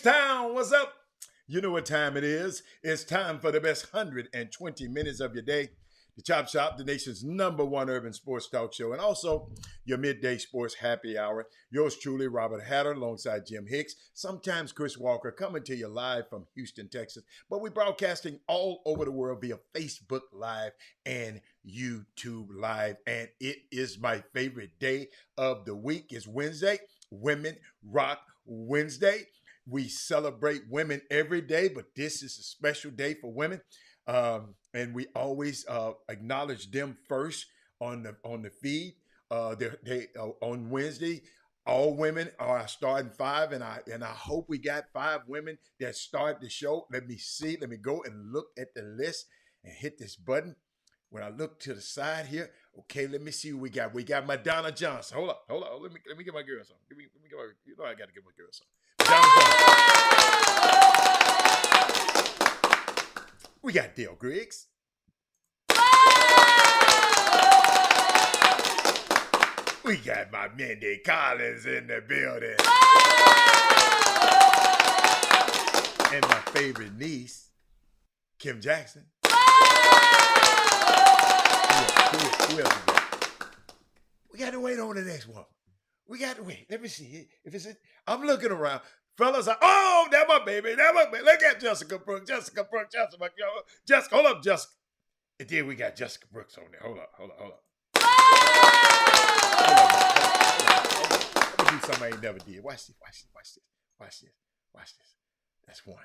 Town, what's up? You know what time it is. It's time for the best 120 minutes of your day. The Chop Shop, the nation's #1 urban sports talk show, and also your midday sports happy hour. Yours truly, Robert Hatter, alongside Jim Hicks, sometimes Chris Walker, coming to you live from Houston, Texas. But we're broadcasting all over the world via Facebook Live and YouTube Live. And it is my favorite day of the week. It's Wednesday, Women Rock Wednesday. We celebrate women every day, but this is a special day for women. And we always acknowledge them first on the feed. On Wednesday, all women are our starting five, and I hope we got 5 women that start the show. Let me see. Let me go and look at the list and hit this button. When I look to the side here, okay, let me see who we got. We got Madonna Johnson. Hold up. Let me get my girl some. Let me get my. You know I got to get my girl some. We got Dale Griggs. We got my Mindy Collins in the building. And my favorite niece, Kim Jackson. Who else we got? We got to wait on the next one. We got to wait. Let me see. If it's I'm looking around. Fellas are, that's my baby. Look at Jessica Brooks. Jessica, hold up, Jessica. And then we got Jessica Brooks on there. Hold up. Let me do something I ain't never did. Watch this. That's one.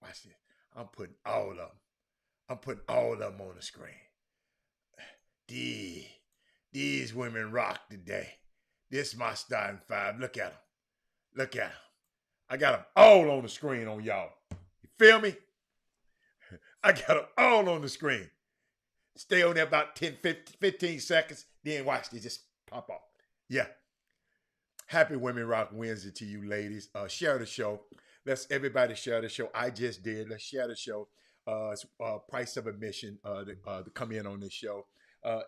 Watch this. I'm putting all of them on the screen. These women rock today. This is my starting 5. Look at them. I got them all on the screen on y'all. You feel me? I got them all on the screen. Stay on there about 10, 15 seconds. Then watch this just pop off. Yeah. Happy Women Rock Wednesday to you ladies. Share the show. Let's everybody share the show. I just did. Let's share the show. It's price of admission to come in on this show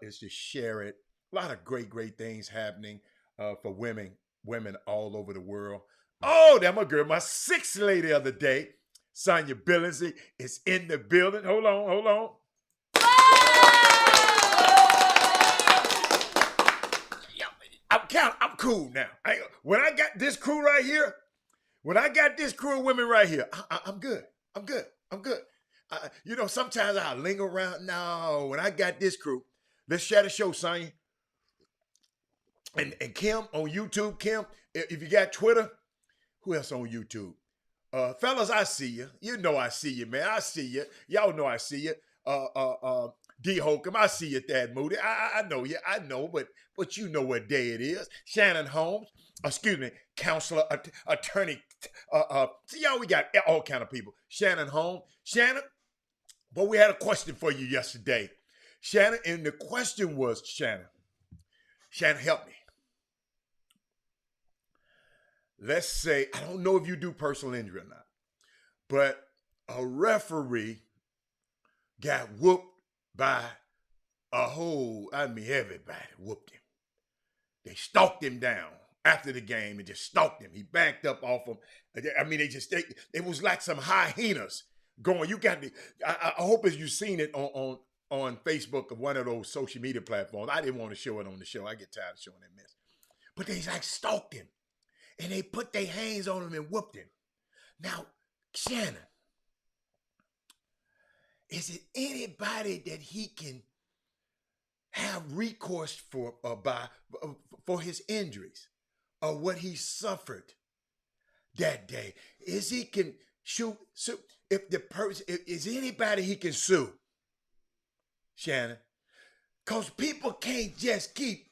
is to share it. A lot of great things happening for women all over the world. Oh, that's my girl, my 6th lady of the day, Sonia Billingsley, is in the building. Hold on. I'm cool now. When I got this crew right here, of women right here, I'm good. Sometimes I linger around. No, when I got this crew, let's share the show, Sonia. And Kim on YouTube, Kim, if you got Twitter, who else on YouTube? Fellas, I see you. You know I see you, man. I see you. Y'all know I see you. D. Holcomb, I see you, Thad Moody. I know you. I know, but you know what day it is. Shannon Holmes, counselor, attorney. Y'all, we got all kind of people. Shannon Holmes. Shannon, but we had a question for you yesterday. Shannon, and the question was, Shannon, help me. Let's say, I don't know if you do personal injury or not, but a referee got whooped by everybody whooped him. They stalked him down after the game and just stalked him. He backed up off him. It was like some hyenas going. I hope as you've seen it on Facebook or one of those social media platforms. I didn't want to show it on the show. I get tired of showing that mess. But they like stalked him. And they put their hands on him and whooped him. Now, Shannon, is it anybody that he can have recourse for his injuries or what he suffered that day? Is he can sue if the person is anybody he can sue? Shannon, because people can't just keep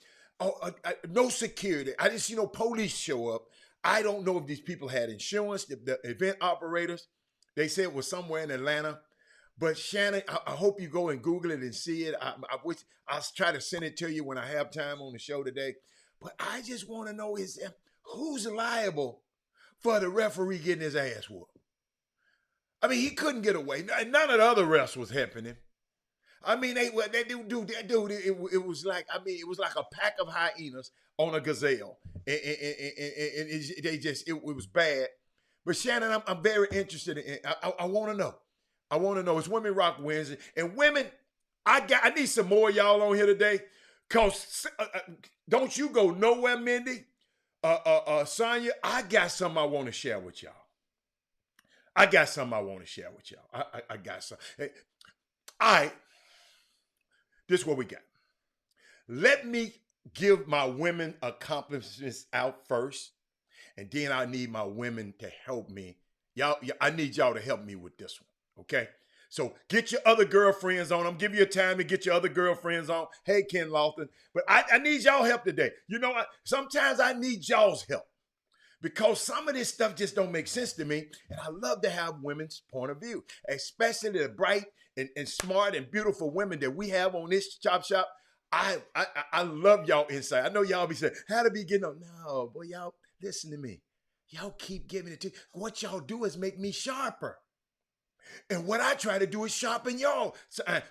no security. I didn't see no police show up. I don't know if these people had insurance. The event operators, they said it was somewhere in Atlanta. But Shannon, I hope you go and Google it and see it. I'll try to send it to you when I have time on the show today. But I just want to know who's liable for the referee getting his ass whooped? I mean, he couldn't get away. None of the other refs was helping him. I mean, it was like a pack of hyenas on a gazelle. And it was bad. But Shannon, I'm very interested in. I want to know. I want to know. It's Women Rock Wednesday, and women, I need some more of y'all on here today, cause don't you go nowhere, Mindy, Sonya. I got something I want to share with y'all. I got something I want to share with y'all. I got some. Hey, all right, this is what we got. Let me give my women accomplishments out first, and then I need my women to help me. Y'all, I need y'all to help me with this one, okay? So get your other girlfriends on. I'm giving you a time to get your other girlfriends on. Hey, Ken Lawton. But I need y'all help today. You know, sometimes I need y'all's help because some of this stuff just don't make sense to me. And I love to have women's point of view, especially the bright and smart and beautiful women that we have on this Chop Shop. I love y'all insight. I know y'all be saying, how to be getting on? No, boy, y'all, listen to me. Y'all keep giving it to me. What y'all do is make me sharper. And what I try to do is sharpen y'all.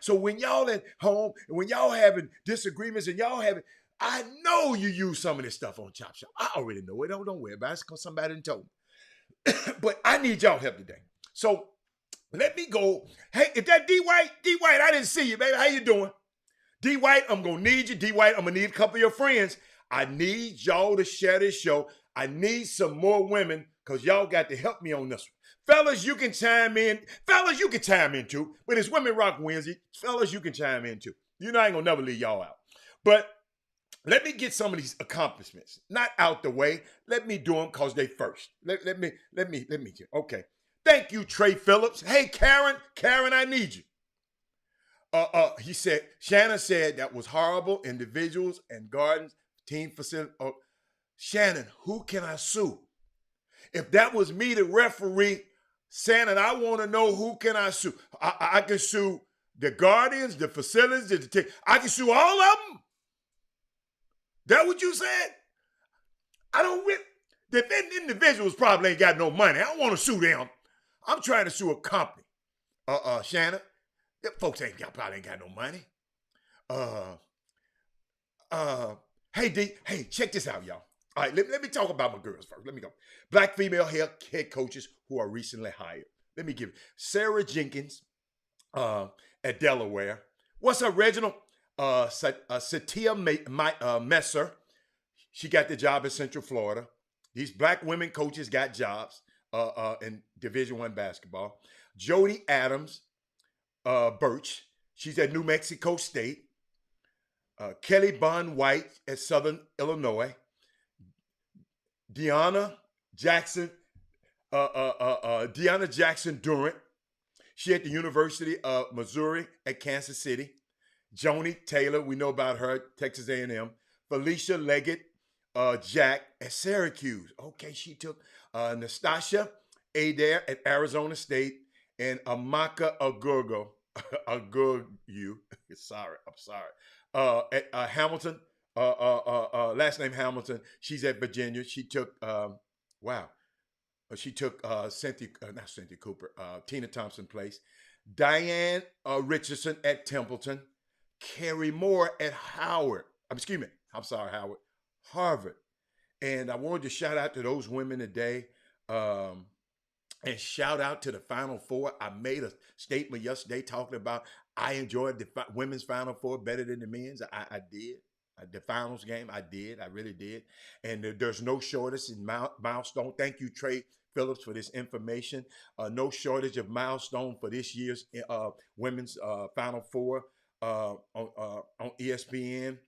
So when y'all at home, and when y'all having disagreements and y'all having, I know you use some of this stuff on Chop Shop. I already know it. Don't worry about it. It's because somebody done told me. But I need y'all help today. So let me go. Hey, is that D White? D White, I didn't see you, baby. How you doing? D White, I'm going to need you. D White, I'm going to need a couple of your friends. I need y'all to share this show. I need some more women because y'all got to help me on this one. Fellas, you can chime in. Fellas, you can chime in too. But it's Women Rock Wednesday. Fellas, you can chime in too. You know I ain't going to never leave y'all out. But let me get some of these accomplishments. Not out the way. Let me do them because they first. Let me get. Okay. Thank you, Trey Phillips. Hey, Karen. Karen, I need you. He said, Shannon said that was horrible. Individuals and gardens, team facility. Shannon, who can I sue? If that was me, the referee, Shannon, I want to know who can I sue. I can sue the guardians, the facilities, the team. I can sue all of them. That what you said? I don't. The individuals probably ain't got no money. I don't want to sue them. I'm trying to sue a company. Shannon. Them folks probably ain't got no money. Hey, D, hey, check this out, y'all. All right, let me talk about my girls first. Let me go. Black female head coaches who are recently hired. Let me give it. Sarah Jenkins at Delaware. What's her original? Satia Messer. She got the job in Central Florida. These black women coaches got jobs in Division I basketball. Jody Adams. Birch. She's at New Mexico State. Kelly Bond White at Southern Illinois. Deanna Jackson Durant. She at the University of Missouri at Kansas City. Joni Taylor, we know about her, Texas A&M. Felicia Leggett Jack at Syracuse. Okay, she took Nastasia Adair at Arizona State. And Amaka Agurgu, I'm sorry. At Hamilton, last name Hamilton. She's at Virginia. She took, she took not Cynthia Cooper, Tina Thompson place. Diane Richardson at Templeton. Carrie Moore at Howard. Harvard. And I wanted to shout out to those women today. And shout out to the Final Four. I made a statement yesterday talking about I enjoyed the women's Final Four better than the men's. I did. The finals game, I did. I really did. And there's no shortage in milestone. Thank you, Trey Phillips, for this information. No shortage of milestone for this year's women's Final Four on ESPN.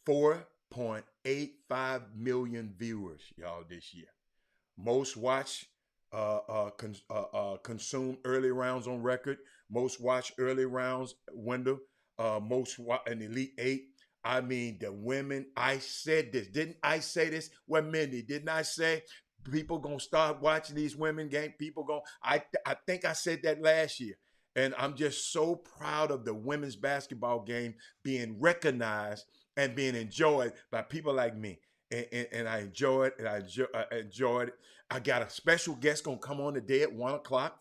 4.85 million viewers, y'all, this year. Most watched. Consume early rounds on record, most watched early rounds window, most an Elite Eight. I mean, the women, I said this. Didn't I say this? Well, Mindy, didn't I say people gonna start watching these women games? I think I said that last year. And I'm just so proud of the women's basketball game being recognized and being enjoyed by people like me. And I enjoyed it. I enjoyed it. I got a special guest gonna come on today at 1:00.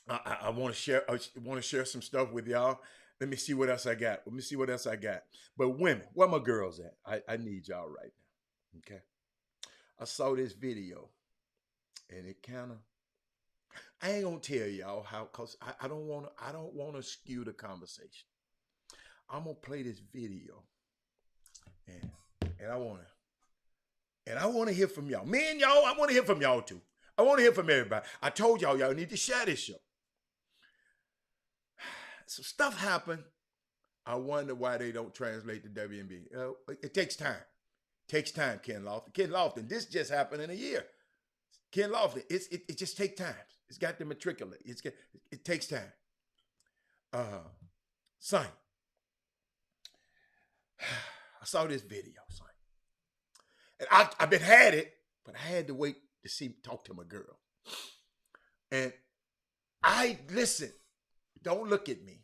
I want to share some stuff with y'all. Let me see what else I got. But women, where my girls at? I need y'all right now. Okay. I saw this video And it kind of, I ain't gonna tell y'all how, cause I don't wanna skew the conversation. I'm gonna play this video, and and I wanna, and I wanna hear from y'all. Me and y'all, I wanna hear from y'all too. I wanna hear from everybody. I told y'all need to share this show. Some stuff happened. I wonder why they don't translate the WNBA. It takes time. Takes time, Ken Lofton. Ken Lofton, this just happened in a year. Ken Lofton, it just takes time. It's got to matriculate. It takes time. Son, I saw this video, son. And I've been had it, but I had to wait to talk to my girl. And listen, don't look at me.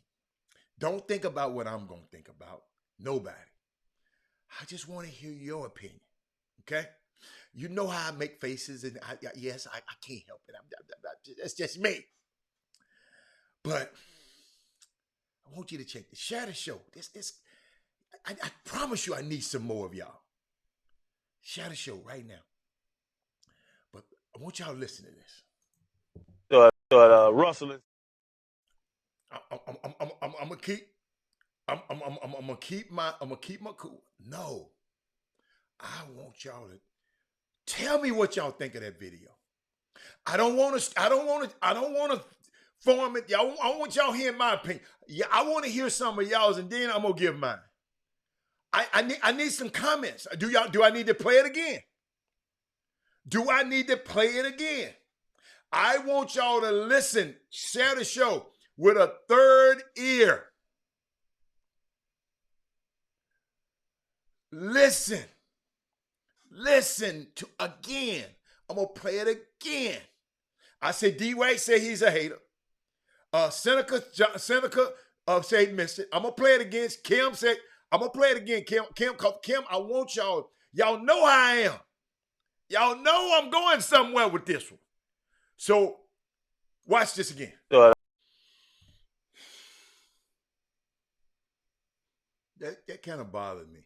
Don't think about what I'm going to think about. Nobody. I just want to hear your opinion. Okay? You know how I make faces, and I can't help it. That's just me. But I want you to check this. Share the show. I promise you I need some more of y'all. Share the show right now. But I want y'all to listen to this. Russell is. I'm gonna keep my cool. No, I want y'all to tell me what y'all think of that video. I don't want to form it. I want y'all hearing my opinion. Yeah, I want to hear some of y'all's, and then I'm gonna give mine. I need some comments. Do I need to play it again? Do I need to play it again? I want y'all to listen, share the show with a third ear. Listen to again. I'm gonna play it again. I said D-Wade said he's a hater. Seneca said he missed it. I'm gonna play it again. Kim said I'm gonna play it again. Kim, I want y'all. Y'all know how I am. Y'all know I'm going somewhere with this one. So watch this again. That kind of bothered me.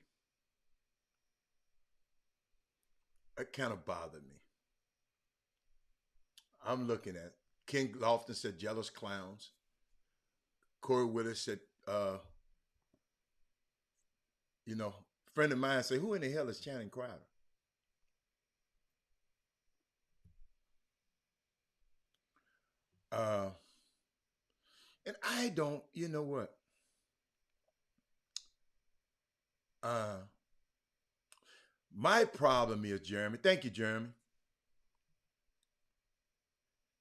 That kind of bothered me. I'm looking at King Lofton said jealous clowns. Corey Willis said, friend of mine said, who in the hell is Channing Crowder? And I don't, you know what? My problem is, Jeremy. Thank you, Jeremy.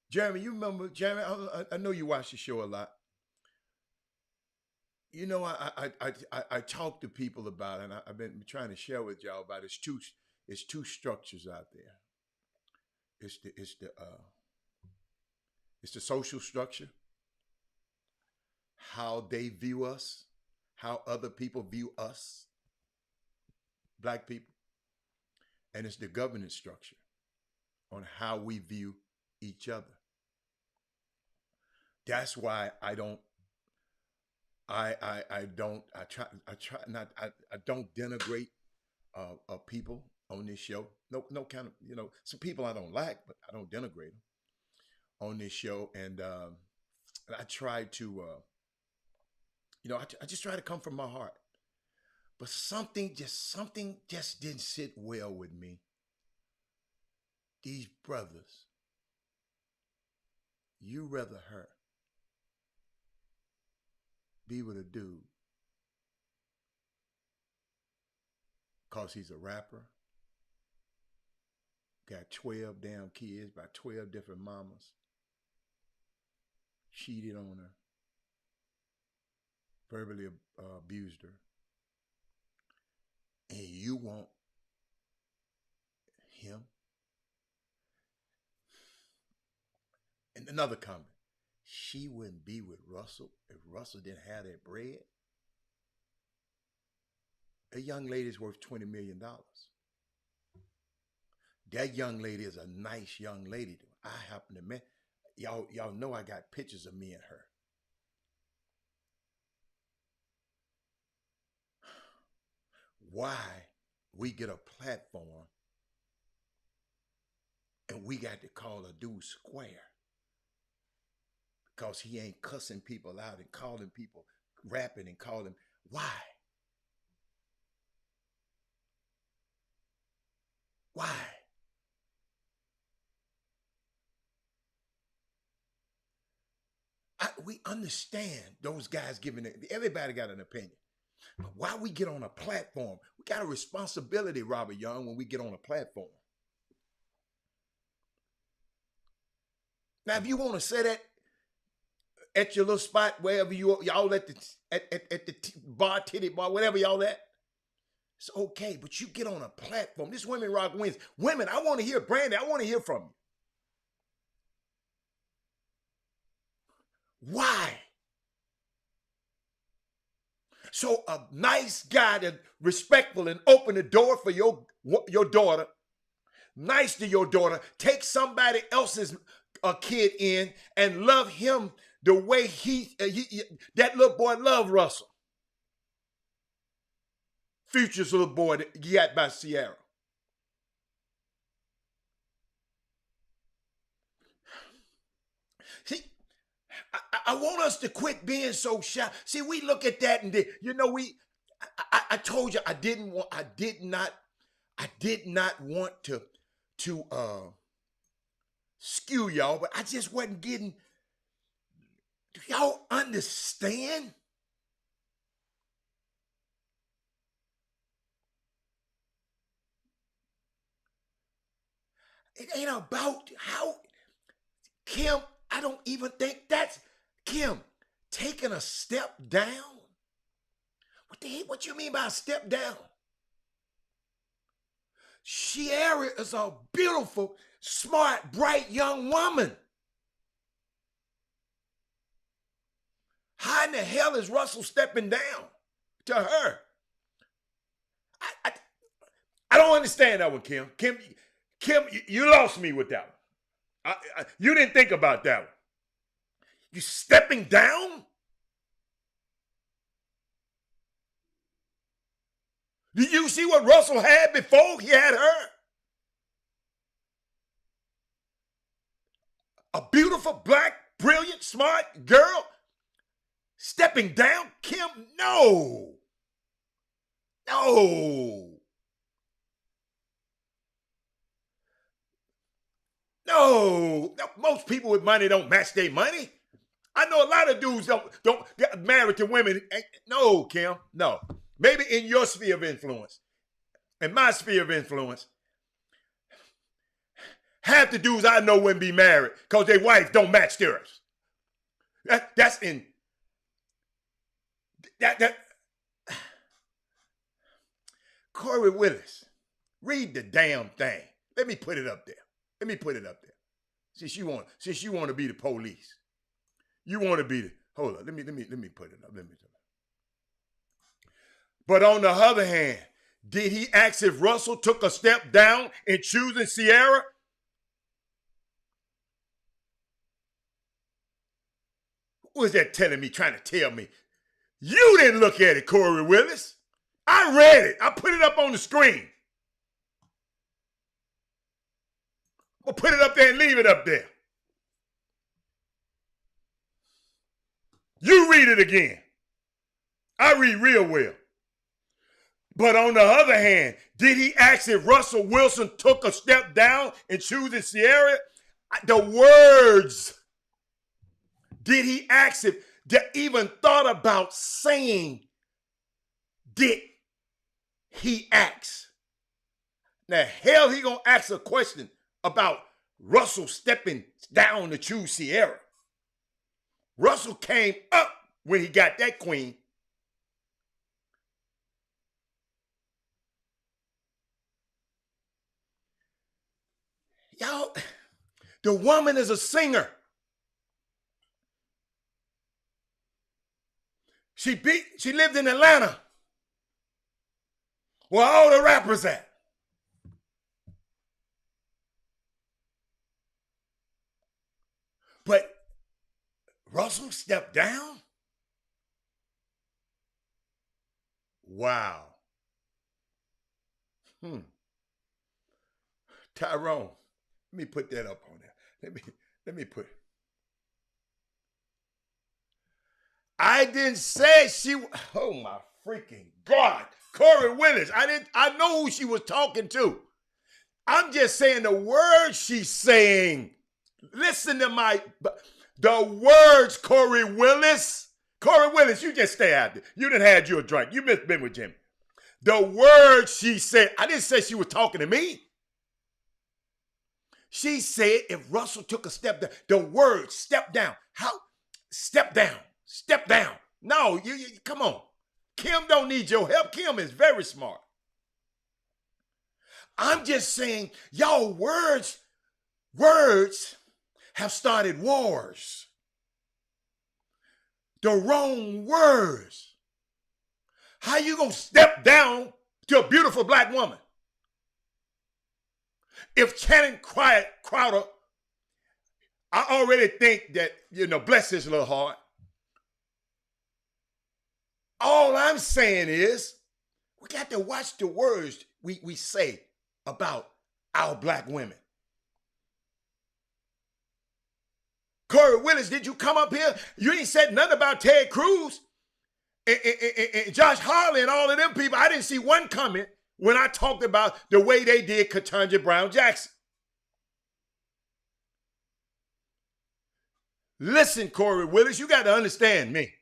Jeremy, you remember, Jeremy, I know you watch the show a lot. You know, I talk to people about it, and I've been trying to share with y'all about it. It's two structures out there. It's the social structure, how they view us, how other people view us, black people, and it's the governance structure on how we view each other. That's why I don't denigrate people on this show. No kind of, some people I don't like, but I don't denigrate them on this show. And I try to, I just try to come from my heart. But something just didn't sit well with me. These brothers, you rather her be with a dude because he's a rapper, got 12 damn kids by 12 different mamas, cheated on her, verbally abused her, and you want him? And another comment. She wouldn't be with Russell if Russell didn't have that bread. A young lady's worth $20 million. That young lady is a nice young lady. I happen to meet, y'all know I got pictures of me and her. Why we get a platform And we got to call a dude square because he ain't cussing people out and calling people, rapping and calling. Why? Why? We understand those guys giving it. Everybody got an opinion. But why we get on a platform? We got a responsibility, Robert Young, when we get on a platform. Now, if you want to say that at your little spot, wherever y'all at the bar, titty bar, whatever y'all at, it's okay. But you get on a platform. This Women Rock wins. Women, I want to hear, Brandy, I want to hear from you. Why? So a nice guy that's respectful and open the door for your daughter, nice to your daughter, take somebody else's kid in and love him the way that little boy loved Russell. Future's little boy that he got by Sierra. See, I want us to quit being so shy. See, we look at that and I told you I did not want to skew y'all, but I just wasn't getting. Do y'all understand? It ain't about how Kim. I don't even think that's Kim taking a step down. What the heck? What you mean by a step down? Sierra is a beautiful, smart, bright young woman. How in the hell is Russell stepping down to her? I don't understand that one, Kim. Kim, you lost me with that one. You didn't think about that one. You stepping down? Did you see what Russell had before he had her? A beautiful, black, brilliant, smart girl stepping down? Kim, no. No. No. Most people with money don't match their money. I know a lot of dudes don't get married to women. No, Kim, no. Maybe in your sphere of influence, in my sphere of influence, half the dudes I know wouldn't be married because their wife don't match theirs. That's in that. Corey Willis, read the damn thing. Let me put it up there. Since you want to be the police, you want to be the. Hold on. Let me put it up. But on the other hand, did he ask if Russell took a step down in choosing Sierra? What was that telling me, trying to tell me? You didn't look at it, Corey Willis. I read it. I put it up on the screen. I'll put it up there and leave it up there. You read it again. I read real well. But on the other hand, did he ask if Russell Wilson took a step down in choosing Sierra? The words. Did he ask if they even thought about saying, did he ask? Now, hell, he gonna ask a question about Russell stepping down to choose Sierra. Russell came up when he got that queen. Y'all, the woman is a singer. She lived in Atlanta, where all the rappers at. But Russell stepped down? Wow. Tyrone, Let me put that up on there. Let me put. I didn't say she. Oh my freaking God, Corey Willis. I know who she was talking to. I'm just saying the words she's saying. Listen to the words, Corey Willis. Corey Willis, you just stay out there. You done had you a drink. You been with Jimmy. The words she said. I didn't say she was talking to me. She said if Russell took a step down, the word step down. How? Step down. Step down. No, you come on. Kim don't need your help. Kim is very smart. I'm just saying, y'all words have started wars. The wrong words. How you gonna step down to a beautiful black woman? If Channing Crowder, I already think that, bless his little heart. All I'm saying is we got to watch the words we say about our black women. Corey Willis, did you come up here? You ain't said nothing about Ted Cruz and Josh Harley and all of them people. I didn't see one comment when I talked about the way they did Ketanji Brown Jackson. Listen, Corey Willis, you got to understand me.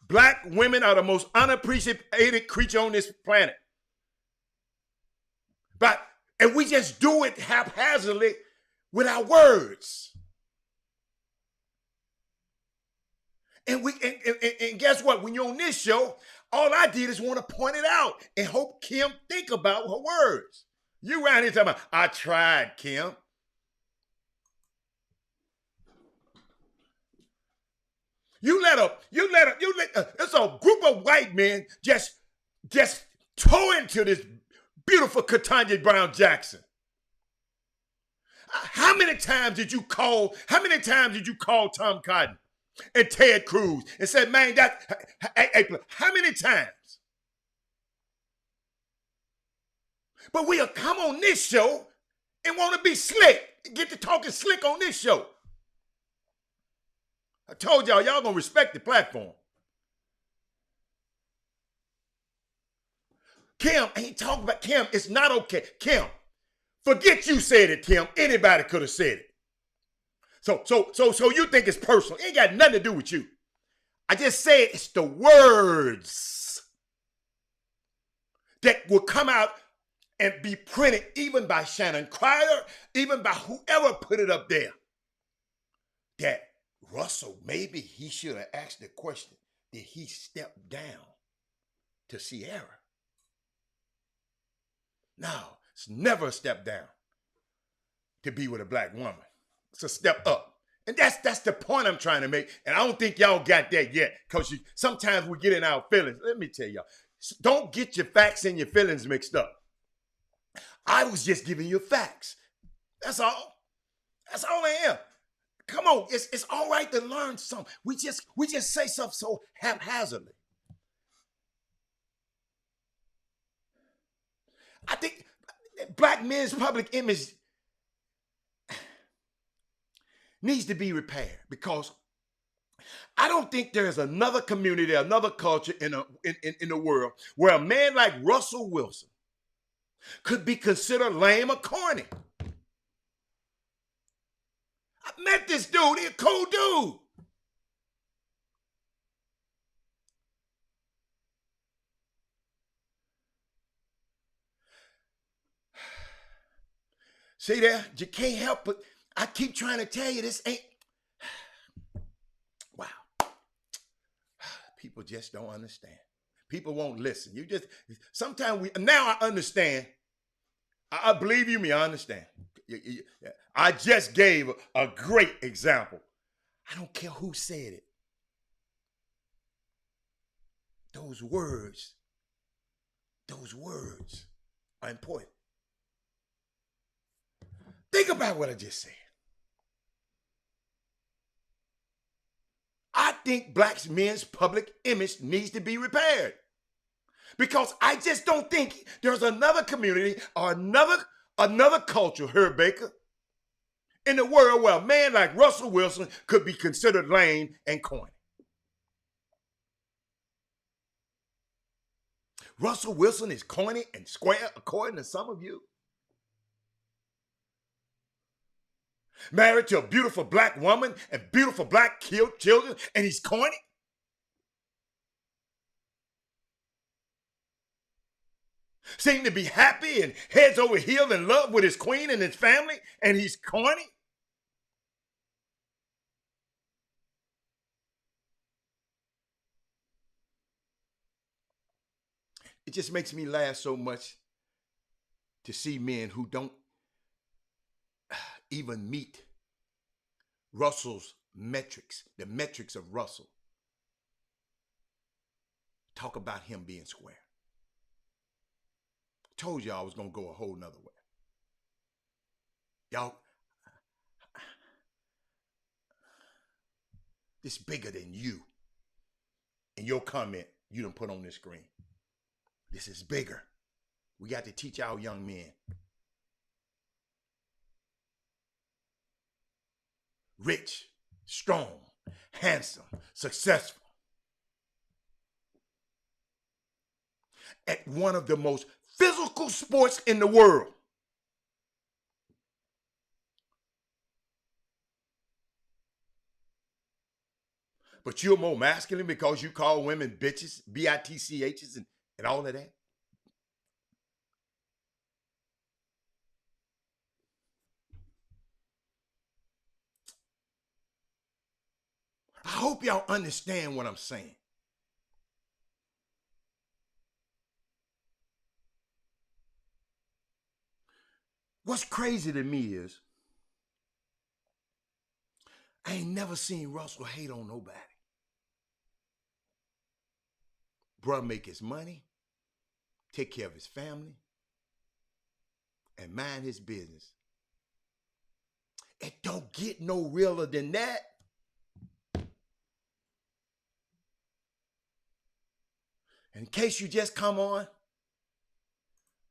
Black women are the most unappreciated creature on this planet. And we just do it haphazardly with our words. And guess what? When you're on this show, all I did is want to point it out and hope Kim think about her words. You around here talking about, I tried, Kim. It's a group of white men just toe into this beautiful Ketanji Brown Jackson. How many times did you call Tom Cotton and Ted Cruz and said, man, how many times? But we'll come on this show and want to be slick, get to talking slick on this show. I told y'all going to respect the platform. Kim ain't talking about Kim. It's not okay. Kim, forget you said it, Kim. Anybody could have said it. So you think it's personal. It ain't got nothing to do with you. I just said it's the words that will come out and be printed even by Shannon Crowder, even by whoever put it up there. That Russell, maybe he should have asked the question, did he step down to Sierra? No, it's never a step down to be with a black woman. It's a step up. And that's the point I'm trying to make. And I don't think y'all got that yet, because sometimes we get in our feelings. Let me tell y'all, don't get your facts and your feelings mixed up. I was just giving you facts. That's all. That's all I am. Come on, it's all right to learn something. We just say stuff so haphazardly. I think black men's public image needs to be repaired, because I don't think there's another community, another culture in the world where a man like Russell Wilson could be considered lame or corny. I met this dude. He's a cool dude. See there? You can't help it. I keep trying to tell you this ain't. Wow. People just don't understand. People won't listen. Sometimes now I understand. I believe you me, I understand. I just gave a great example. I don't care who said it. Those words are important. Think about what I just said. I think black men's public image needs to be repaired, because I just don't think there's another community or another culture, Herb Baker, in a world where a man like Russell Wilson could be considered lame and corny. Russell Wilson is corny and square according to some of you. Married to a beautiful black woman and beautiful black children, and he's corny? Seem to be happy and heads over heels in love with his queen and his family, and he's corny? It just makes me laugh so much to see men who don't even meet Russell's metrics, the metrics of Russell, talk about him being square. Told y'all I was going to go a whole nother way. Y'all, this bigger than you and your comment you done put on this screen. This is bigger. We got to teach our young men. Rich, strong, handsome, successful. At one of the most physical sports in the world. But you're more masculine because you call women bitches, B-I-T-C-H's, and all of that. I hope y'all understand what I'm saying. What's crazy to me is I ain't never seen Russell hate on nobody. Bruh make his money, take care of his family, and mind his business. It don't get no realer than that. In case you just come on,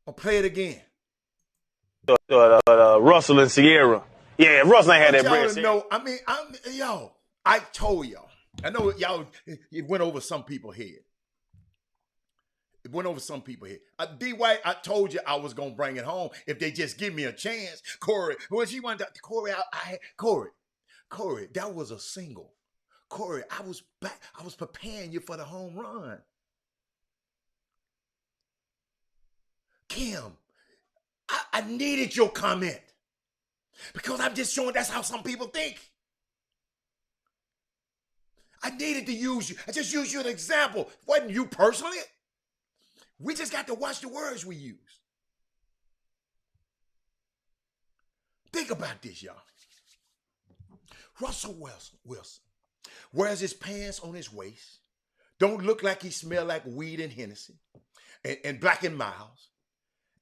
I'll play it again. Russell and Sierra. Yeah, Russell ain't had that bread. Know, I told y'all. I know y'all, it went over some people's head. It went over some people's head. D. White, I told you I was going to bring it home if they just give me a chance. Corey, when she went to Corey, that was a single. Corey, I was preparing you for the home run. Kim, I needed your comment because I'm just showing that's how some people think. I needed to use you. I just used you as an example. It wasn't you personally. We just got to watch the words we use. Think about this, y'all. Russell Wilson wears his pants on his waist, don't look like he smell like weed and Hennessy and Black and Miles,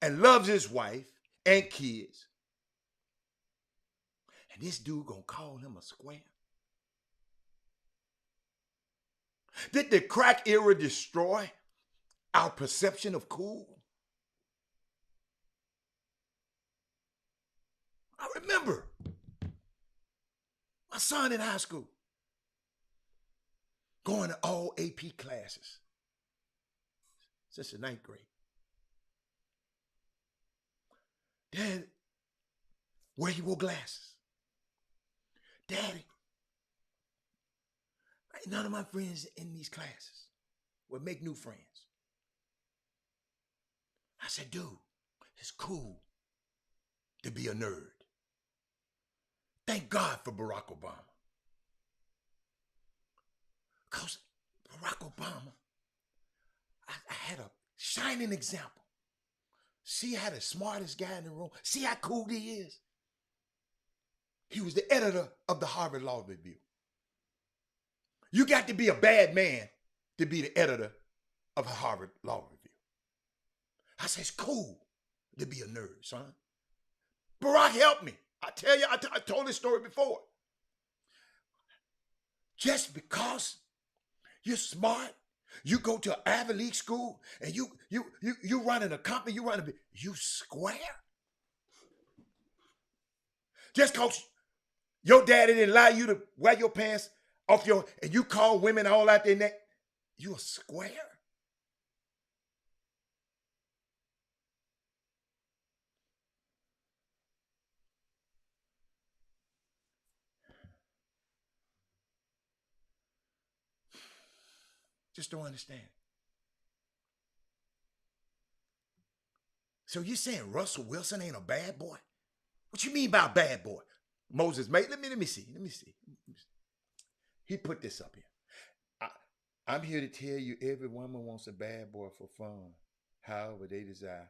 and loves his wife and kids. And this dude gonna call him a square? Did the crack era destroy our perception of cool? I remember my son in high school going to all AP classes since the 9th grade. Dad, where he wore glasses. Daddy, none of my friends in these classes would make new friends. I said, dude, it's cool to be a nerd. Thank God for Barack Obama. Because Barack Obama, I had a shining example. See how the smartest guy in the room, see how cool he is. He was the editor of the Harvard Law Review. You got to be a bad man to be the editor of a Harvard Law Review. I said, it's cool to be a nerd, son. Barack helped me. I tell you, I told this story before. Just because you're smart, you go to an Ivy League school, and you running a company, you square. Just because Your daddy didn't allow you to wear your pants off and you call women all out their neck. You a square. Just don't understand. So you saying Russell Wilson ain't a bad boy? What you mean by a bad boy? Moses made. Let me see. He put this up here. I'm here to tell you every woman wants a bad boy for fun, however they desire.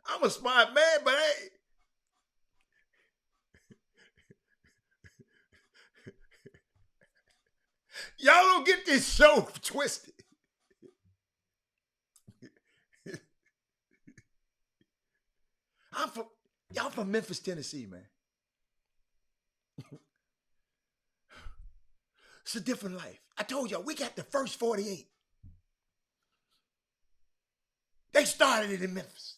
I'm a smart man, but hey. Y'all don't get this show twisted. Y'all from Memphis, Tennessee, man. It's a different life. I told y'all, we got the first 48. They started it in Memphis.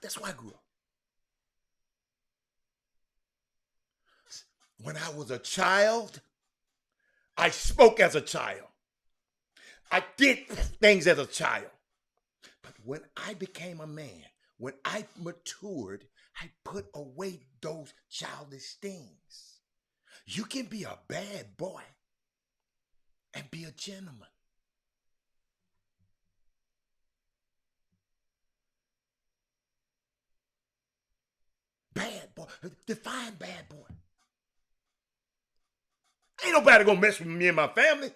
That's where I grew up. When I was a child, I spoke as a child. I did things as a child. But when I became a man, when I matured, I put away those childish things. You can be a bad boy and be a gentleman. Bad boy. Define bad boy. Ain't nobody gonna mess with me and my family.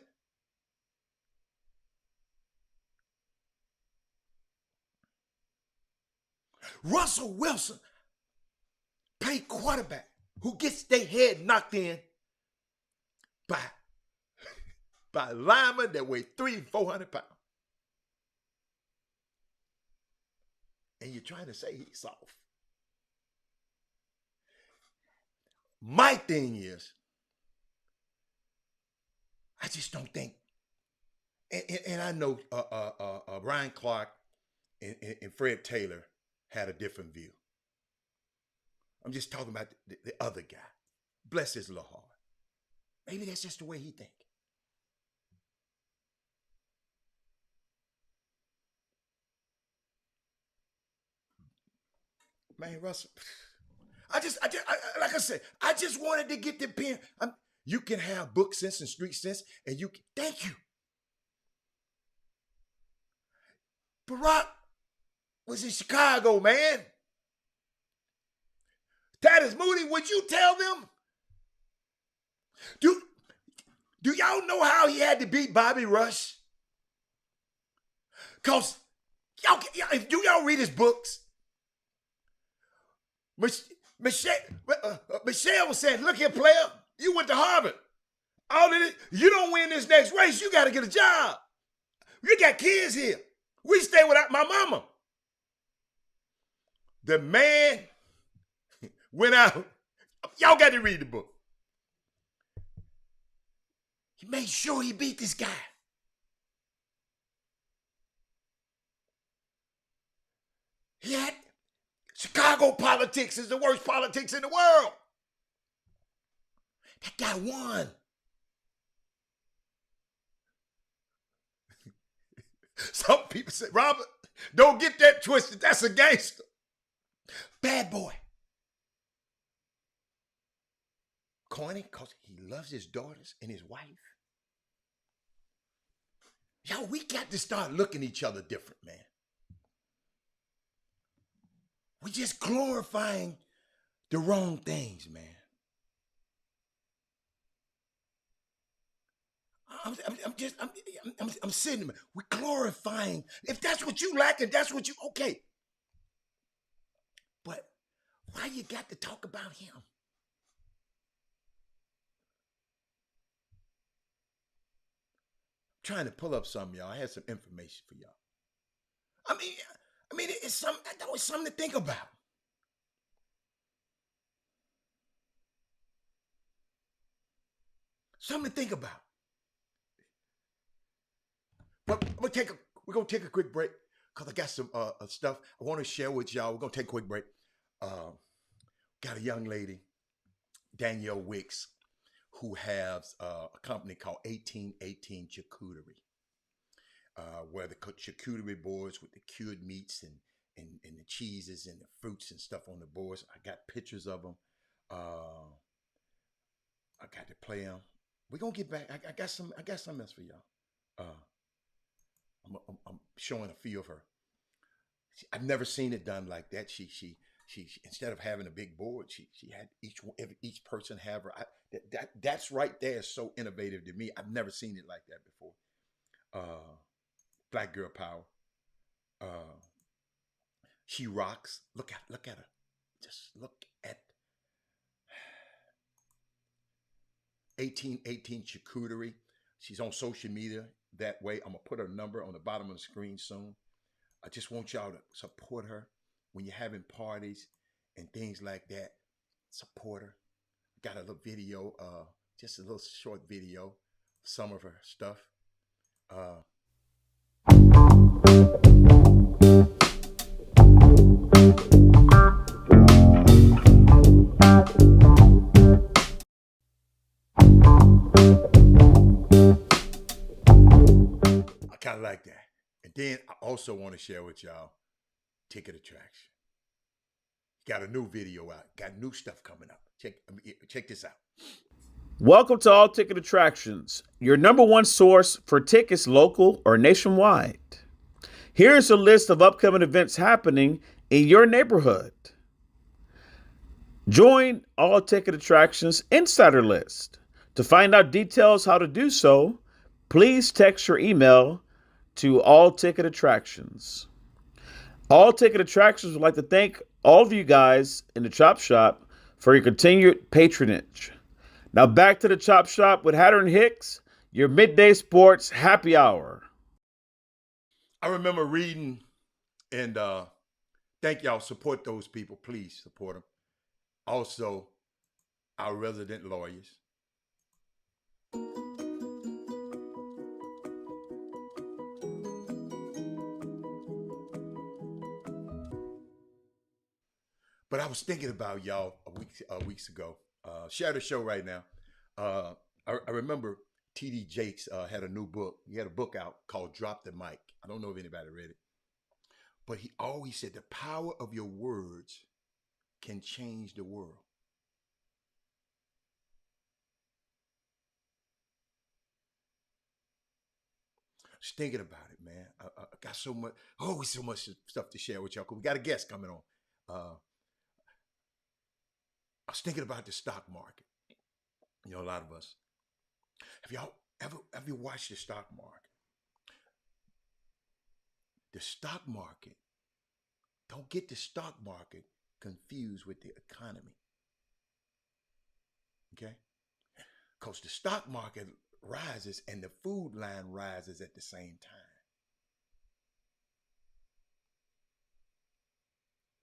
Russell Wilson played quarterback who gets their head knocked in by linemen that weigh 300 and 400 pounds. And you're trying to say he's soft. My thing is, I just don't think, and I know Ryan Clark and Fred Taylor had a different view. I'm just talking about the other guy. Bless his little heart. Maybe that's just the way he think. Man, Russell, like I said, I just wanted to get the pen. You can have book sense and street sense, and thank you. Barack was in Chicago, man. Tatis Moody, would you tell them? Do y'all know how he had to beat Bobby Rush? Because do y'all read his books? Michelle was saying, look here, player, you went to Harvard. All of this, you don't win this next race, you got to get a job. You got kids here. We stay without my mama. The man went out. Y'all got to read the book. He made sure he beat this guy. He had Chicago politics is the worst politics in the world. That guy won. Some people say, Robert, don't get that twisted. That's a gangster. Bad boy. Corny because he loves his daughters and his wife. Yo, we got to start looking at each other different, man. We just glorifying the wrong things, man. I'm sitting there. We're glorifying. If that's what you like and that's what you, okay. But why you got to talk about him? I'm trying to pull up something, y'all. I had some information for y'all. I mean, it's something to think about. Something to think about. But we're gonna take a quick break because I got some stuff I want to share with y'all. We're gonna take a quick break. Got a young lady, Danielle Wicks, who has a company called 1818 Charcuterie, where the charcuterie boards with the cured meats and the cheeses and the fruits and stuff on the boards. I got pictures of them. I got to play them. We're gonna get back. I got some else for y'all. I'm showing a few of her. I've never seen it done like that. She instead of having a big board, she had each person have her. That's right there is so innovative to me. I've never seen it like that before. Black girl power. She rocks. Look at her. Just look at 1818 Charcuterie. She's on social media that way. I'm gonna put her number on the bottom of the screen soon. I just want y'all to support her when you're having parties and things like that. Support her. Got a little video, just a little short video, some of her stuff. I kind of like that. And then I also want to share with y'all Ticket Attraction. Got a new video out. Got new stuff coming up. Check this out. Welcome to All Ticket Attractions, your number one source for tickets local or nationwide. Here's a list of upcoming events happening in your neighborhood. Join All Ticket Attractions Insider List. To find out details how to do so, please text your email to All Ticket Attractions. All Ticket Attractions would like to thank all of you guys in the Chop Shop for your continued patronage. Now back to the Chop Shop with Hatter and Hicks, your midday sports happy hour. I remember reading, and thank y'all. Support those people. Please support them. Also, our resident lawyers. But I was thinking about y'all weeks ago. Share the show right now. I remember T.D. Jakes had a new book. He had a book out called Drop the Mic. I don't know if anybody read it. But he always said the power of your words can change the world. Just thinking about it, man. I got so much stuff to share with y'all. We got a guest coming on. I was thinking about the stock market. You know, a lot of us. Have y'all ever watched the stock market? The stock market, don't get the stock market confused with the economy. Okay? Because the stock market rises and the food line rises at the same time.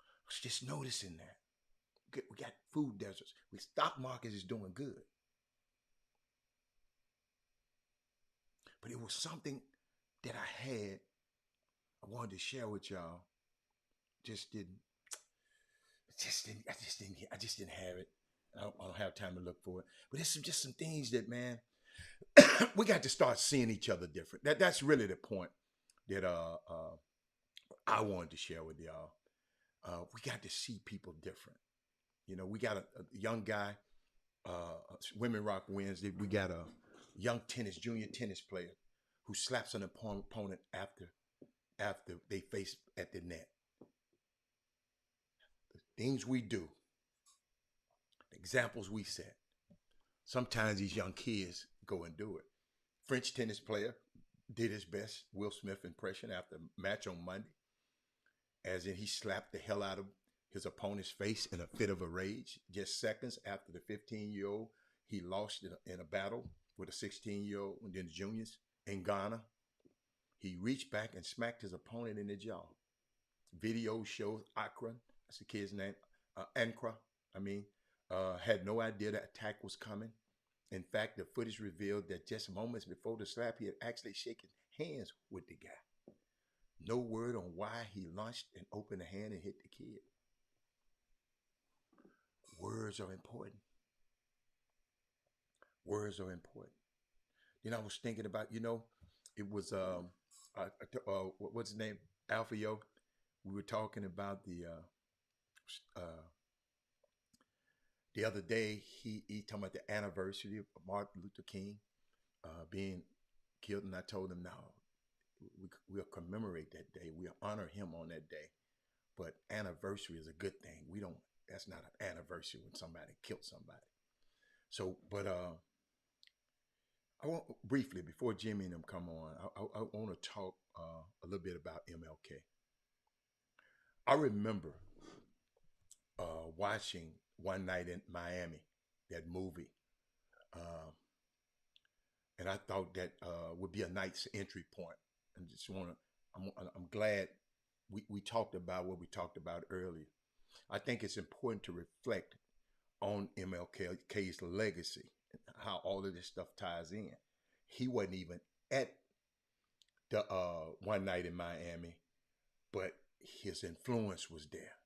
I was just noticing that. We got food deserts. The stock market is doing good. But it was something that I wanted to share with y'all. I just didn't have it. I don't have time to look for it. But it's just some things that, man, we got to start seeing each other different. That's really the point that I wanted to share with y'all. We got to see people different. You know, we got a young guy, Women Rock Wednesday. We got a young junior tennis player who slaps an opponent after they face at the net. The things we do, the examples we set. Sometimes these young kids go and do it. French tennis player did his best Will Smith impression after a match on Monday, as in he slapped the hell out of his opponent's face in a fit of a rage just seconds after the 15-year-old he lost in a battle with a 16-year-old in the juniors in Ghana. He reached back and smacked his opponent in the jaw. Video shows Akron, that's the kid's name, Ankra, had no idea the attack was coming. In fact, the footage revealed that just moments before the slap, he had actually shaken hands with the guy. No word on why he launched and opened the hand and hit the kid. Words are important. Words are important. Then I was thinking about, it was what's his name, Alfio. We were talking about the other day. He talking about the anniversary of Martin Luther King being killed, and I told him, no, we'll commemorate that day. We'll honor him on that day. But anniversary is a good thing. That's not an anniversary when somebody killed somebody. So, but I want briefly, before Jimmy and them come on, I want to talk a little bit about MLK. I remember watching One Night in Miami, that movie. And I thought that would be a nice entry point. And just I'm glad we talked about what we talked about earlier. I think it's important to reflect on MLK's legacy, how all of this stuff ties in. He wasn't even at the One Night in Miami, but his influence was there.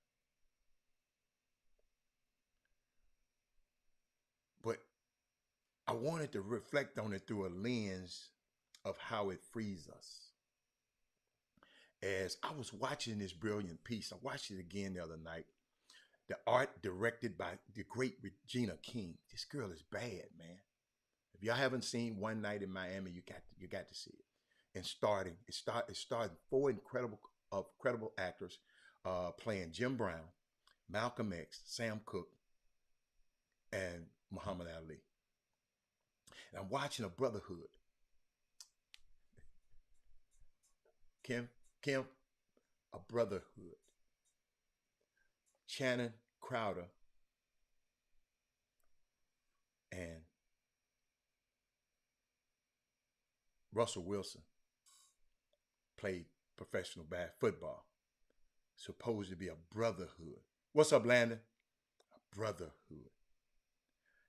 But I wanted to reflect on it through a lens of how it frees us. As I was watching this brilliant piece, I watched it again the other night. The art directed by the great Regina King. This girl is bad, man. If y'all haven't seen One Night in Miami, you got to see it. And it started four incredible actors playing Jim Brown, Malcolm X, Sam Cooke, and Muhammad Ali. And I'm watching a Brotherhood. Kim, a Brotherhood. Channing Crowder and Russell Wilson played professional football. Supposed to be a brotherhood. What's up, Landon? A brotherhood.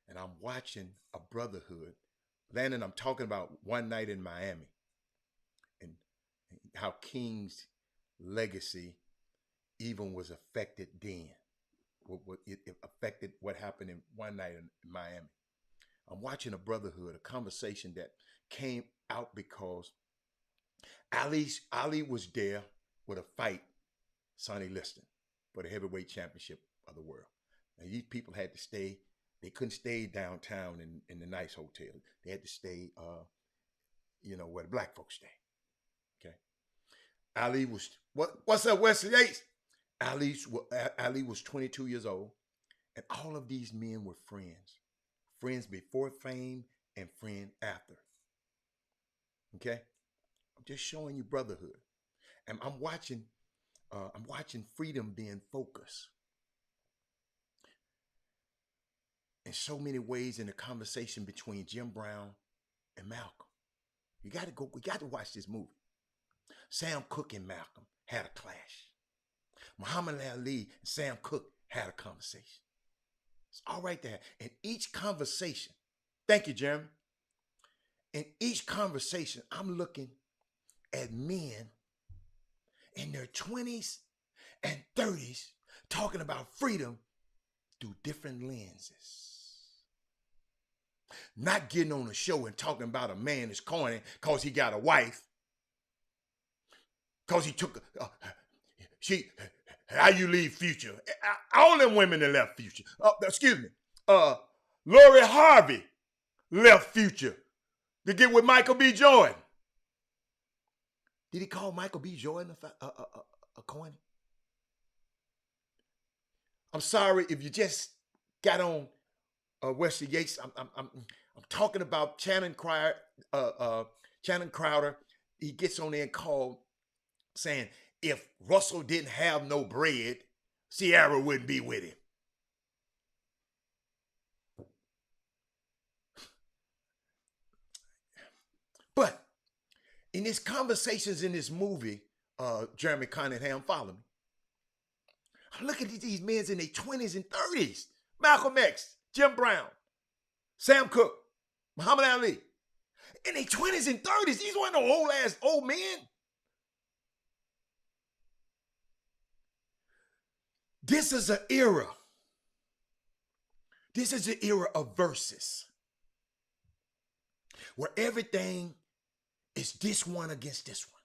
And I'm watching a Brotherhood. Landon, I'm talking about One Night in Miami and how King's legacy even was affected then. It affected what happened in One Night in Miami. I'm watching a Brotherhood, a conversation that came out because Ali was there with a fight, Sonny Liston, for the heavyweight championship of the world. And these people had to stay. They couldn't stay downtown in the nice hotel. They had to stay, where the black folks stay. Okay. Ali was, what's up, Wesley Yates? Ali was 22 years old, and all of these men were friends. Friends before fame and friends after. Okay? I'm just showing you Brotherhood. And I'm watching freedom being focused. In so many ways in the conversation between Jim Brown and Malcolm. We got to watch this movie. Sam Cooke and Malcolm had a clash. Muhammad Ali and Sam Cooke had a conversation. It's all right there. In each conversation, thank you, Jeremy. In each conversation, I'm looking at men in their 20s and 30s talking about freedom through different lenses. Not getting on a show and talking about a man that's corny because he got a wife. Because he took, how you leave Future. All them women that left Future. Lori Harvey left Future to get with Michael B. Jordan. Did he call Michael B. Jordan a corny? I'm sorry if you just got on Wesley Yates. I'm talking about Channing Crowder. He gets on there and called saying if Russell didn't have no bread, Sierra wouldn't be with him. But in his conversations in this movie, Jeremy Cunningham, follow me. I'm looking at these men in their 20s and 30s. Malcolm X, Jim Brown, Sam Cooke, Muhammad Ali. In their 20s and 30s. These weren't no old men. This is an era. This is an era of verses where everything is this one against this one.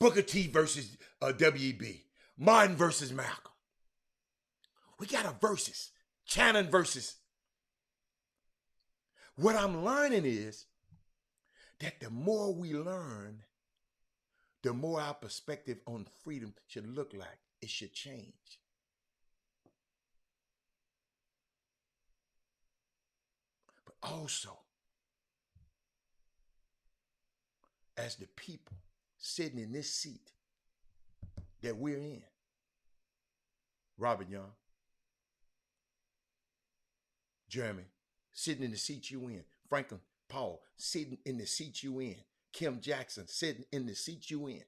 Booker T versus W.E.B. Martin versus Malcolm. We got a versus. Shannon versus. What I'm learning is that the more we learn, the more our perspective on freedom should look like. It should change. But also, as the people sitting in this seat that we're in, Robert Young, Jeremy, sitting in the seat you in, Franklin Paul, sitting in the seat you in, Kim Jackson, sitting in the seat you in.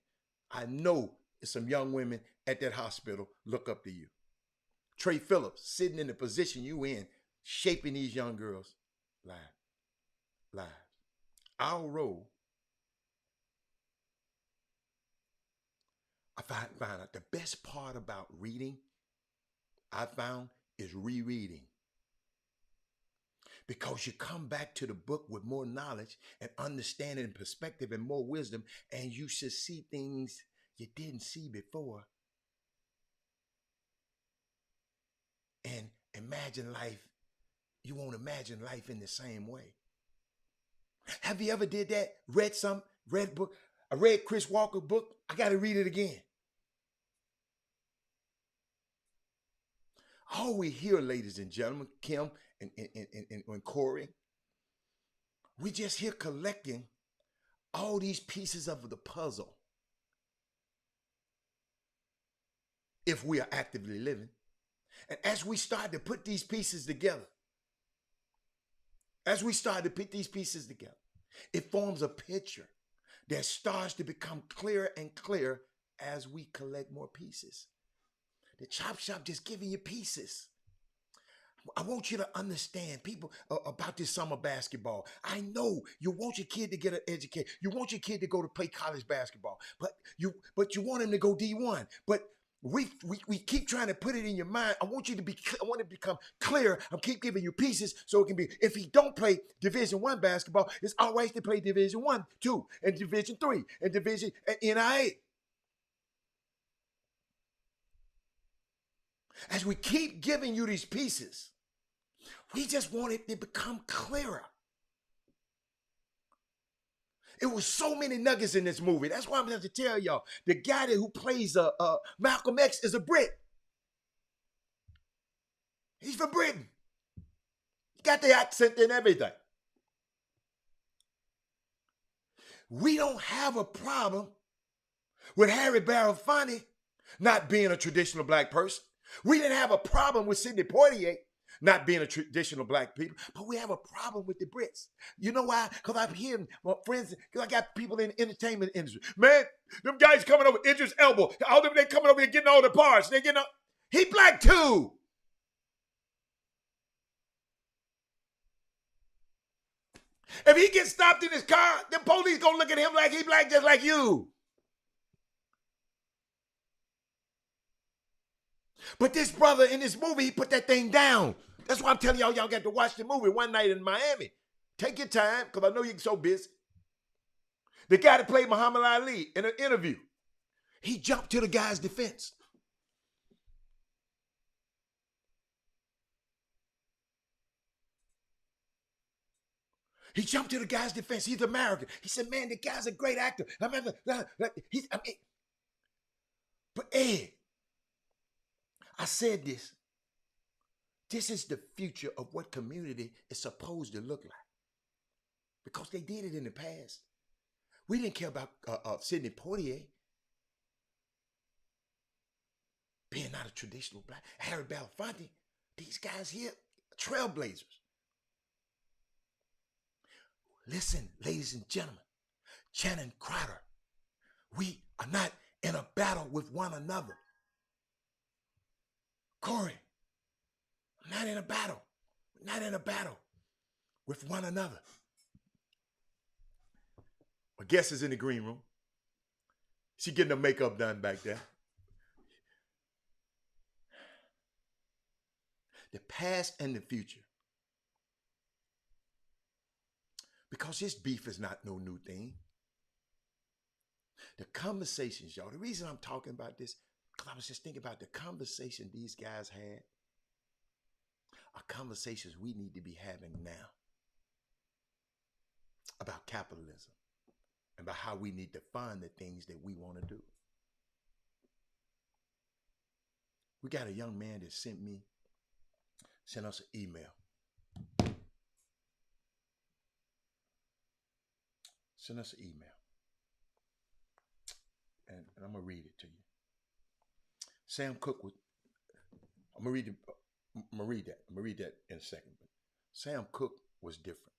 I know some young women at that hospital look up to you. Trey Phillips, sitting in the position you in, shaping these young girls' lives. Our role, I find out the best part about reading, I found, is rereading. Because you come back to the book with more knowledge and understanding and perspective and more wisdom, and you should see things you didn't see before. And imagine life. You won't imagine life in the same way. Have you ever did that? Read book? I read Chris Walker's book. I got to read it again. All we hear, ladies and gentlemen, Kim and Corey, we just here collecting all these pieces of the puzzle. If we are actively living. And as we start to put these pieces together, it forms a picture that starts to become clearer and clearer as we collect more pieces. The Chop Shop just giving you pieces. I want you to understand, people, about this summer basketball. I know you want your kid to get an education. You want your kid to go to play college basketball, but you want him to go D1. But we keep trying to put it in your mind. I want it to become clear. I keep giving you pieces so it can be, if he don't play Division I basketball, it's all right to play Division I, 2, and Division 3, and Division and NIA. As we keep giving you these pieces, we just want it to become clearer. It was so many nuggets in this movie. That's why I'm going to have to tell y'all. The guy who plays Malcolm X is a Brit. He's from Britain. He got the accent and everything. We don't have a problem with Harry Belafonte not being a traditional black person. We didn't have a problem with Sidney Poitier not being a traditional black people, but we have a problem with the Brits. You know why? Because I'm hearing my friends, because I got people in the entertainment industry. Man, them guys coming over Idris Elba. All them, they coming over here getting all the parts. They getting up. He black too. If he gets stopped in his car, the police gonna look at him like he black just like you. But this brother in this movie, he put that thing down. That's why I'm telling y'all got to watch the movie one night in Miami. Take your time, because I know you're so busy. The guy that played Muhammad Ali in an interview, he jumped to the guy's defense. He jumped to the guy's defense. He's American. He said, man, the guy's a great actor. But Ed, I said this. This is the future of what community is supposed to look like. Because they did it in the past. We didn't care about Sidney Poitier being not a traditional black. Harry Belafonte, these guys here, trailblazers. Listen, ladies and gentlemen, Channing Crowder, we are not in a battle with one another. Corey, we're not in a battle. We're not in a battle with one another. My guest is in the green room. She getting her makeup done back there. The past and the future. Because this beef is not no new thing. The conversations, y'all, the reason I'm talking about this, because I was just thinking about the conversation these guys had are conversations we need to be having now about capitalism and about how we need to fund the things that we want to do. We got a young man that sent us an email. Send us an email. And I'm going to read it to you. Sam Cooke was, I'm going to read that in a second. But Sam Cooke was different.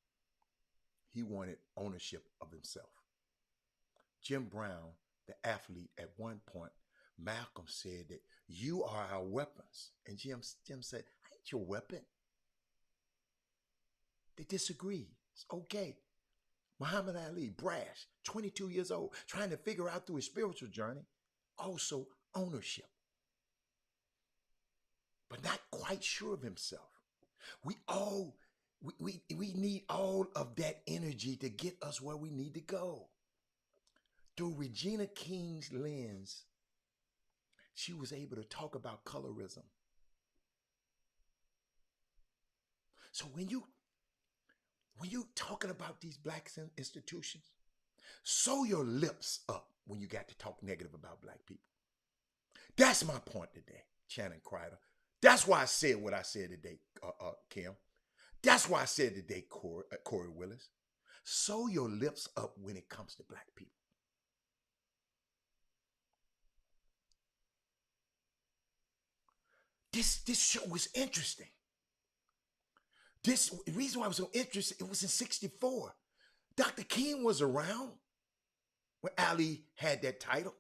He wanted ownership of himself. Jim Brown, the athlete, at one point, Malcolm said that you are our weapons. And Jim said, I ain't your weapon. They disagreed. It's okay. Muhammad Ali, brash, 22 years old, trying to figure out through his spiritual journey, also ownership. But not quite sure of himself. We need all of that energy to get us where we need to go. Through Regina King's lens, she was able to talk about colorism. So when you talking about these black institutions, sew your lips up when you got to talk negative about black people. That's my point today, Channing Crider. That's why I said what I said today, Kim. That's why I said today, Corey Willis. Sew your lips up when it comes to black people. This show was interesting. The reason why I was so interested, it was in 1964. Dr. King was around when Ali had that title.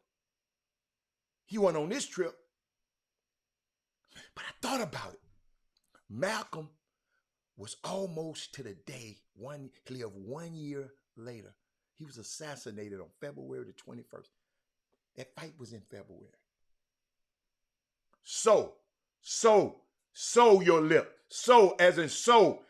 He went on this trip. But I thought about it. Malcolm was almost to the day, he lived 1 year later. He was assassinated on February the 21st. That fight was in February. Sew your lip. Sew as in sew,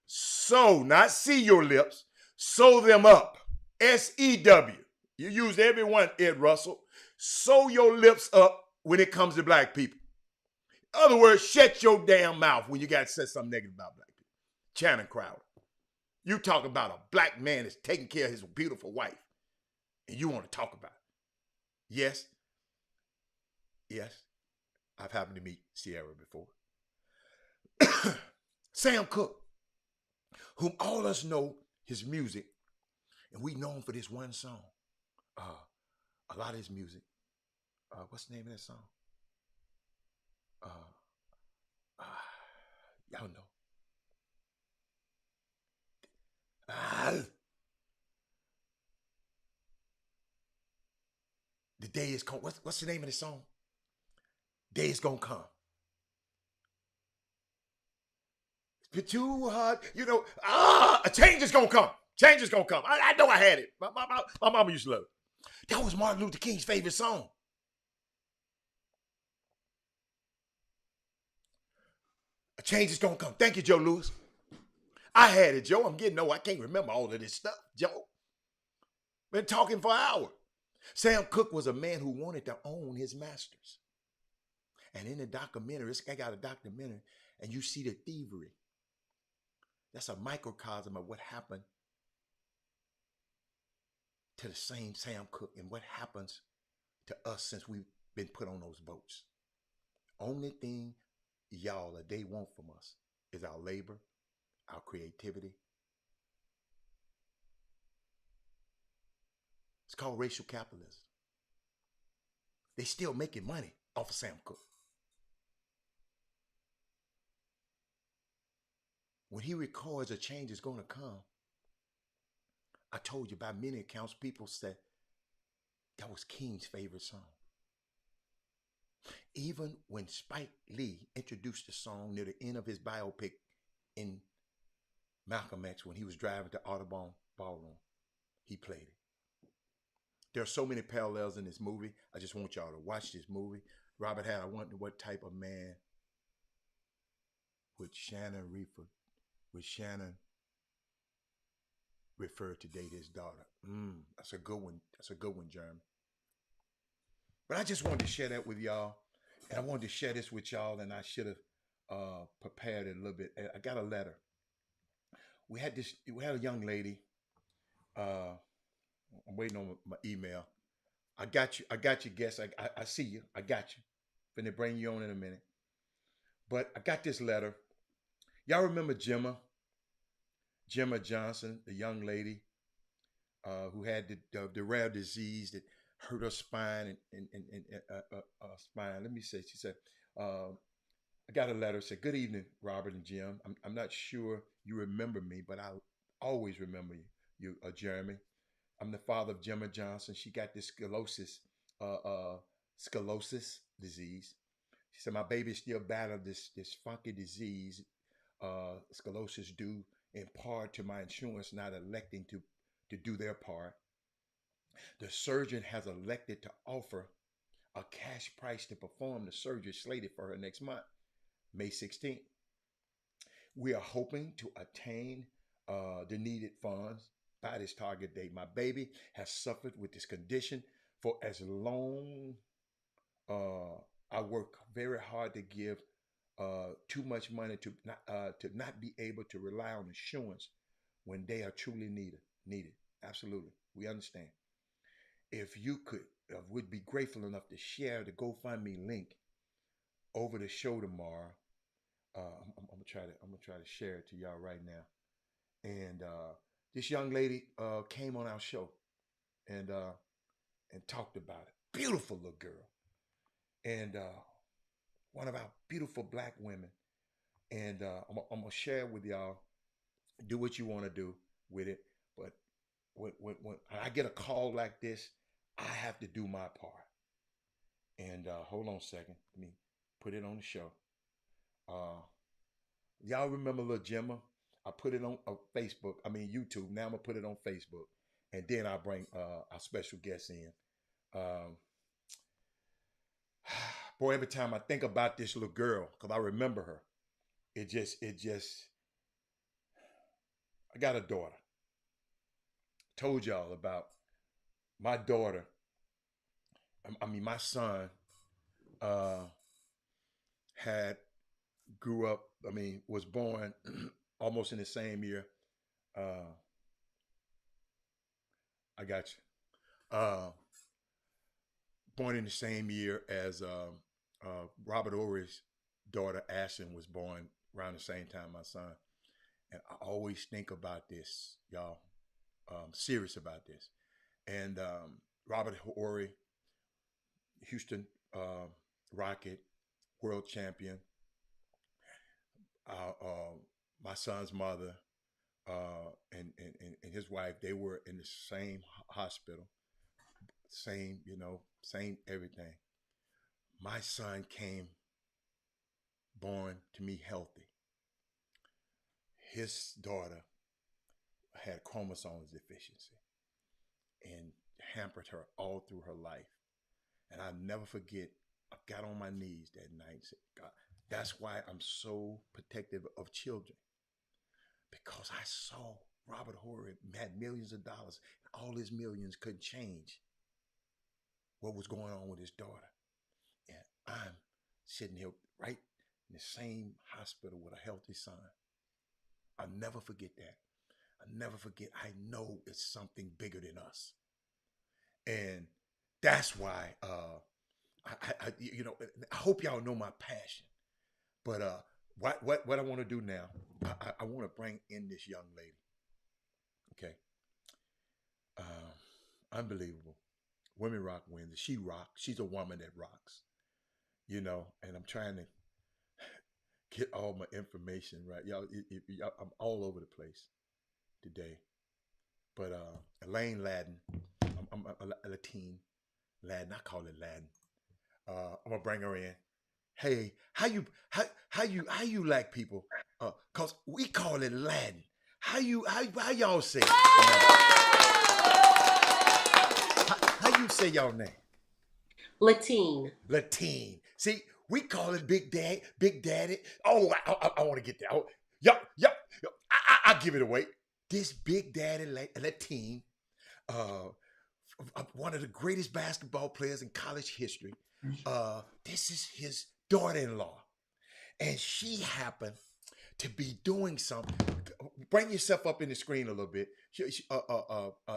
sew, not see your lips. Sew them up. S-E-W. You use every one, Ed Russell. Sew your lips up when it comes to black people. In other words, shut your damn mouth when you got to say something negative about black people. Channing Crowder. You talk about a black man that's taking care of his beautiful wife, and you want to talk about it. Yes, I've happened to meet Sierra before. Sam Cooke, whom all us know his music, and we know him for this one song. A lot of his music. What's the name of that song? Y'all know. The day is coming. What's the name of the song? Day is gonna come. It's been too hard, a change is gonna come. Change is gonna come. I know I had it. My mama used to love it. That was Martin Luther King's favorite song. A change is gonna come. Thank you, Joe Lewis. I had it, Joe. I'm getting old. I can't remember all of this stuff, Joe. Been talking for an hour. Sam Cooke was a man who wanted to own his masters. And in the documentary, this guy got a documentary, and you see the thievery. That's a microcosm of what happened to the same Sam Cooke and what happens to us since we've been put on those boats. Only thing y'all or they want from us is our labor, our creativity. It's called racial capitalism. They still making money off of Sam Cooke. When he records a change is going to come, I told you by many accounts, people said that was King's favorite song. Even when Spike Lee introduced the song near the end of his biopic in Malcolm X when he was driving to Audubon Ballroom, he played it. There are so many parallels in this movie. I just want y'all to watch this movie. Robert had, I wonder what type of man would Shannon refer to date his daughter. That's a good one. That's a good one, Jeremy. But I just wanted to share that with y'all. And I wanted to share this with y'all, and I should have prepared it a little bit. I got a letter. We had a young lady. I'm waiting on my email. I got you, guest. I see you. I got you. Finna bring you on in a minute. But I got this letter. Y'all remember Gemma Johnson, the young lady who had the rare disease that hurt her spine and spine. Let me say, she said, I got a letter. Said, "Good evening, Robert and Jim. I'm not sure you remember me, but I always remember you, Jeremy. I'm the father of Gemma Johnson. She got this scoliosis disease. She said, my baby still battling this funky disease, scoliosis, due in part to my insurance not electing to do their part. The surgeon has elected to offer a cash price to perform the surgery slated for her next month, May 16th. We are hoping to attain the needed funds by this target date. My baby has suffered with this condition for as long. I work very hard to give too much money to not be able to rely on insurance when they are truly needed. Absolutely, we understand. If you would be grateful enough to share the GoFundMe link over the show tomorrow. I'm gonna try to share it to y'all right now. And this young lady came on our show and talked about it. Beautiful little girl, and one of our beautiful black women. And I'm gonna share it with y'all. Do what you want to do with it, but when I get a call like this, I have to do my part. And hold on a second, let me put it on the show. Y'all remember little Gemma? I put it on YouTube. Now I'm gonna put it on Facebook, and then I'll bring our special guests in. Boy, every time I think about this little girl, because I remember her, it just. I got a daughter. Told y'all about my daughter. My son grew up. Was born almost in the same year. I got you. Born in the same year as Robert Ory's daughter Ashton was born around the same time my son. And I always think about this, y'all. Serious about this. And Robert Ory, Houston Rocket, world champion. My son's mother and his wife, they were in the same hospital, same everything. My son came born to me healthy. His daughter had chromosomes deficiency and hampered her all through her life. And I'll never forget, I got on my knees that night and said, God, that's why I'm so protective of children. Because I saw Robert Horry had millions of dollars, and all his millions couldn't change what was going on with his daughter. And I'm sitting here right in the same hospital with a healthy son. I'll never forget that. I'll never forget. I know it's something bigger than us. And that's why I hope y'all know my passion. But what I want to do now, I want to bring in this young lady. Okay. Unbelievable. Women rock wins. She rocks. She's a woman that rocks. And I'm trying to get all my information right. Y'all, I'm all over the place today. But Elaine Ladden, I'm a Latin. Ladden, I call it Ladden. I'm gonna bring her in. Hey, how you like people? Cause we call it Ladden. How y'all say it? How you say y'all name? Latine. Latine. See, we call it Big Daddy. Oh, I want to get there. Oh, yup. I'll give it away. This Big Daddy Latine, one of the greatest basketball players in college history. This is his daughter-in-law, and she happened to be doing something. Bring yourself up in the screen a little bit.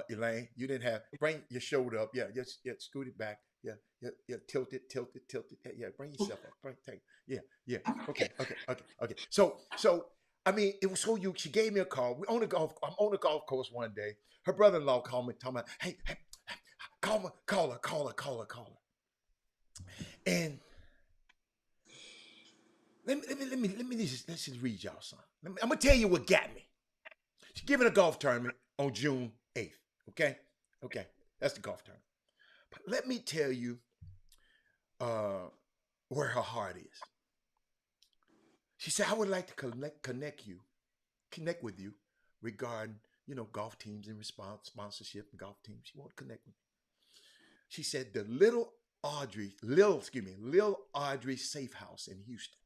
Elaine, you didn't have, bring your shoulder up. Yeah, scoot it back. Yeah, tilt it. Yeah, bring yourself up. Yeah. Okay. So, I mean, it was so you. She gave me a call. I'm on the golf course one day. Her brother-in-law called me, talking about, hey, call her. And let's just read y'all something. I'm gonna tell you what got me. She's giving a golf tournament on June 8th. Okay, that's the golf tournament. But let me tell you where her heart is. She said, I would like to connect with you regarding, golf teams and sponsorship and golf teams. She won't connect with me. She said the Lil Audrey Safe House in Houston.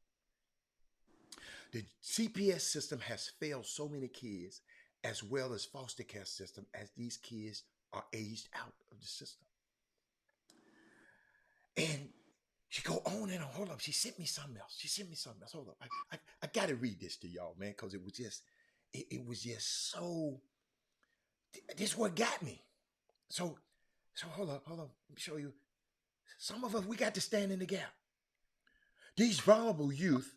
The CPS system has failed so many kids, as well as foster care system, as these kids are aged out of the system. And she go on and on. Hold up. She sent me something else. Hold up. I got to read this to y'all, man, because it was just so, this is what got me. So hold up. Let me show you. Some of us, we got to stand in the gap. These vulnerable youth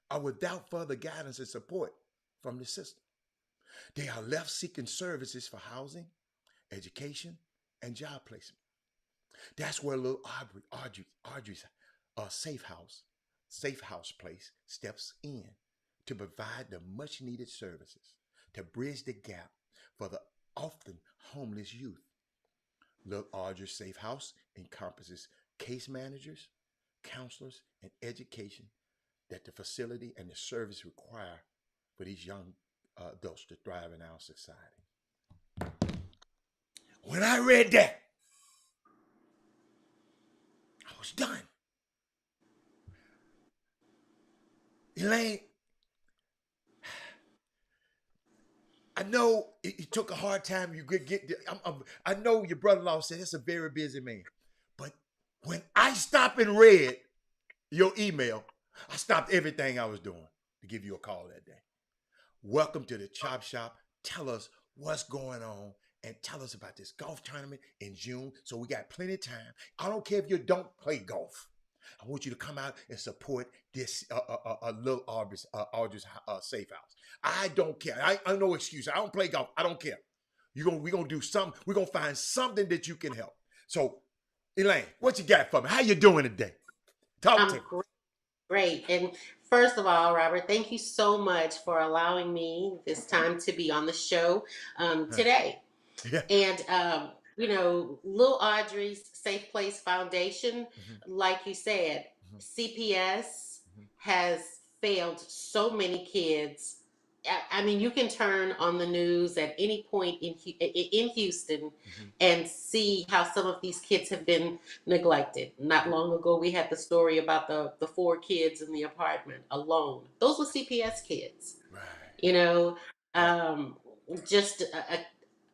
are without further guidance and support from the system. They are left seeking services for housing, education, and job placement. That's where little Audrey's safe house place steps in to provide the much needed services to bridge the gap for the often homeless youth. Little Audrey's safe house encompasses case managers, counselors, and education that the facility and the service require for these young adults to thrive in our society. When I read that, I was done. Elaine, I know it took a hard time. I know your brother-in-law said it's a very busy man, but when I stopped and read your email, I stopped everything I was doing to give you a call that day. Welcome to the Chop Shop. Tell us what's going on and tell us about this golf tournament in June. So we got plenty of time. I don't care if you don't play golf. I want you to come out and support this little Audrey's safe house. I don't care. I no excuse. I don't play golf. I don't care. We're gonna do something. We're gonna find something that you can help. So, Elaine, what you got for me? How you doing today? Talk to me. Great. And first of all, Robert, thank you so much for allowing me this time to be on the show today. Yeah. And, Little Audrey's Safe Place Foundation, like you said, CPS has failed so many kids. I mean, you can turn on the news at any point in Houston and see how some of these kids have been neglected. Not long ago, we had the story about the 4 kids in the apartment alone. Those were CPS kids. Right. Just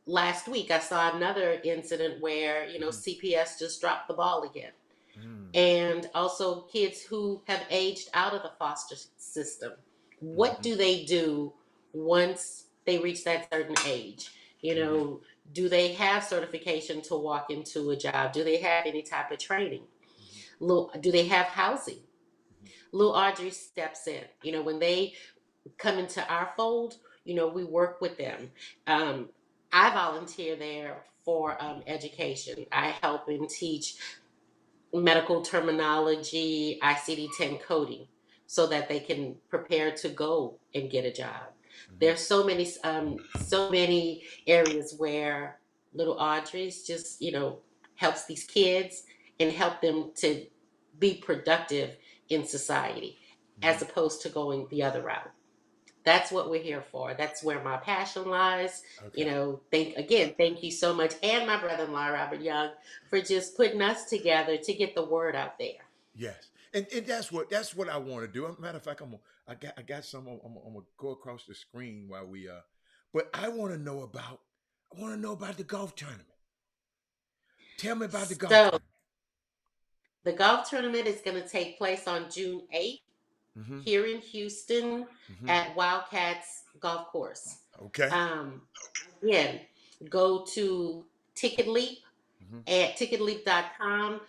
last week, I saw another incident where, CPS just dropped the ball again. And also kids who have aged out of the foster system. What do they do once they reach that certain age? Do they have certification to walk into a job? Do they have any type of training? Do they have housing? Lil Audrey steps in. When they come into our fold, we work with them. I volunteer there for education. I help and teach medical terminology, ICD-10 coding, so that they can prepare to go and get a job. There's so many areas where little Audrey's just, helps these kids and help them to be productive in society, as opposed to going the other route. That's what we're here for. That's where my passion lies. Okay. Thank you so much, and my brother-in-law Robert Young, for just putting us together to get the word out there. Yes. And that's what I want to do. Matter of fact, I got some. I'm gonna go across the screen while we But I want to know about the golf tournament. Tell me about the golf So tournament. the golf tournament is going to take place on June 8th Mm-hmm. here in Houston Mm-hmm. at Wildcats Golf Course. Okay. Um, Again, go to Ticket Leap Mm-hmm. at ticketleap.com,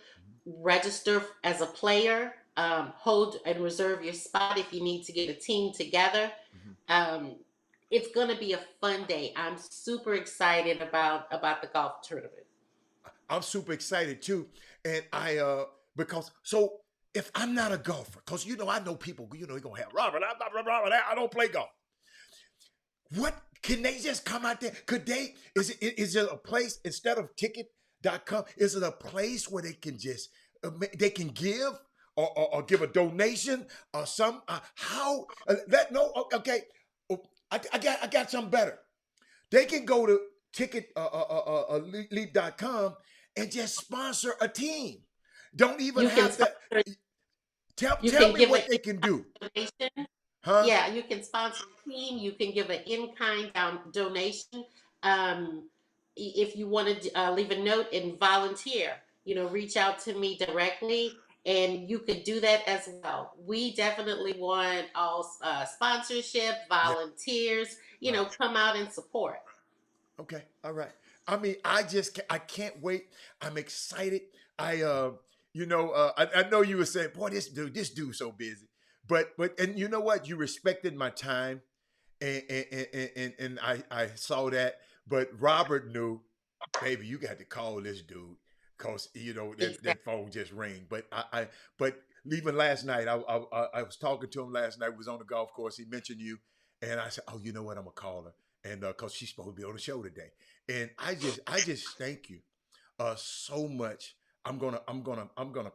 register as a player, hold and reserve your spot if you need to get a team together. Mm-hmm. Um, it's going to be a fun day. I'm super excited about the golf tournament. I'm super excited too, and I because so if I'm not a golfer, because I know people, you're gonna have Robert. I don't play golf. What can they just come out there? Could they? Is it a place instead of ticket.com? Is it a place where they can just they can give or give a donation or some how that no okay? I got something better. They can go to leap.com and just sponsor a team. Don't even You can have to sponsor. tell You tell can me give what an they can do. donation. Huh? Yeah, you can sponsor a team. You can give an in-kind donation. If you want to leave a note and volunteer, reach out to me directly, and you could do that as well. We definitely want all sponsorship, Yeah, volunteers, right. come out and support. Okay. All right. I mean, I can't wait. I'm excited. I know you were saying, boy, this dude's so busy. But and you know what? You respected my time, and I saw that. But Robert knew, baby, you got to call this dude because that phone just rang. But leaving last night, I was talking to him last night. We was on the golf course. He mentioned you, and I said, oh, you know what? I'm gonna call her, and because she's supposed to be on the show today. And I just thank you so much. I'm gonna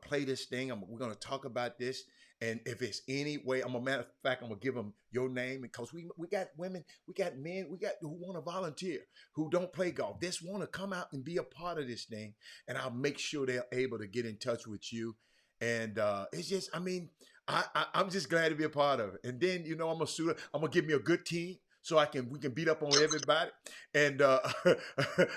play this thing. We're gonna talk about this. And if it's any way, matter of fact, I'm gonna give them your name because we got women, we got men, we got who want to volunteer, who don't play golf, just want to come out and be a part of this thing. And I'll make sure they're able to get in touch with you. And it's just, I mean, I'm just glad to be a part of it. And then I'm gonna give me a good team so we can beat up on everybody. And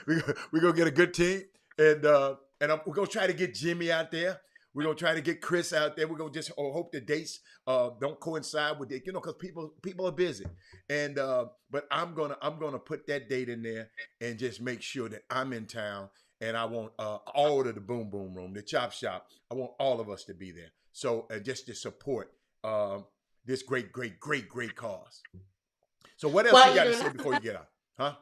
we're gonna get a good team. And we're gonna try to get Jimmy out there. We're gonna try to get Chris out there. We're gonna just hope the dates don't coincide with it, because people are busy. And but I'm gonna put that date in there and just make sure that I'm in town. And I want all of the Boom Boom Room, the Chop Shop. I want all of us to be there. So just to support this great cause. So what else you got to say before you get out? Huh?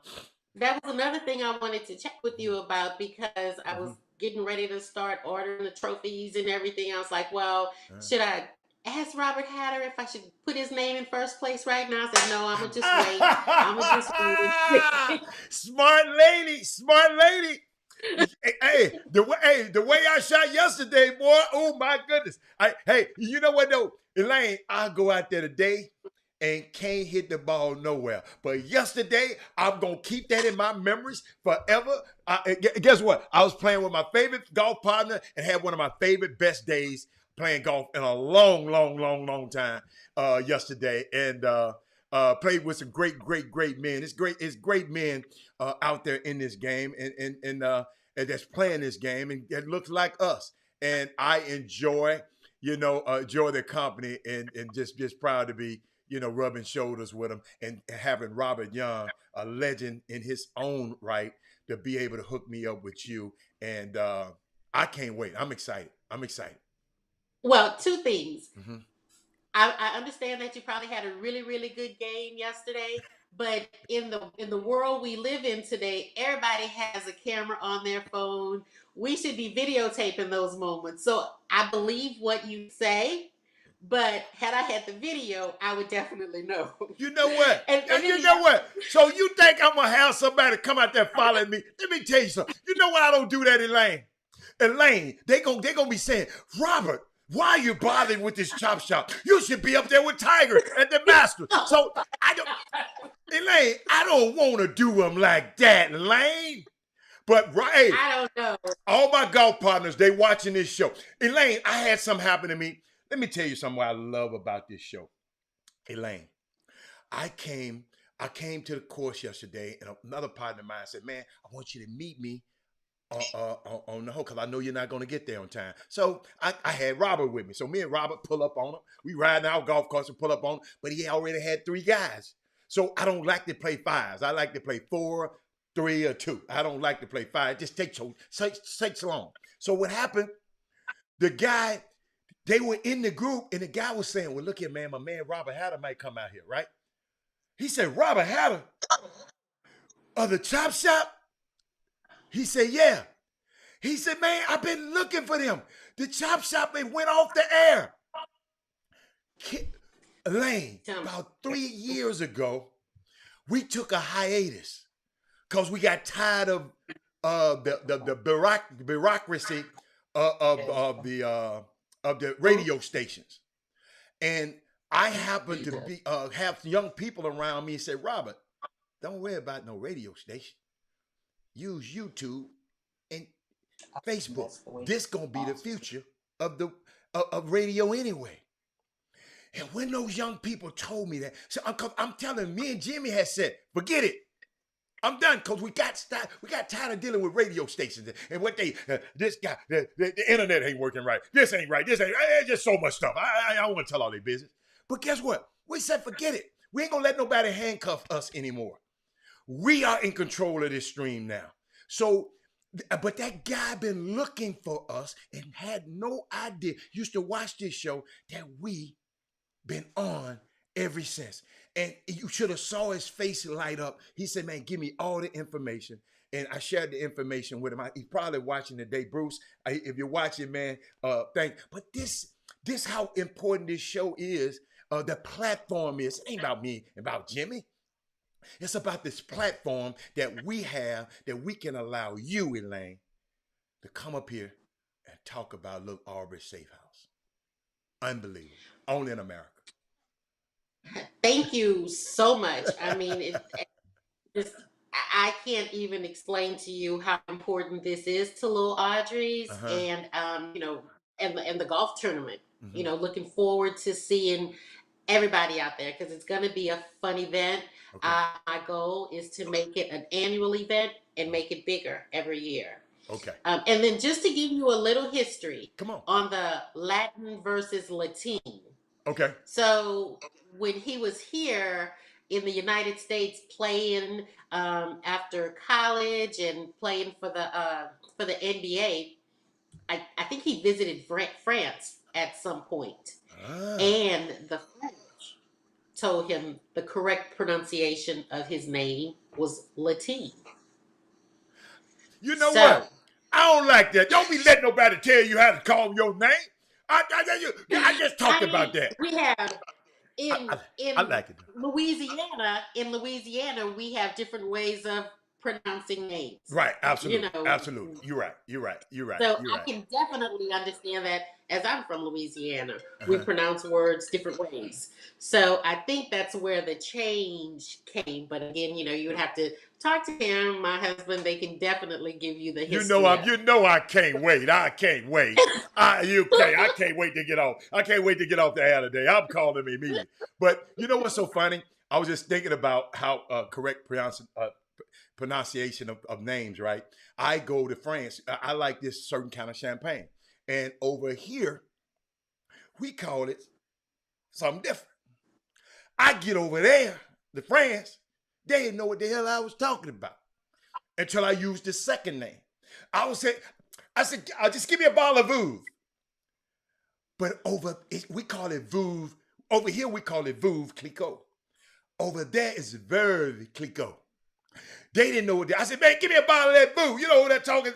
That was another thing I wanted to check with you about, because I was getting ready to start ordering the trophies and everything. I was like, well, should I ask Robert Hatter if I should put his name in first place right now? I said, no, I'm going to just wait. I'm going to just wait. Smart lady. Hey, the way I shot yesterday, boy. Oh my goodness. Hey, you know what though, Elaine? I'll go out there today and can't hit the ball nowhere. But yesterday, I'm going to keep that in my memories forever. Guess what? I was playing with my favorite golf partner and had one of my favorite best days playing golf in a long time yesterday. And played with some great men. It's great men out there in this game and that's playing this game. And it looks like us. And I enjoy their company and just proud to be rubbing shoulders with him and having Robert Young, a legend in his own right, to be able to hook me up with you. And I can't wait. I'm excited. Well, two things. Mm-hmm. I understand that you probably had a really, really good game yesterday, but in the world we live in today, everybody has a camera on their phone. We should be videotaping those moments. So I believe what you say, but had I had the video, I would definitely know. You know what? And you know what? So you think I'm gonna have somebody come out there following me? Let me tell you something. You know why I don't do that, Elaine? Elaine, they gonna be saying, Robert, Why are you bothering with this chop shop? You should be up there with Tiger and the Masters. So Elaine, I don't want to do them like that, Elaine. But hey, I don't know. all my golf partners, they watching this show. Elaine, I had something happen to me. Let me tell you something I love about this show. Elaine, I came to the course yesterday, and another partner of mine said, "Man, I want you to meet me on the hole, because I know you're not going to get there on time." So I had Robert with me. So me and Robert pull up on him. We ride our golf course and pull up on him, but he already had 3 guys. So I don't like to play 5s. I like to play 4, 3, or 2. I don't like to play 5. It just takes so long. So what happened, the guy, they were in the group, and the guy was saying, "Well, look here, man, my man Robert Hatter might come out here, right?" He said, "Robert Hatter of the Chop Shop?" He said, "Yeah." He said, "Man, I've been looking for them. The Chop Shop, they went off the air." Elaine, about 3 years ago, we took a hiatus because we got tired of the bureaucracy of the radio stations. And I happened to be have young people around me and say, "Robert, don't worry about no radio station. Use YouTube and Facebook. This gonna be the future of radio anyway." And when those young people told me that, so I'm telling, me and Jimmy had said, "Forget it. I'm done," because we got tired of dealing with radio stations and what they this guy the internet ain't working right. This ain't right. This ain't. There's just so much stuff. I don't want to tell all their business. But guess what? We said, forget it. We ain't gonna let nobody handcuff us anymore. We are in control of this stream now. So, but that guy been looking for us and had no idea. Used to watch this show that we been on ever since. And you should have saw his face light up. He said, "Man, give me all the information." And I shared the information with him. He's probably watching today. Bruce, if you're watching, man, thank. But this how important this show is. The platform is. It ain't about me, about Jimmy. It's about this platform that we have, that we can allow you, Elaine, to come up here and talk about little Aubrey Safe House. Unbelievable. Only in America. Thank you so much. I mean, I can't even explain to you how important this is to little Audrey's, and and the golf tournament. Looking forward to seeing everybody out there, because it's going to be a fun event. Okay. My goal is to make it an annual event and make it bigger every year. Okay. And then just to give you a little history, come on the Latin versus Latin. Okay. So when he was here in the United States playing after college and playing for the NBA, I think he visited France at some point. And the French told him the correct pronunciation of his name was Latin. You know what? I don't like that. Don't be letting nobody tell you how to call your name. I just talked about that. We have I like it. Louisiana. In Louisiana, we have different ways of pronouncing names. Right, absolutely. Absolutely. You're right. So I can definitely understand that. As I'm from Louisiana, we pronounce words different ways. So I think that's where the change came. But again, you would have to talk to him, my husband. They can definitely give you the history. I can't wait. I can't wait. I can't wait to get off. I can't wait to get off the air today. I'm calling him immediately. But you know what's so funny? I was just thinking about how correct pronunciation of names, right? I go to France. I like this certain kind of champagne. And over here, we call it something different. I get over there to France, they didn't know what the hell I was talking about until I used the second name. I said, just give me a bottle of Veuve. But we call it Veuve. Over here, we call it Veuve Clicquot. Over there is Veuve Clicquot. They didn't know what I said, "Man, give me a bottle of that Veuve." You know who that talking,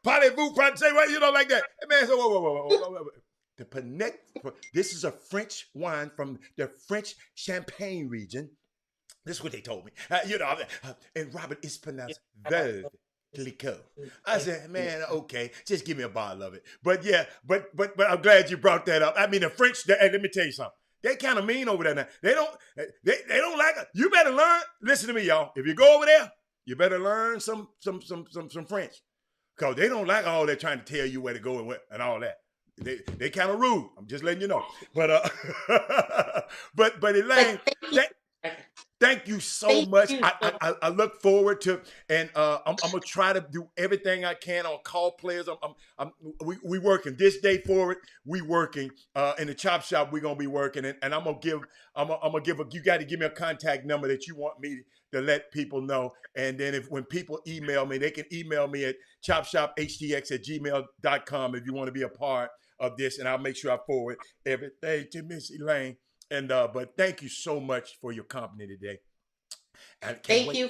parlez-vous, say what, like that. And man said, whoa. This is a French wine from the French Champagne region. This is what they told me. And Robert, it's pronounced Veuve Liqueur. I said, man, okay, just give me a bottle of it. But yeah, but I'm glad you brought that up. I mean, the French. Hey, let me tell you something. They kind of mean over there now. They don't like it. You better learn. Listen to me, y'all. If you go over there, you better learn some French, cause they don't like all that trying to tell you where to go and all that. They kind of rude. I'm just letting you know. But but Elaine, thank you so much. I look forward to, and I'm gonna try to do everything I can on call players. We working this day forward. We working in the chop shop. We're gonna be working, and I'm gonna give you got to give me a contact number that you want me to let people know. And then when people email me, they can email me at chopshophtx@gmail.com if you want to be a part of this, and I'll make sure I forward everything to Miss Elaine. And but thank you so much for your company today. Thank you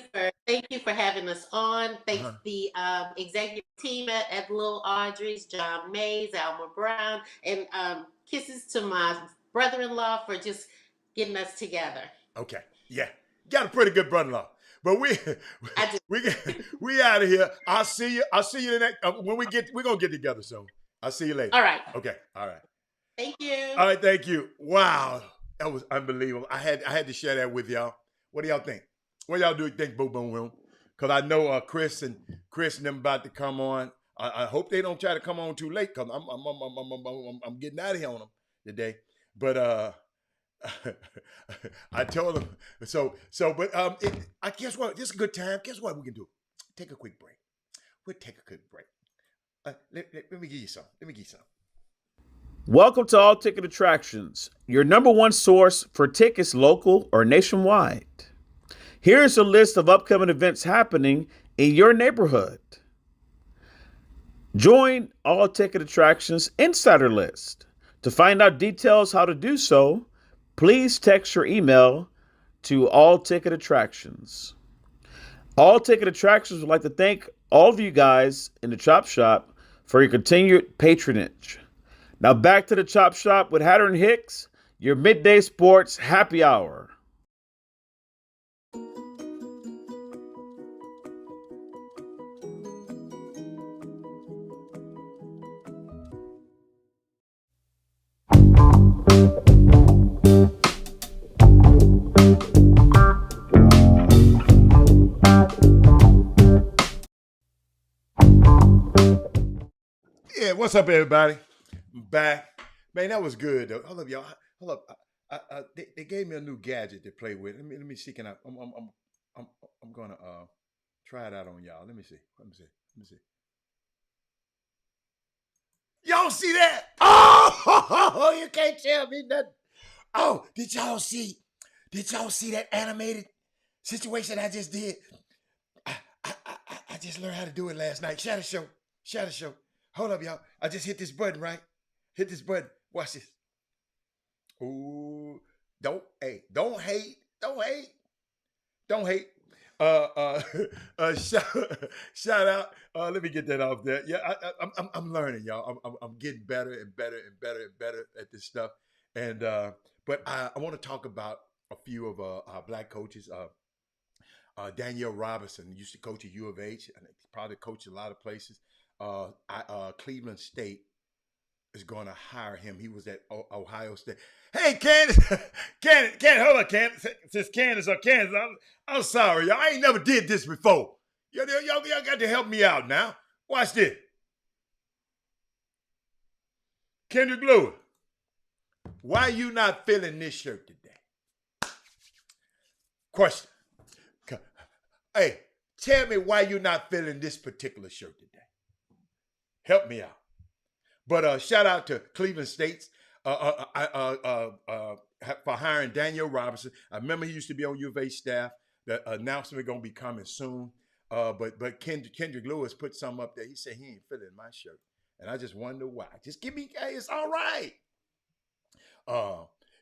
for having us on. Thanks the executive team at Little Audrey's, John Mays, Alma Brown, and kisses to my brother-in-law for just getting us together. Okay, yeah, got a pretty good brother-in-law. But we out of here. I'll see you the next when we're gonna get together soon. I'll see you later. All right. Okay. All right. Thank you. All right. Thank you. Wow, that was unbelievable. I had to share that with y'all. What do y'all think? What y'all do think, Boom Boom Room? Because I know Chris and them about to come on. I hope they don't try to come on too late, because I'm getting out of here on them today. But I told them but I guess what? This is a good time. Guess what we can do? Take a quick break. We'll take a quick break. Let me give you some. Welcome to All Ticket Attractions, your number one source for tickets local or nationwide. Here's a list of upcoming events happening in your neighborhood. Join All Ticket Attractions Insider List. To find out details how to do so, please text your email to All Ticket Attractions. All Ticket Attractions would like to thank all of you guys in the Chop Shop for your continued patronage. Now back to the Chop Shop with Hatter and Hicks, your midday sports happy hour. Yeah, what's up, everybody? I'm back. Man, that was good, though. Hold up, y'all. Hold up. They gave me a new gadget to play with. Let me see. Can I'm gonna try it out on y'all. Let me see. Y'all see that? Oh, you can't tell me nothing. Oh, did y'all see that animated situation I just did? I just learned how to do it last night. Shadow show. Hold up, y'all. I just hit this button, right? Hit this button. Watch this. Ooh, don't hate. Shout out. Let me get that off there. Yeah, I'm learning, y'all. I'm getting better and better at this stuff. And but I want to talk about a few of our black coaches. Danielle Robinson used to coach at U of H, and probably coached a lot of places. Cleveland State is going to hire him. He was at Ohio State. Hey, Candace, hold on, Candace. Since Candace, I'm sorry, y'all. I ain't never did this before. Y'all got to help me out now. Watch this. Kendrick Lewis, why you not feeling this shirt today? Question. Hey, tell me why you not feeling this particular shirt today. Help me out. But shout out to Cleveland State for hiring Danielle Robinson. I remember he used to be on U of H staff. The announcement going to be coming soon. But Kendrick Lewis put something up there. He said he ain't feeling my shirt. And I just wonder why. Just give me, hey, it's all right.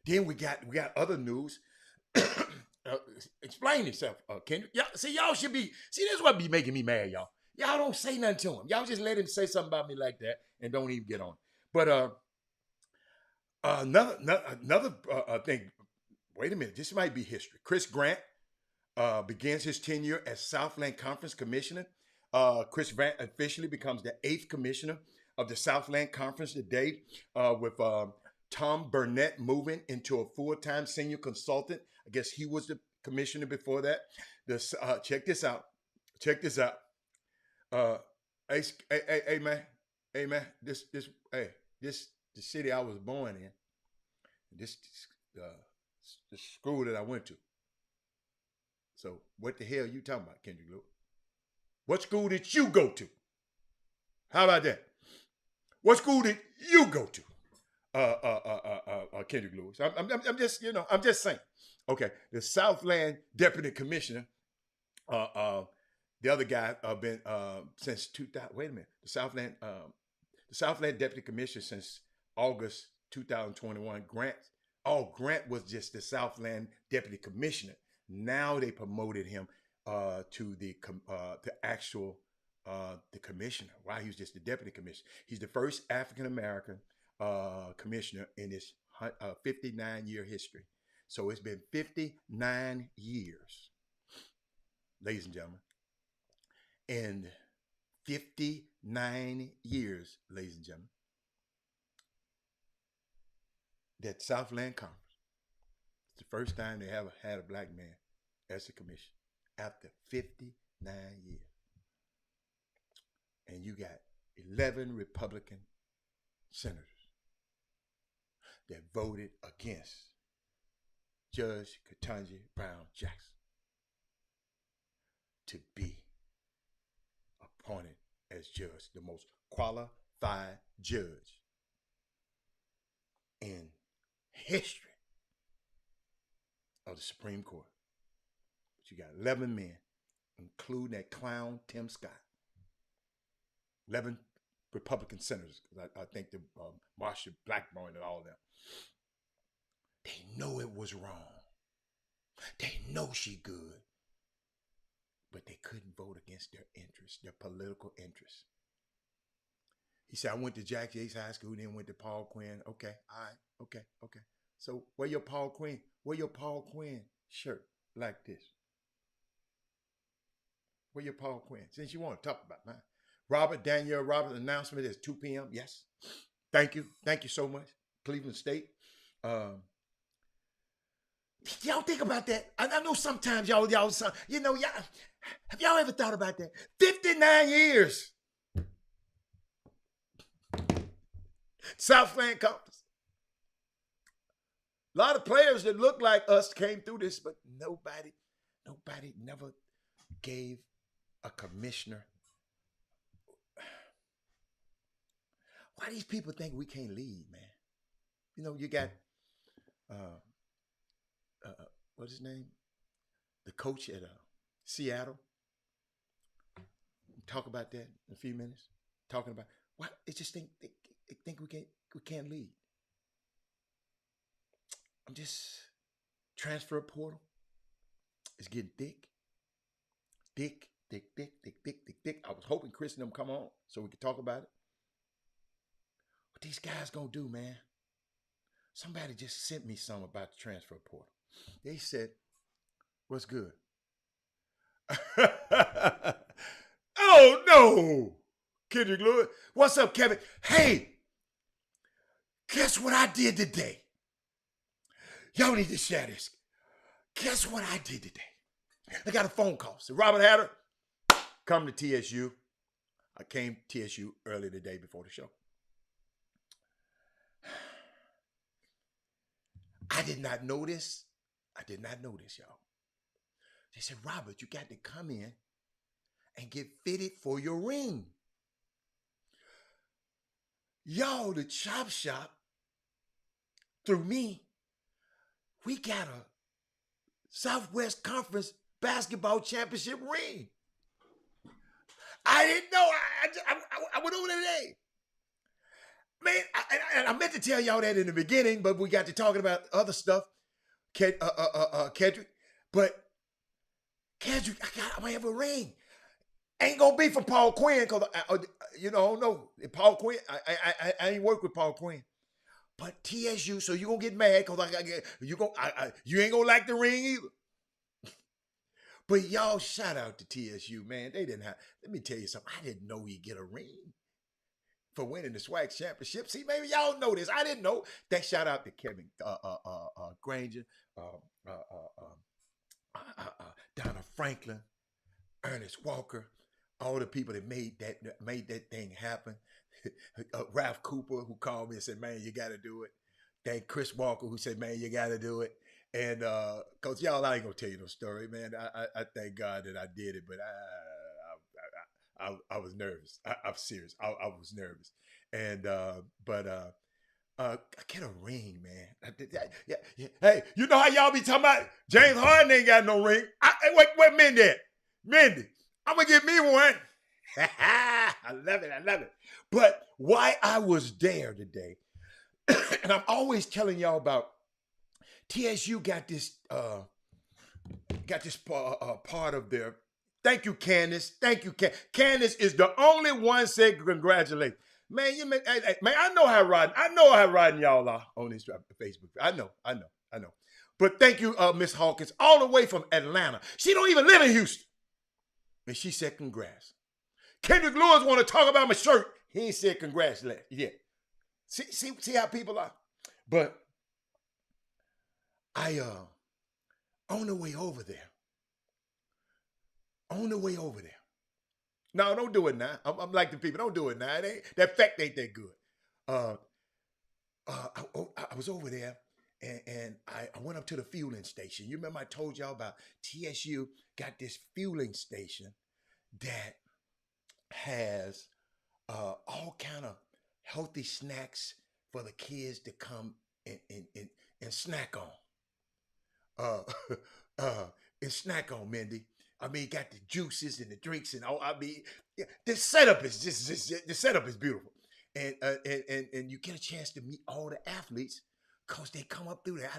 Then we got other news. Explain yourself, Kendrick. Y'all should be, this is what be making me mad, y'all. Y'all don't say nothing to him. Y'all just let him say something about me like that and don't even get on. But another thing, wait a minute, this might be history. Chris Grant begins his tenure as Southland Conference Commissioner. Chris Grant officially becomes the 8th commissioner of the Southland Conference today, with Tom Burnett moving into a full-time senior consultant. I guess he was the commissioner before that. Check this out. Check this out. Hey, man. This the city I was born in. This the school that I went to. So what the hell are you talking about, Kendrick Lewis? What school did you go to? How about that? What school did you go to? Kendrick Lewis. I'm just saying. Okay, the Southland Deputy Commissioner, the other guy been since 2000. Wait a minute, the Southland Deputy Commissioner since August 2021. Grant was just the Southland Deputy Commissioner. Now they promoted him to the actual the commissioner. Wow, he was just the deputy commissioner. He's the first African American commissioner in his 59-year history. So it's been 59 years, ladies and gentlemen. And 59 years, ladies and gentlemen, that Southland Conference, it's the first time they ever had a black man as a commissioner after 59 years. And you got 11 Republican senators that voted against Judge Ketanji Brown Jackson to be appointed as judge, the most qualified judge in history of the Supreme Court. But you got 11 men, including that clown Tim Scott. 11 Republican senators, because I think the Marsha Blackburn and all of them. They know it was wrong. They know she good. But they couldn't vote against their interests, their political interests. He said, I went to Jack Yates High School, then went to Paul Quinn. Okay, all right, okay. So wear your Paul Quinn shirt like this. Wear your Paul Quinn, since you want to talk about mine. Danielle Roberts announcement is 2 p.m. Yes. Thank you so much. Cleveland State. Y'all think about that? I know sometimes y'all, have y'all ever thought about that? 59 years. Southland Conference. A lot of players that look like us came through this, but nobody never gave a commissioner. Why these people think we can't lead, man? You got what's his name? The coach at Seattle. We'll talk about that in a few minutes. Talking about why they just think they think we can't lead. I'm just transfer portal. It's getting thick. Thick. I was hoping Chris and them come on so we could talk about it. What these guys gonna do, man? Somebody just sent me something about the transfer portal. They said, what's good? Oh, no. Kendrick Lewis. What's up, Kevin? Hey, guess what I did today? Y'all need to share this. Guess what I did today? I got a phone call. So Robert Hatter, come to TSU. I came to TSU early today before the show. I did not know this, y'all. They said, Robert, you got to come in and get fitted for your ring. Y'all, the Chop Shop, through me, we got a Southwest Conference basketball championship ring. I didn't know. I went over there today. Man, I meant to tell y'all that in the beginning, but we got to talking about other stuff, Kendrick. But Kendrick, I might have a ring. Ain't gonna be for Paul Quinn because no, Paul Quinn. I ain't work with Paul Quinn, but TSU. So you gonna get mad because you ain't gonna like the ring either. But y'all, shout out to TSU, man. They didn't have. Let me tell you something. I didn't know he'd get a ring for winning the SWAC championship. See, maybe y'all know this. I didn't know. That shout out to Kevin Granger, Donna Franklin, Ernest Walker, all the people that made that thing happen. Ralph Cooper, who called me and said, "Man, you got to do it." Thank Chris Walker, who said, "Man, you got to do it." And Coach, y'all, I ain't gonna tell you no story, man. I thank God that I did it, but I was nervous. I'm serious. I was nervous, and I get a ring, man. Yeah. Hey, you know how y'all be talking about James Harden ain't got no ring? Wait, Mindy at? Mindy, I'm gonna get me one. I love it. But why I was there today, and I'm always telling y'all about TSU got this part of their. Thank you, Candace. Thank you, Candace is the only one said congratulate. Man, man, I know how riding y'all are on this Facebook. I know. But thank you, Miss Hawkins, all the way from Atlanta. She don't even live in Houston. And she said congrats. Kendrick Lewis want to talk about my shirt. He ain't said congrats yet. See how people are. But I on the way over there. No, don't do it now. I'm like the people. Don't do it now. That fact ain't that good. I was over there and I went up to the fueling station. You remember I told y'all about TSU got this fueling station that has all kind of healthy snacks for the kids to come and snack on. And snack on, Mindy. I mean, got the juices and the drinks and all. I mean, the setup is the setup is beautiful, and you get a chance to meet all the athletes because they come up through there.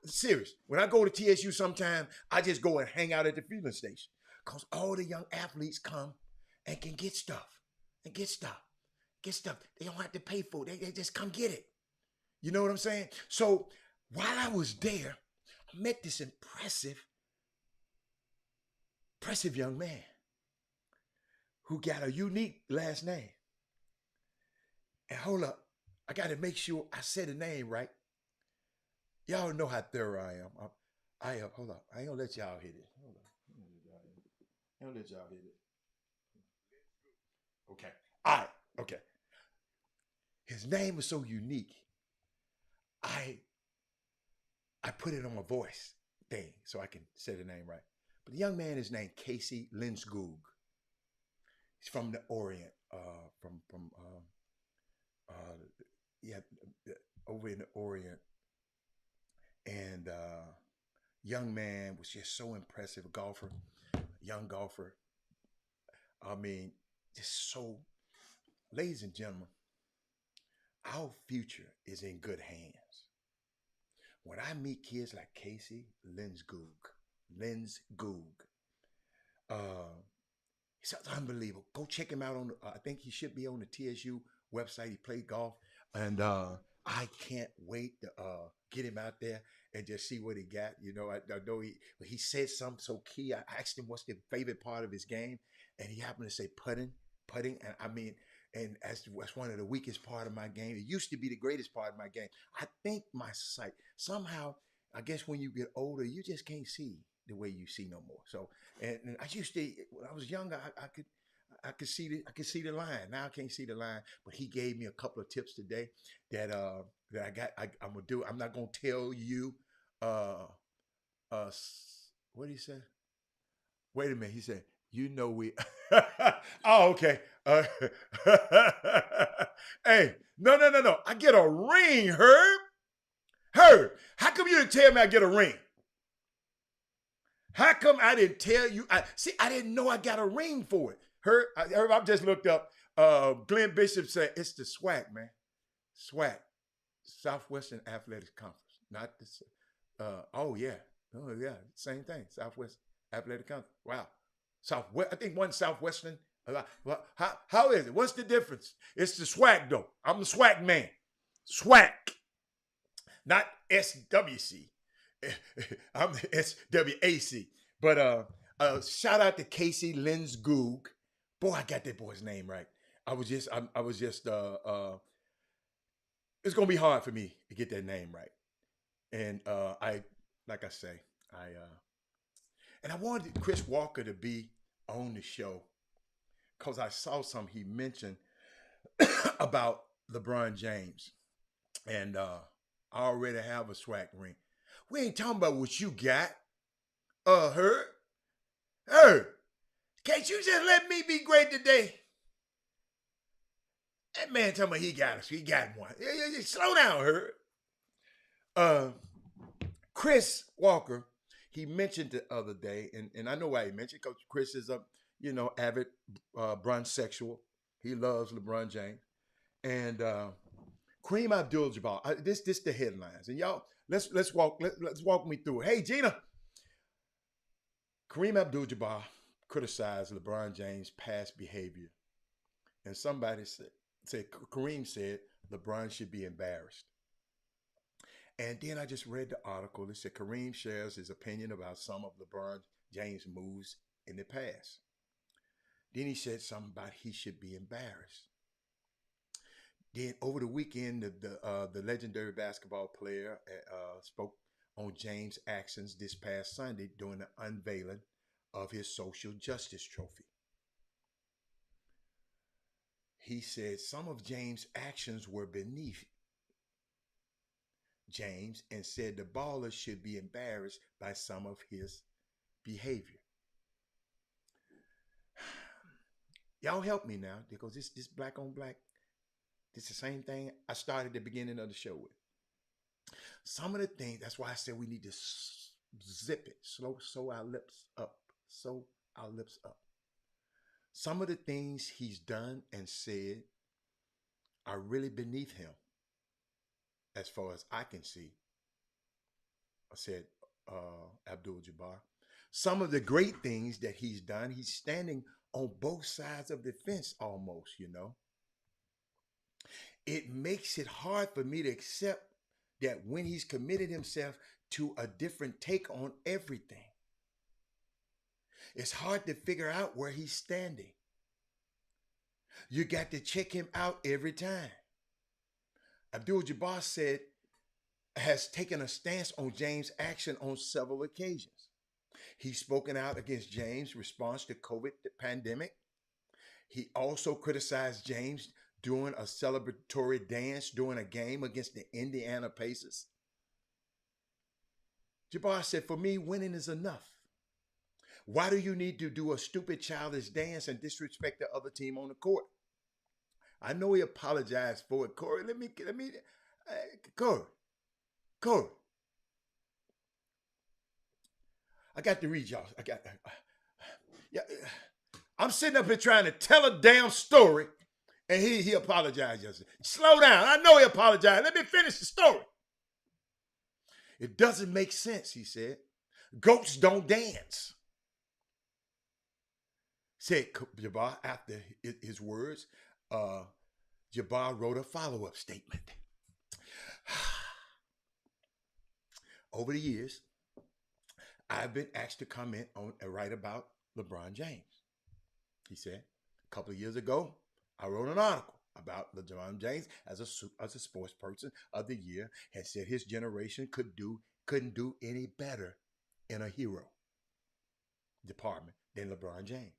Serious. When I go to TSU, sometime I just go and hang out at the fueling station because all the young athletes come and can get stuff. They don't have to pay for it. They just come get it. You know what I'm saying? So while I was there, I met this impressive young man who got a unique last name. And hold up, I got to make sure I said the name right. Y'all know how thorough I am. Hold up, I ain't gonna let y'all hit it. Hold up, I ain't gonna let y'all hit it. Okay, all right, okay. His name was so unique. I put it on my voice thing so I can say the name right. But the young man is named Casey Linsgoog. He's from the Orient, over in the Orient. And young man was just so impressive, young golfer. I mean, just so, ladies and gentlemen, our future is in good hands. When I meet kids like Casey Linsgoog, it's unbelievable. Go check him out on. I think he should be on the TSU website. He played golf, and I can't wait to get him out there and just see what he got. You know, I know he said something so key. I asked him what's the favorite part of his game, and he happened to say putting, and I mean. And that's one of the weakest part of my game. It used to be the greatest part of my game. I think my sight, somehow, I guess when you get older, you just can't see the way you see no more. So, and I used to, when I was younger, I could see the line. Now I can't see the line. But he gave me a couple of tips today that I got. I'm gonna do. I'm not gonna tell you. What did he say? Wait a minute. He said, "You know we." Oh, okay. Hey, no. I get a ring, Herb. How come you didn't tell me I get a ring? How come I didn't tell you? I didn't know I got a ring for it. Herb, I've just looked up. Glenn Bishop said it's the SWAC, man. SWAC, Southwestern Athletics Conference, not the. Oh yeah, same thing. Southwest Athletic Conference. Wow. Southwest. I think one Southwestern. How is it? What's the difference? It's the SWAC though. I'm the SWAC man. SWAC, not SWC. I'm the SWAC. But shout out to Casey Linsgoog. Boy, I got that boy's name right. It's gonna be hard for me to get that name right. And like I say, and I wanted Chris Walker to be on the show because I saw something he mentioned about LeBron James, and I already have a swag ring. We ain't talking about what you got. Her, can't you just let me be great today? That man talking about he got one. Slow down, her. Chris Walker, he mentioned the other day, and I know why he mentioned, because Chris is a avid brunsexual. He loves LeBron James. And Kareem Abdul-Jabbar. This the headlines. And y'all, let's walk me through it. Hey Gina. Kareem Abdul-Jabbar criticized LeBron James' past behavior. And somebody said Kareem said LeBron should be embarrassed. And then I just read the article. It said Kareem shares his opinion about some of LeBron James' moves in the past. Then he said something about he should be embarrassed. Then over the weekend, the legendary basketball player spoke on James' actions this past Sunday during the unveiling of his social justice trophy. He said some of James' actions were beneath James and said the baller should be embarrassed by some of his behavior. Y'all help me now, because this black on black, this is the same thing I started the beginning of the show with. Some of the things, that's why I said we need to zip it, sew our lips up. Some of the things he's done and said are really beneath him, as far as I can see. I said Abdul-Jabbar. Some of the great things that he's done, he's standing on both sides of the fence almost, It makes it hard for me to accept that when he's committed himself to a different take on everything. It's hard to figure out where he's standing. You got to check him out every time. Abdul-Jabbar has taken a stance on James' action on several occasions. He's spoken out against James' response to COVID pandemic. He also criticized James doing a celebratory dance during a game against the Indiana Pacers. Jabbar said, for me, winning is enough. Why do you need to do a stupid childish dance and disrespect the other team on the court? I know he apologized for it. Corey, Corey. I got to read y'all. I'm sitting up here trying to tell a damn story, and he apologized yesterday. Slow down. I know he apologized. Let me finish the story. It doesn't make sense, he said. Goats don't dance. Said Jabbar after his words. Jabbar wrote a follow-up statement. Over the years, I've been asked to comment on and write about LeBron James. He said, a couple of years ago, I wrote an article about LeBron James as a sports person of the year, and said his generation couldn't do any better in a hero department than LeBron James.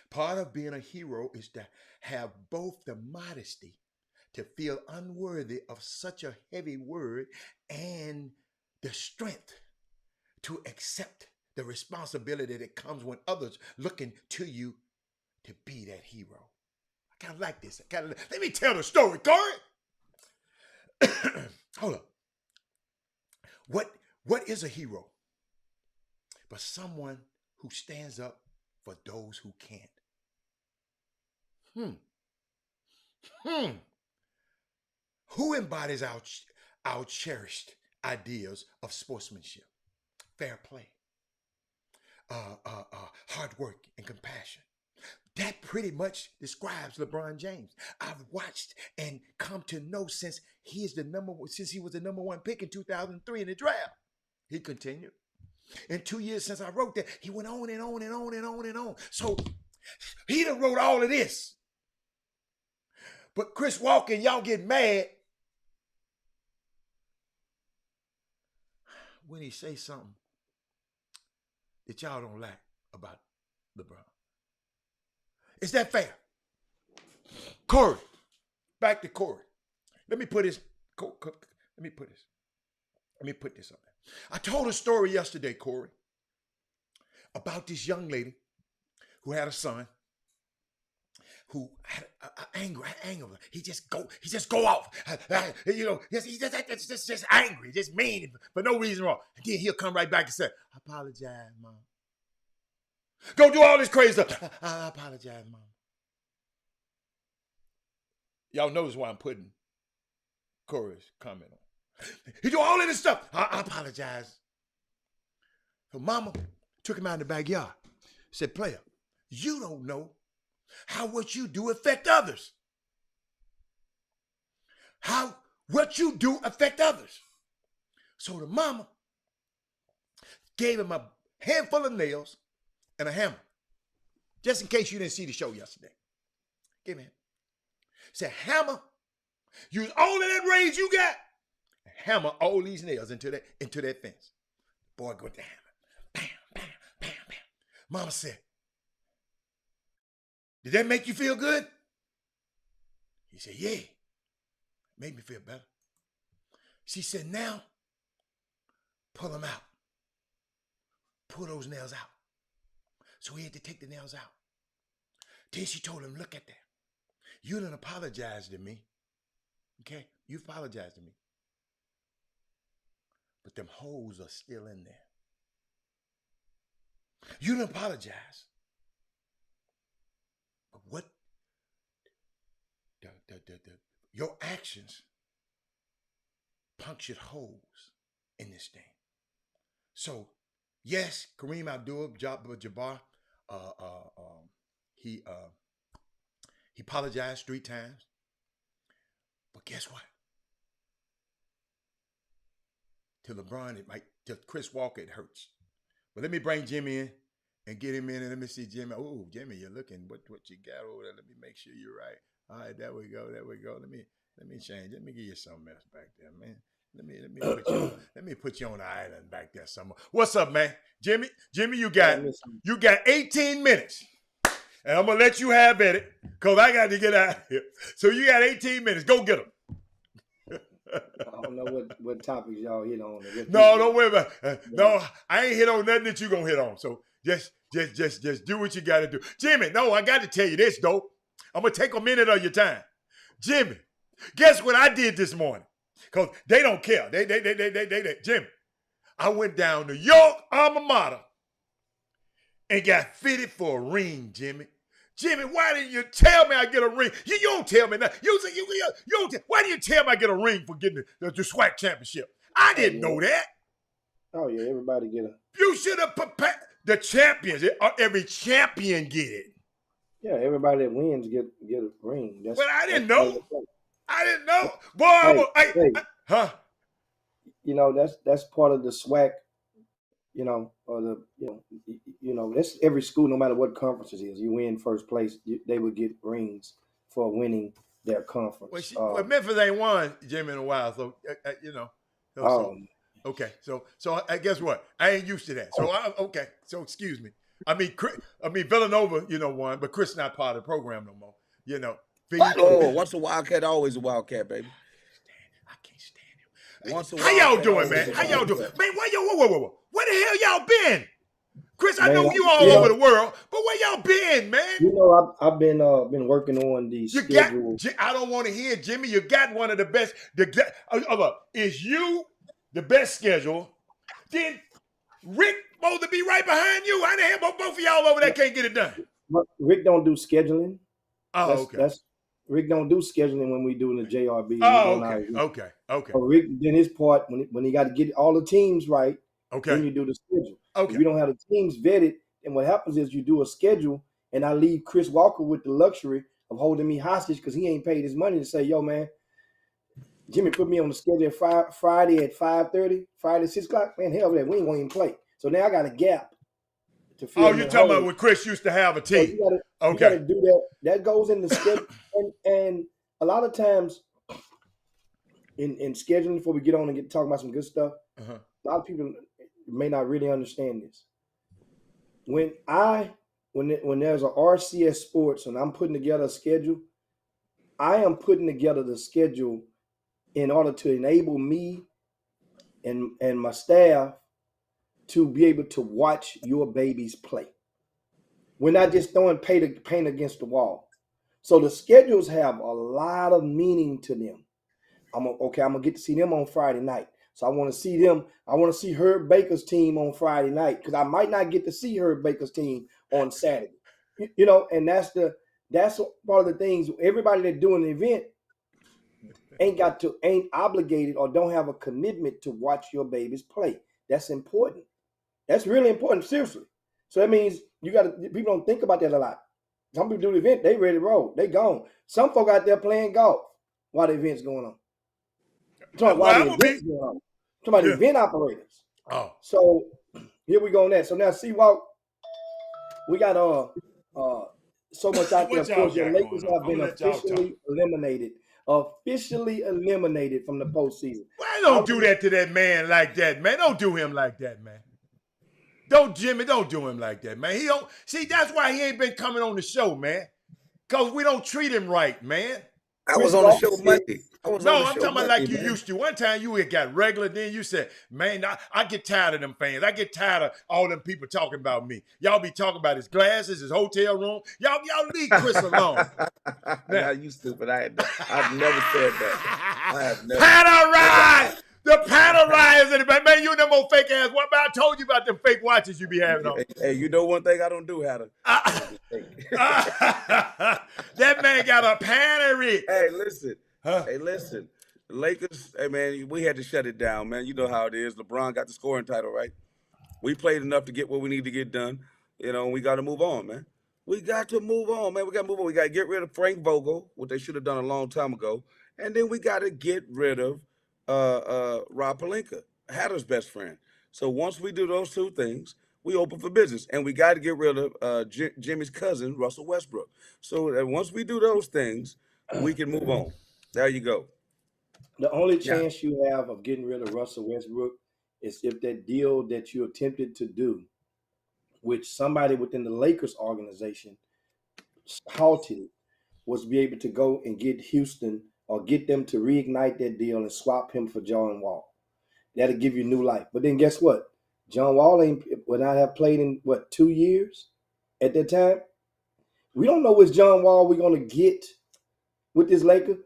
Part of being a hero is to have both the modesty to feel unworthy of such a heavy word and the strength to accept the responsibility that comes when others looking to you to be that hero. I kind of like this. Let me tell the story, Corey. Hold up. What is a hero? But someone who stands up for those who can't. Who embodies our cherished ideas of sportsmanship, fair play, hard work, and compassion? That pretty much describes LeBron James. I've watched and come to know since he was the number one pick in 2003 in the draft. He continued. In 2 years since I wrote that, he went on and on and on and on and on. So he done wrote all of this. But Chris Walker, y'all get mad when he say something that y'all don't like about LeBron. Is that fair? Corey, back to Corey. Let me put this up there. I told a story yesterday, Corey, about this young lady who had a son who had anger. He just go off. He's just angry, just mean for no reason wrong. And then he'll come right back and say, I apologize, Mom. Go do all this crazy stuff. I apologize, Mom. Y'all notice why I'm putting Corey's comment on. He do all of this stuff. I apologize. So Mama took him out in the backyard. Said, player, you don't know how what you do affect others. How what you do affect others. So the mama gave him a handful of nails and a hammer. Just in case you didn't see the show yesterday. Give him. Said, hammer, use all of that rage you got, hammer all these nails into that fence. Boy, go with the hammer. Bam, bam, bam, bam. Mama said, did that make you feel good? He said, yeah. Made me feel better. She said, now, pull them out. Pull those nails out. So he had to take the nails out. Then she told him, look at that. You done apologized to me. Okay? You apologized to me. But them holes are still in there. You done apologize. But what? Your actions punctured holes in this thing. So, yes, Kareem Abdul-Jabbar, he apologized 3 times. But guess what? To LeBron, to Chris Walker, it hurts. But let me bring Jimmy in and get him in, and let me see Jimmy. Oh, Jimmy, you're looking. What you got over there? Let me make sure you're right. All right, there we go. Let me change. Let me give you something else back there, man. Let me put you on the island back there somewhere. What's up, man? Jimmy, you got 18 minutes. And I'm gonna let you have at it because I got to get out of here. So you got 18 minutes. Go get them. I don't know what topics y'all hit on. No, don't worry about it. No, I ain't hit on nothing that you gonna hit on. So just do what you got to do. Jimmy, no, I got to tell you this, though. I'm gonna take a minute of your time. Jimmy, guess what I did this morning? Because they don't care. They. Jimmy, I went down to York alma mater and got fitted for a ring, Jimmy. Jimmy, why didn't you tell me I get a ring? You don't tell me that. You don't. Why didn't you tell me I get a ring for getting the SWAC championship? I didn't know that. Oh yeah, everybody get a. You should have prepared the champions. Every champion get it. Yeah, everybody that wins get a ring. But I didn't know. Boy, huh? You know that's part of the SWAC. That's every school, no matter what conference it is. You win first place, they would get rings for winning their conference. Well, Memphis ain't won, Jimmy, in a while, so okay. So I guess what? I ain't used to that. So okay. So excuse me. I mean Villanova, won, but Chris not part of the program no more. Once a Wildcat, always a Wildcat, baby. I can't stand him. How y'all doing, man? How y'all doing? Man, whoa. Where the hell y'all been? Chris, I know you all over the world, but where y'all been, man? I've been working on the schedule. I don't want to hear, Jimmy. You got one of the best. Is you the best schedule? Then Rick supposed to be right behind you. I didn't have both of y'all over there can't get it done. Rick don't do scheduling. Oh, okay. Rick don't do scheduling when we do the JRB. Oh, okay. So Rick then his part when he got to get all the teams right. Okay. Then you do the schedule. Okay. If you don't have the teams vetted, and what happens is you do a schedule, and I leave Chris Walker with the luxury of holding me hostage because he ain't paid his money to say, yo, man, Jimmy put me on the schedule Friday at 5:30, Friday at 6 o'clock. Man, hell with that. We ain't going to even play. So now I got a gap to fill. Oh, you're talking about when Chris used to have a team. So you gotta do that. That goes in the schedule, and a lot of times in scheduling, before we get on and get talking about some good stuff, a lot of people may not really understand this. When there's a RCS Sports and I'm putting together a schedule, I am putting together the schedule in order to enable me and my staff to be able to watch your babies play. We're not just throwing paint against the wall. So the schedules have a lot of meaning to them. I'm gonna get to see them on Friday night. So I want to see them. I want to see Herb Baker's team on Friday night because I might not get to see Herb Baker's team on Saturday. You know, and that's part of the things. Everybody that's doing the event ain't obligated or don't have a commitment to watch your babies play. That's important. That's really important, seriously. So that means people don't think about that a lot. Some people do the event, they ready to roll, they gone. Some folk out there playing golf while the event's going on. Talking about event operators. Oh. So here we go on that. So now Seawalk, we got so much out there. Of course, the Lakers have been officially eliminated from the postseason. Why don't do that to that man like that, man? Don't do him like that, man. Don't do him like that, man. He don't see. That's why he ain't been coming on the show, man. Cause we don't treat him right, man. I was on the show Monday. I'm talking about like you used to. One time you got regular, then you said, man, I get tired of them fans. I get tired of all them people talking about me. Y'all be talking about his glasses, his hotel room. Y'all leave Chris alone. Now you stupid. I've never said that. I have never. Panerai! The Panerai is in it. Man, you them old fake ass. What about I told you about them fake watches you be having on? Hey, you know one thing I don't do, Hatter. That man got a Panerai. Hey, listen. Hey, listen. The Lakers, hey, man, we had to shut it down, man. You know how it is. LeBron got the scoring title, right? We played enough to get what we need to get done. You know, and we got to move on, man. We got to move on, man. We got to move on. We got to get rid of Frank Vogel, what they should have done a long time ago. And then we got to get rid of Rob Pelinka, Hatter's best friend. So once we do those two things, we open for business. And we got to get rid of Jimmy's cousin, Russell Westbrook. So once we do those things, we can move on. There you go. The only chance you have of getting rid of Russell Westbrook is if that deal that you attempted to do, which somebody within the Lakers organization halted it, was be able to go and get Houston or get them to reignite that deal and swap him for John Wall. That'll give you new life. But then guess what? John Wall would not have played in, 2 years at that time? We don't know which John Wall we're going to get with this Laker.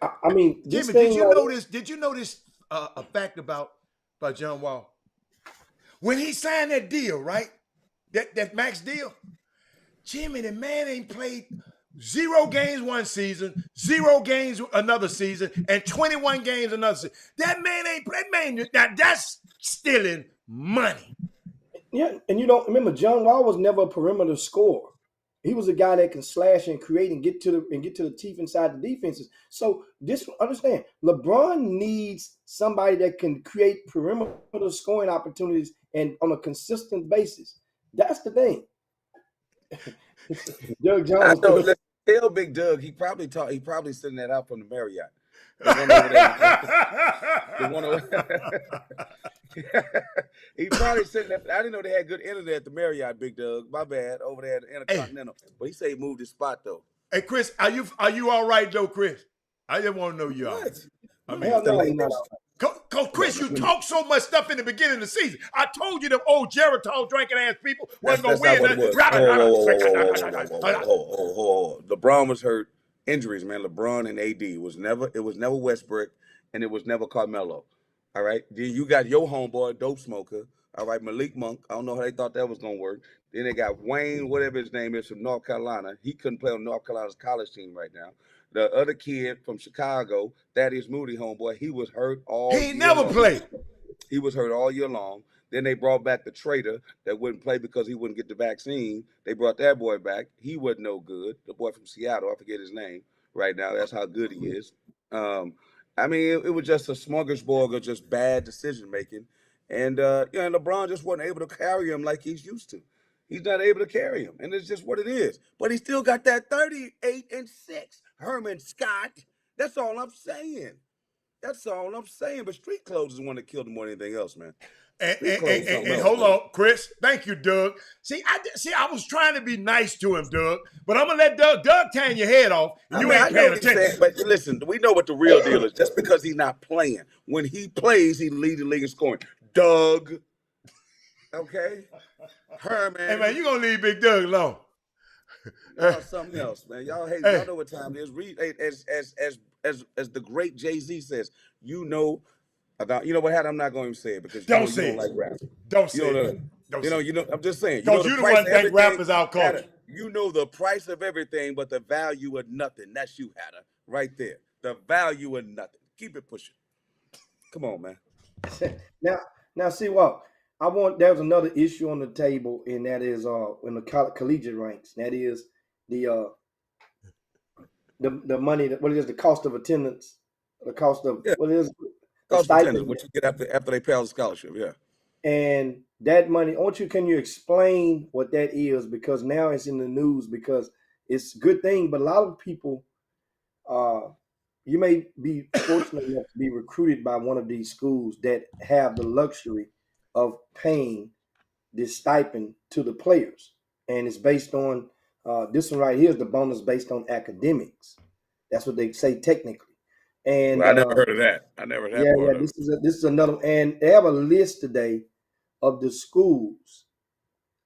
I mean, Jimmy, did you notice a fact about John Wall? When he signed that deal, right? That max deal, Jimmy, the man ain't played 0 games one season, 0 games another season, and 21 games another season. That man, now that's stealing money. Yeah, and you don't remember John Wall was never a perimeter scorer. He was a guy that can slash and create and get to the teeth inside the defenses. So understand, LeBron needs somebody that can create perimeter scoring opportunities and on a consistent basis. That's the thing. Doug Jones. Tell Big Doug he probably sending that out from the Marriott. He probably sitting there. I didn't know they had good internet at the Marriott, Big Doug. My bad, over there at the Intercontinental. Hey. But he said he moved his spot though. Hey Chris, are you all right though, Chris? I just want to know you all right. I mean, Cause Chris, you talk so much stuff in the beginning of the season. I told you them old Geritol drinking ass people wasn't gonna win. LeBron was hurt. Injuries, man. LeBron and AD it was never Westbrook, and it was never Carmelo. All right. Then you got your homeboy, dope smoker. All right, Malik Monk. I don't know how they thought that was gonna work. Then they got Wayne, whatever his name is, from North Carolina. He couldn't play on North Carolina's college team right now. The other kid from Chicago, Thaddeus Moody, homeboy, he was hurt all year long. He never played. He was hurt all year long. Then they brought back the traitor that wouldn't play because he wouldn't get the vaccine. They brought that boy back. He wasn't no good. The boy from Seattle, I forget his name right now. That's how good he is. I mean, it was just a smorgasbord of just bad decision making. And and LeBron just wasn't able to carry him like he's used to. He's not able to carry him, and it's just what it is. But he still got that 38-6. Herman Scott. That's all I'm saying. That's all I'm saying. But street clothes is the one that killed him more than anything else, man. And hold on, Chris. Thank you, Doug. I was trying to be nice to him, Doug, but I'm gonna let Doug tan your head off, and you ain't paying attention. But listen, we know what the real deal is. Just because he's not playing, when he plays, he leads the league in scoring. Doug, okay, Herman. Hey man, you gonna leave Big Doug alone? Y'all something else, man. Y'all hate. Y'all know what time it is. Read as the great Jay-Z says. You know about. You know what? I'm not going to say it because you don't like rap. Don't say it. I'm just saying. Because you the one think rap is our culture. You know the price of everything, but the value of nothing. That's you, Hatter, right there. The value of nothing. Keep it pushing. Come on, man. Now, see what there's another issue on the table, and that is in the collegiate ranks. That is the money. What it is, the cost of attendance, the cost of what it is. Cost of attendance, what you get after they pay out the scholarship, yeah. And that money, can you explain what that is? Because now it's in the news because it's a good thing, but a lot of people, you may be fortunate enough to be recruited by one of these schools that have the luxury of paying this stipend to the players. And it's based on, this one right here is the bonus based on academics. That's what they say technically. And I never heard of that. I never heard that. Yeah, this is another, and they have a list today of the schools.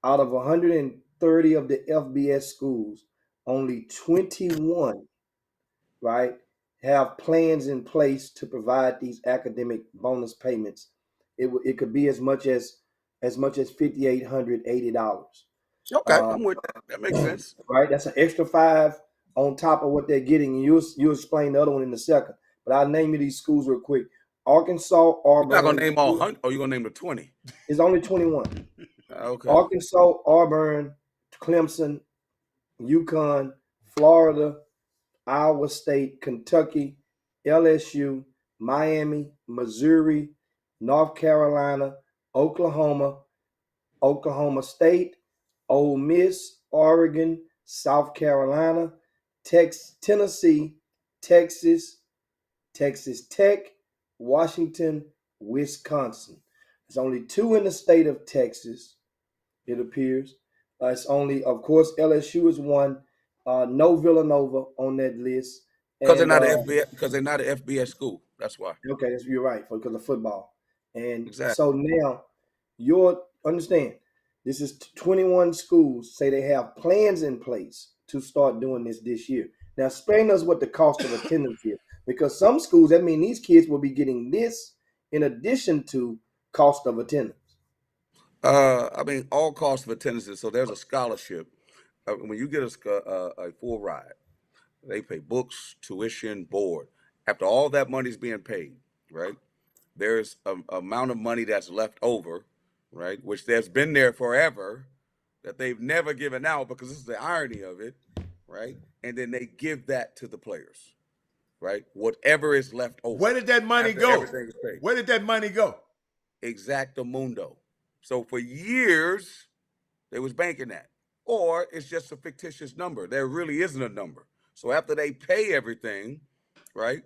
Out of 130 of the FBS schools, only 21, right, have plans in place to provide these academic bonus payments. It could be as much as $5,880. Okay, I'm with that. That makes sense. Right, that's an extra $5 on top of what they're getting. And you'll explain the other one in a second. But I'll name you these schools real quick. Arkansas, Auburn. You're not gonna name all 100, or you're gonna name the 20? It's only 21. Okay. Arkansas, Auburn, Clemson, UConn, Florida, Iowa State, Kentucky, LSU, Miami, Missouri, North Carolina, Oklahoma, Oklahoma State, Ole Miss, Oregon, South Carolina, Tennessee, Texas, Texas Tech, Washington, Wisconsin. There's only 2 in the state of Texas, it appears. It's only, of course, LSU is 1. No Villanova on that list. Because they're not an FBS school. That's why. Okay, you're right, because of football. And exactly. So now, understand, this is 21 schools say they have plans in place to start doing this year. Now, explain us what the cost of attendance is. Because some schools, that means these kids will be getting this in addition to cost of attendance. All cost of attendance. So there's a scholarship. When you get a full ride, they pay books, tuition, board. After all that money's being paid, right? There's an amount of money that's left over, right? Which there's been there forever, that they've never given out, because this is the irony of it, right? And then they give that to the players, right? Whatever is left over. Where did that money go? Where did that money go? Exactamundo. So for years, they was banking that. Or it's just a fictitious number. There really isn't a number. So after they pay everything, right,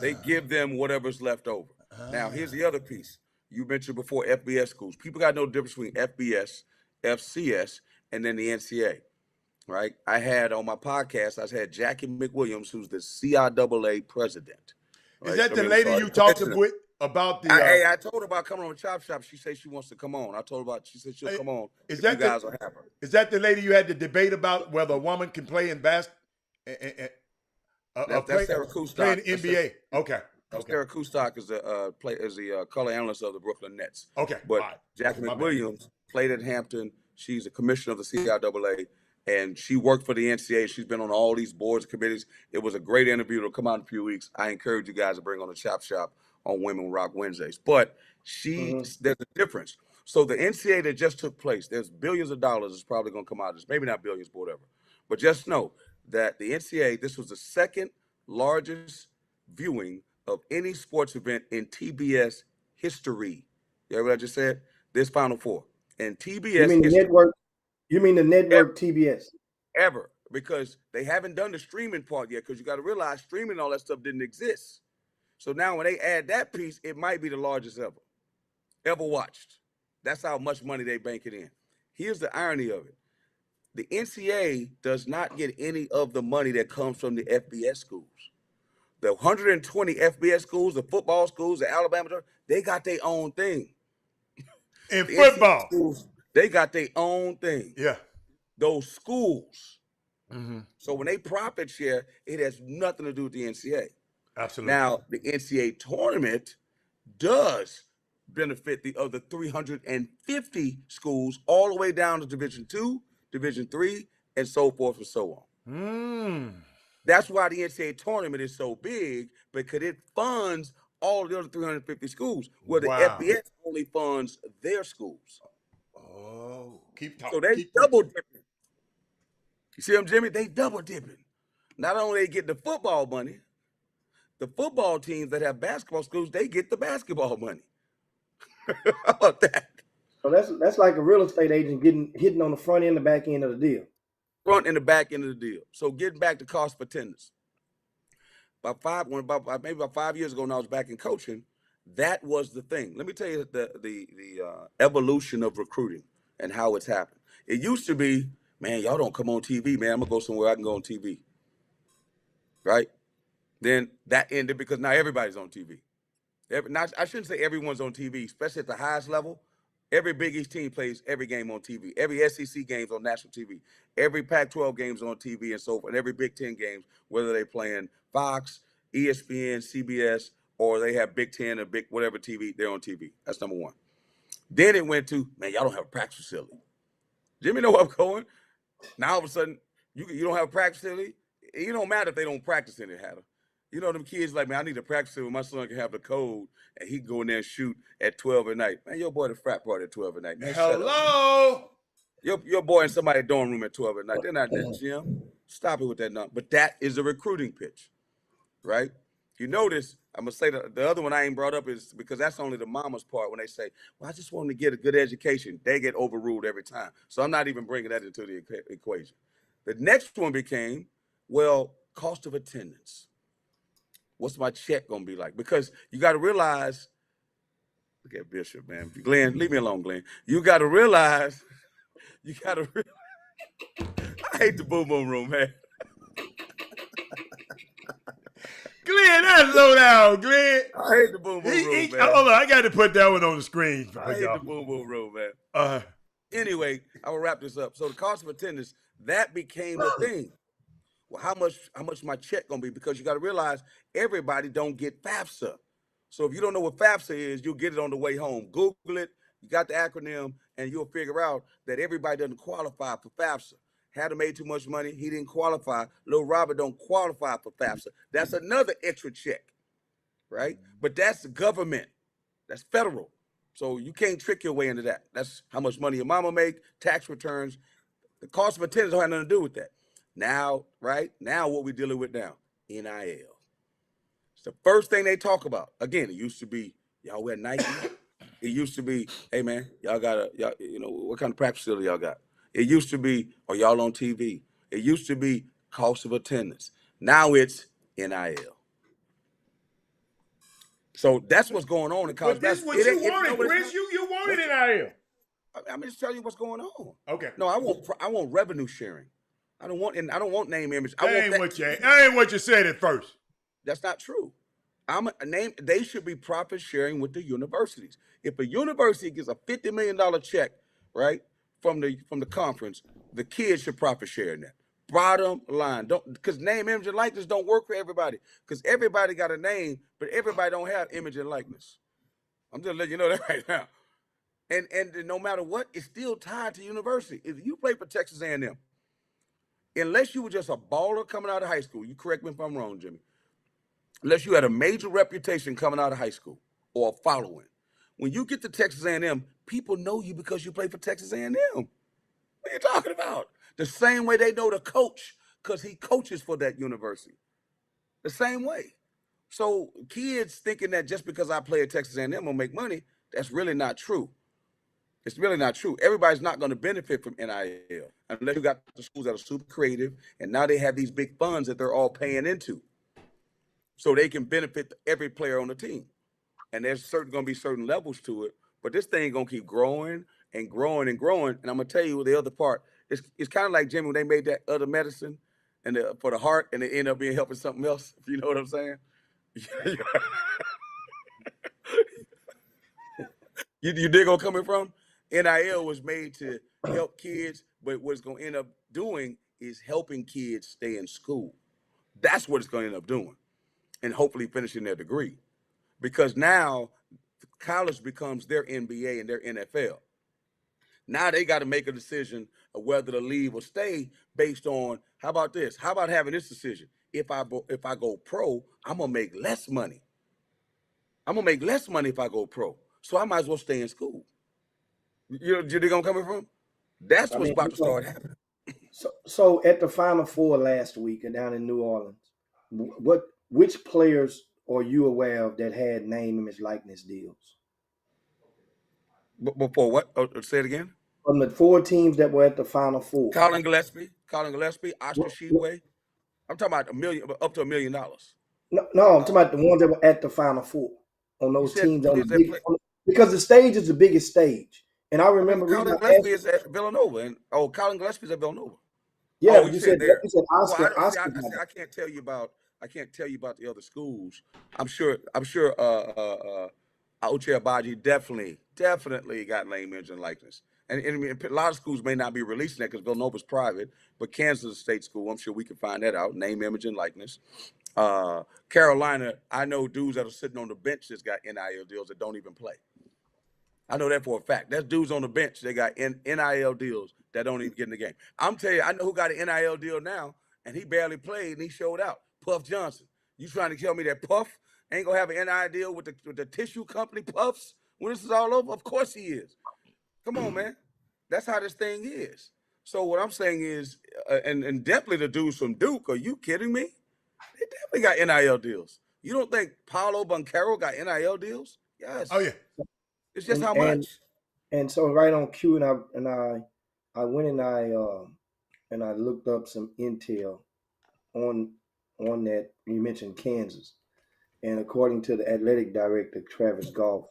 they give them whatever's left over. Now, here's the other piece. You mentioned before FBS schools. People got no difference between FBS, FCS, and then the NCAA, right? I had on my podcast, I had Jackie McWilliams, who's the CIAA president. Right? Is that the lady you talked with about the... I told her about coming on Chop Shop. She said she wants to come on. I told her she said she'll come on. You guys will have her. Is that the lady you had the debate about whether a woman can play in that's Sarah Kustok. Play in the NBA. Okay. Sarah Kustok is the color analyst of the Brooklyn Nets. Okay. But Jackie McWilliams played at Hampton. She's a commissioner of the CIAA, and she worked for the NCAA. She's been on all these boards and committees. It was a great interview. It'll come out in a few weeks. I encourage you guys to bring on the Chop Shop on Women Rock Wednesdays. But there's a difference. So the NCAA that just took place, there's billions of dollars that's probably going to come out of this. Maybe not billions, but whatever. But just know that the NCAA, this was the second largest viewing of any sports event in TBS history. You heard what I just said? This Final Four. And TBS You mean the history, network? You mean the network TBS? ever, because they haven't done the streaming part yet, because you got to realize streaming and all that stuff didn't exist. So now when they add that piece, it might be the largest ever watched. That's how much money they bank it in. Here's the irony of it. The NCAA does not get any of the money that comes from the FBS schools. The 120 FBS schools, the football schools, the Alabama, they got their own thing. In football. Schools, they got their own thing. Yeah. Those schools. Mm-hmm. So when they profit share, it has nothing to do with the NCAA. Absolutely. Now, the NCAA tournament does benefit the other 350 schools all the way down to Division II, Division III, and so forth and so on. That's why the NCAA tournament is so big, because it funds all the other 350 schools, where the FBS only funds their schools. Oh, keep talking. So they double dipping. You see them, Jimmy? They double dipping. Not only they get the football money, the football teams that have basketball schools, they get the basketball money. How about that? So that's like a real estate agent hitting on the front end and back end of the deal. Front and the back end of the deal. So getting back to cost for attendance. Maybe about 5 years ago when I was back in coaching, that was the thing. Let me tell you the evolution of recruiting and how it's happened. It used to be, man, y'all don't come on TV, man. I'm going to go somewhere I can go on TV. Right? Then that ended because now everybody's on TV. I shouldn't say everyone's on TV, especially at the highest level. Every Big East team plays every game on TV. Every SEC game's on national TV. Every Pac-12 game's on TV and so forth. And every Big Ten games, whether they're playing Fox, ESPN, CBS, or they have Big Ten or Big whatever TV, they're on TV. That's number one. Then it went to, man, y'all don't have a practice facility. Jimmy know where I'm going. Now all of a sudden, you don't have a practice facility. It don't matter if they don't practice in it, Hatter. You know, them kids like, man, I need a practice facility. My son can have the code and he can go in there and shoot at 12 at night. Man, your boy the frat party at 12 at night. Man, hello. Your boy in somebody's dorm room at 12 at night. They're not that, Jim. Stop it with that number. But that is a recruiting pitch, right? You notice, I'm going to say the other one I ain't brought up is because that's only the mama's part when they say, well, I just want to get a good education. They get overruled every time. So I'm not even bringing that into the equation. The next one became, well, cost of attendance. What's my check going to be like? Because you got to realize, look at Bishop, man. Glenn, leave me alone, Glenn. You got to realize, I hate the boom boom room, man. Glenn, that's low down, Glenn. I hate the boom boom room, man. Hold on, I got to put that one on the screen. I hate the boom boom room, man. Anyway, I will wrap this up. So the cost of attendance, that became a thing. Well, how much my check gonna be? Because you got to realize everybody don't get FAFSA. So if you don't know what FAFSA is, you'll get it on the way home. Google it. You got the acronym, and you'll figure out that everybody doesn't qualify for FAFSA. Hadda made too much money. He didn't qualify. Lil Robert don't qualify for FAFSA. That's another extra check, right? But that's the government. That's federal. So you can't trick your way into that. That's how much money your mama make, tax returns. The cost of attendance don't have nothing to do with that. Now, right? Now what we're dealing with now, NIL. It's the first thing they talk about. Again, it used to be, y'all wear Nike. It used to be, hey man, y'all what kind of practice facility y'all got? It used to be, are y'all on TV? It used to be cost of attendance. Now it's NIL. So that's what's going on in college. But this is what you wanted, Chris. You wanted NIL. I'm just telling you what's going on. Okay. No, I want revenue sharing. I don't want name image. That ain't what you said at first. That's not true. They should be profit sharing with the universities. If a university gets a $50 million check, right, from the conference, the kids should profit share in that. Bottom line, because name, image, and likeness don't work for everybody. Because everybody got a name, but everybody don't have image and likeness. I'm just letting you know that right now. And no matter what, it's still tied to university. If you play for Texas A&M, unless you were just a baller coming out of high school, you correct me if I'm wrong, Jimmy, unless you had a major reputation coming out of high school or a following, when you get to Texas A&M, people know you because you play for Texas A&M. What are you talking about? The same way they know the coach because he coaches for that university. The same way. So kids thinking that just because I play at Texas A&M will make money, That's really not true. It's really not true. Everybody's not going to benefit from NIL unless you got the schools that are super creative, and now they have these big funds that they're all paying into, so they can benefit every player on the team. And there's going to be certain levels to it, but this thing going to keep growing and growing and growing. And I'm going to tell you the other part. It's kind of like, Jimmy, when they made that other medicine and for the heart, and it ended up being helping something else. If you know what I'm saying. You dig where I'm coming from? NIL was made to help kids, but what it's going to end up doing is helping kids stay in school. That's what it's going to end up doing, and hopefully finishing their degree. Because now college becomes their NBA and their NFL. Now they got to make a decision of whether to leave or stay based on, how about this? How about having this decision? If I go pro, I'm going to make less money. I'm going to make less money if I go pro. So I might as well stay in school. You know where I'm coming from? That's what's about to start happening. So at the Final Four last week down in New Orleans, which players are you aware of that had name, image, likeness deals? Before what? Say it again. From the 4 teams that were at the Final Four. Colin Gillespie, Oscar Sheway. I'm talking about up to $1 million. No, I'm talking about the ones that were at the Final Four on those teams. Because the stage is the biggest stage. And I remember Colin Gillespie is at Villanova, and Colin Gillespie is at Villanova. Yeah, you said Oscar. Well, I can't tell you about the other schools. I'm sure Audrey Abaji definitely got name, image, and likeness. And a lot of schools may not be releasing that because Villanova's private, but Kansas is a state school. I'm sure we can find that out. Name, image, and likeness. Carolina, I know dudes that are sitting on the bench that's got NIL deals that don't even play. I know that for a fact. There's dudes on the bench, they got NIL deals that don't even get in the game. I'm telling you, I know who got an NIL deal now, and he barely played, and he showed out. Puff Johnson. You trying to tell me that Puff ain't going to have an NIL deal with the tissue company Puffs when this is all over? Of course he is. Come on, man. That's how this thing is. So what I'm saying is, and definitely the dudes from Duke, are you kidding me? They definitely got NIL deals. You don't think Paolo Banchero got NIL deals? Yes. Oh, yeah. It's just how much. And so right on cue, and I went and I looked up some intel on that. You mentioned Kansas, and according to the athletic director Travis Goff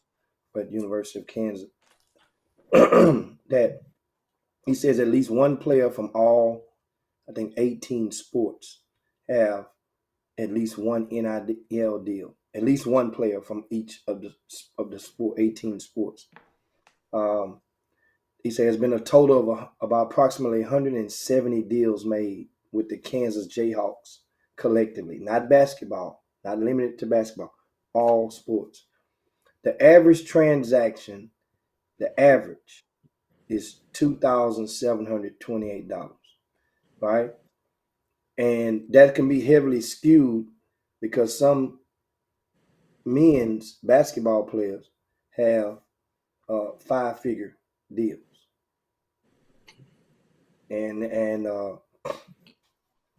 at University of Kansas, that he says at least one player from all, I think 18 sports have at least one NIL deal. At least one player from each of the 18 sports. He says there's been a total of about approximately 170 deals made with the Kansas Jayhawks collectively, not basketball, not limited to basketball, all sports. The average transaction, is $2,728, right? And that can be heavily skewed because some men's basketball players have 5-figure deals, and no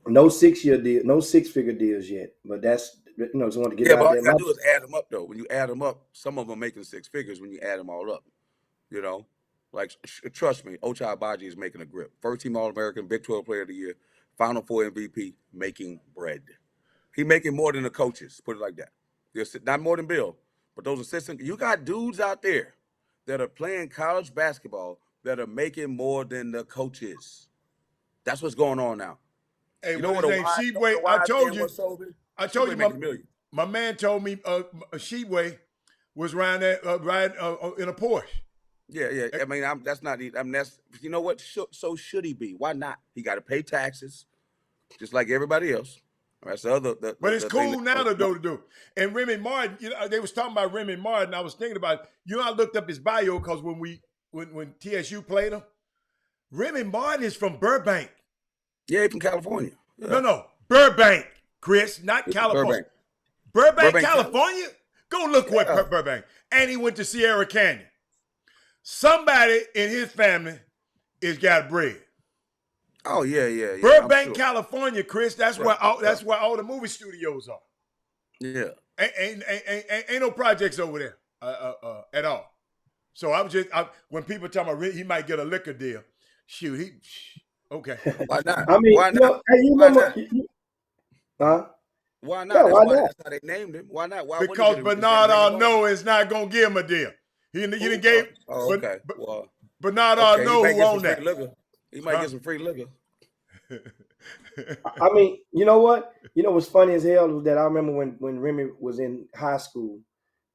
6-figure deals yet. But that's just want to get out but all there. you gotta do is add them up, though. When you add them up, some of them making 6 figures when you add them all up. Like trust me, Ochai Agbaji is making a grip. First team All-American, Big 12 Player of the Year, Final Four MVP, making bread. He making more than the coaches. Put it like that. Not more than Bill, but those assistants. You got dudes out there that are playing college basketball that are making more than the coaches. That's what's going on now. Hey, what his name? Sheepway. I told you. My man told me Sheepway was riding in a Porsche. Yeah. I mean, that's not. That's you know what? So should he be? Why not? He got to pay taxes, just like everybody else. That's the other. But it's cool now to do. And Remy Martin, they was talking about Remy Martin. I was thinking about it. I looked up his bio because when TSU played him, Remy Martin is from Burbank. Yeah, he's from California. Yeah. No, Burbank, Chris, not California. Burbank, California. Go look what Burbank. And he went to Sierra Canyon. Somebody in his family has got bread. Oh yeah. Burbank, California, Chris. That's where all the movie studios are. Yeah. Ain't no projects over there at all. So when people tell me he might get a liquor deal, shoot, okay. Why not? I mean, Why you know, not? hey, you Why remember? not? Why Yeah, not? why not? That's how they named him. Why not? Why wouldn't Because he get Bernard a name Arnault is not gonna give him a deal. You didn't gave. okay. Well, Bernard okay. He Arnault might who get some owned free that. liquor. He might get some free liquor. I mean, you know what? You know what's funny as hell was that I remember when Remy was in high school,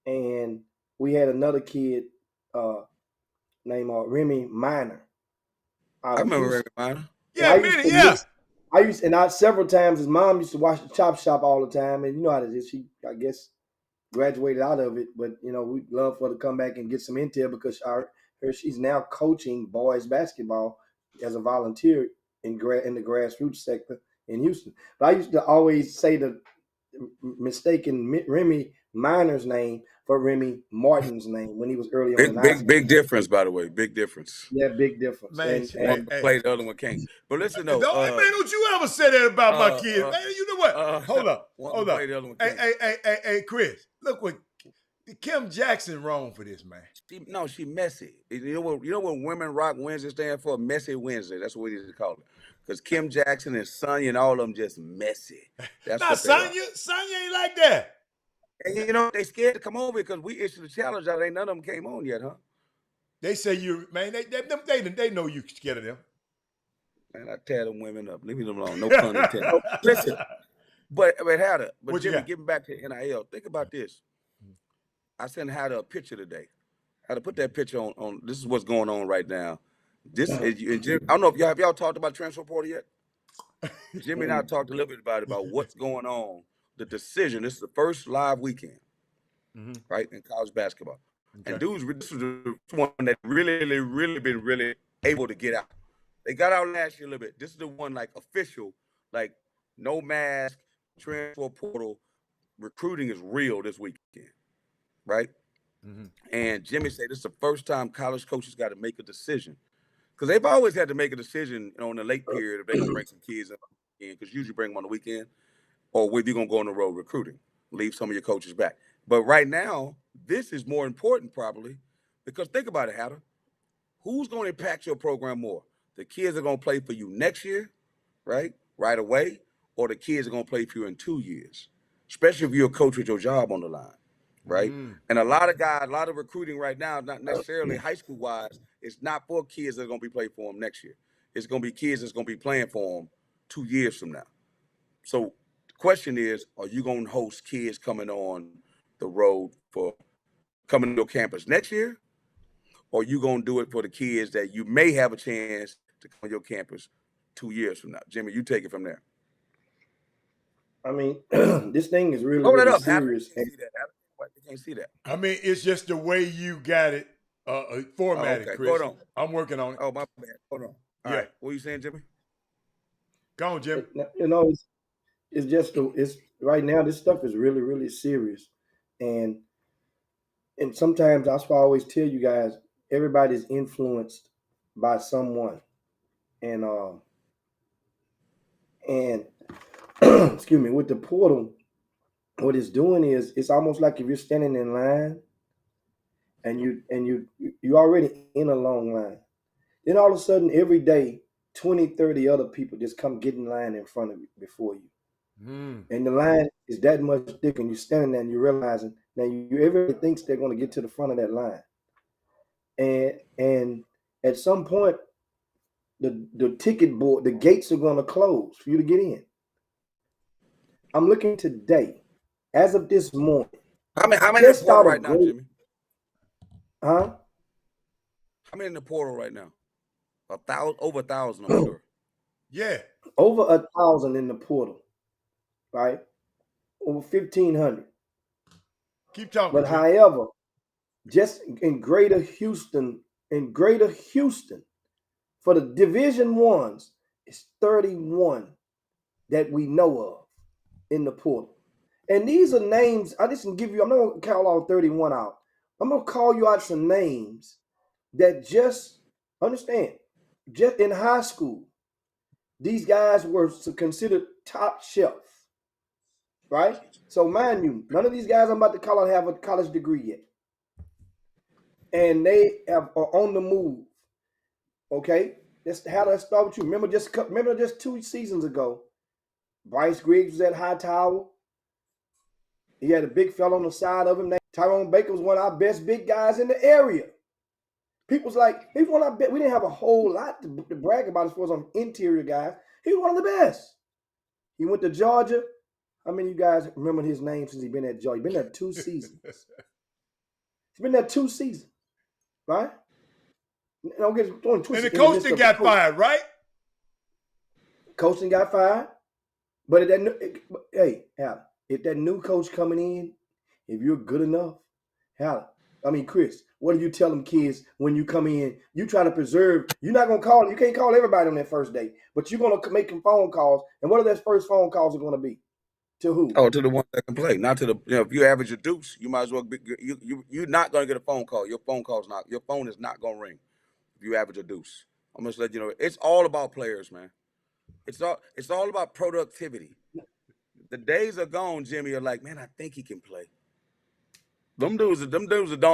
and we had another kid named Remy Minor. I remember Remy Minor. Yeah, yeah. I several times his mom used to watch the Chop Shop all the time, and you know how it is. She, I guess, graduated out of it, but you know, we'd love for her to come back and get some intel because she's now coaching boys basketball as a volunteer in the grassroots sector in Houston. But I used to always say the mistaken Remy Minor's name for Remy Martin's name when he was early on in high school. Big difference, by the way. Big difference. Yeah, big difference. Man, one play, the other one can't. But listen, though. Don't you ever say that about my kids. Man, you know what? Hold up. Play, the other one can't. Hey, Chris, look what Kim Jackson wrong for this, man. She messy. You know what Women Rock Wednesday stand for? Messy Wednesday. That's what we need to call it. Because Kim Jackson and Sonya and all of them just messy. That's what Sonya ain't like that. And you know, they scared to come over because we issued a challenge out. Ain't none of them came on yet, huh? They say they know you scared of them. Man, I tear them women up. Leave them alone. No pun intended. Listen, but Jimmy, getting back to NIL, think about this. I sent Hatter a picture today. I had to put that picture on. This is what's going on right now. This is, and Jim, I don't know if y'all talked about transfer portal yet. Jimmy and I talked a little bit about what's going on. The decision. This is the first live weekend, right, in college basketball. Okay. And dudes, this was the one that really been able to get out. They got out last year a little bit. This is the one like official, like no mask, transfer portal, recruiting is real this weekend, right? Mm-hmm. And Jimmy said this is the first time college coaches got to make a decision. Because they've always had to make a decision in the late period if they're going to bring some kids in, because usually bring them on the weekend, or whether you're going to go on the road recruiting, leave some of your coaches back. But right now, this is more important probably because think about it, Hatter. Who's going to impact your program more? The kids are going to play for you next year, right away, or the kids are going to play for you in 2 years, especially if you're a coach with your job on the line, right? And a lot of recruiting right now, not necessarily high school-wise, it's not for kids that are going to be playing for them next year. It's going to be kids that's going to be playing for them 2 years from now. So the question is, are you going to host kids coming on the road for coming to your campus next year? Or are you going to do it for the kids that you may have a chance to come on your campus 2 years from now? Jimmy, you take it from there. I mean, this thing is really serious. You can't see that. I mean, it's just the way you got it formatted, Chris. Hold on. I'm working on it. Oh, my bad. Hold on. All right. What are you saying, Jimmy? Go on, Jimmy. You know, it's right now, this stuff is really serious. And sometimes that's why I always tell you guys, everybody's influenced by someone. And excuse me, with the portal, what it's doing is it's almost like if you're standing in line and you already in a long line. Then all of a sudden every day 20, 30 other people just come get in line in front of you before you. And the line is that much thick, and you're standing there and you're realizing now everybody thinks they're going to get to the front of that line. And at some point, the ticket board, the gates are going to close for you to get in. I'm looking today, as of this morning. How many in the portal right now, Jimmy? Huh? How many in the portal right now? Over 1,000, I'm sure. Yeah. Over 1,000 in the portal, right? Over 1,500. Keep talking. But however, just in Greater Houston, for the Division Ones, it's 31 that we know of in the portal. And these are names, I'm not going to call all 31 out. I'm going to call you out some names that just in high school, these guys were considered top shelf, right? So mind you, none of these guys I'm about to call out have a college degree yet. and they are on the move. Okay, let's start with you. Remember just 2 seasons ago, Bryce Griggs was at Hightower. He had a big fella on the side of him. Tyrone Baker was one of our best big guys in the area. People's like, he's one of our best. We didn't have a whole lot to brag about as far as on interior guys. He was one of the best. He went to Georgia. How many of you guys remember his name since he's been at Georgia? He's been there 2 seasons. He's been there 2 seasons, right? Don't get it twisted. And the coach got fired, right? Coaching got fired. But if that new coach coming in, if you're good enough, Chris, what do you tell them kids when you come in? You try to preserve. You're not gonna call. You can't call everybody on that first day, but you're gonna make them phone calls. And what are those first phone calls are gonna be? To who? Oh, to the one that can play, not to the. If you average a deuce, you might as well be. You're not gonna get a phone call. Your phone is not gonna ring if you average a deuce. I'm gonna let you know. It's all about players, man. It's all about productivity. The days are gone, Jimmy. Are like, man, I think he can play. Them dudes are done.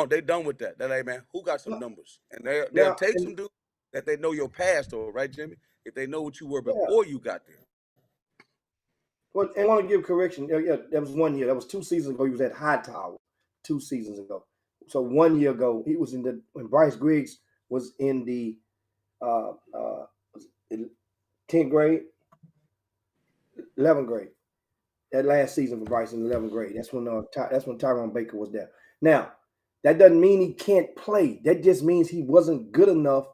They done with that. They're like, man, who got some numbers? And they'll take some dudes that they know your past, or right, Jimmy? If they know what you were before you got there. Well, and I want to give correction. Yeah, that was 1 year. That was 2 seasons ago. He was at Hightower 2 seasons ago. So 1 year ago, he was when Bryce Griggs was in the 10th grade, 11th grade. That last season for Bryce in 11th grade. That's when Tyrone Baker was there. Now, that doesn't mean he can't play. That just means he wasn't good enough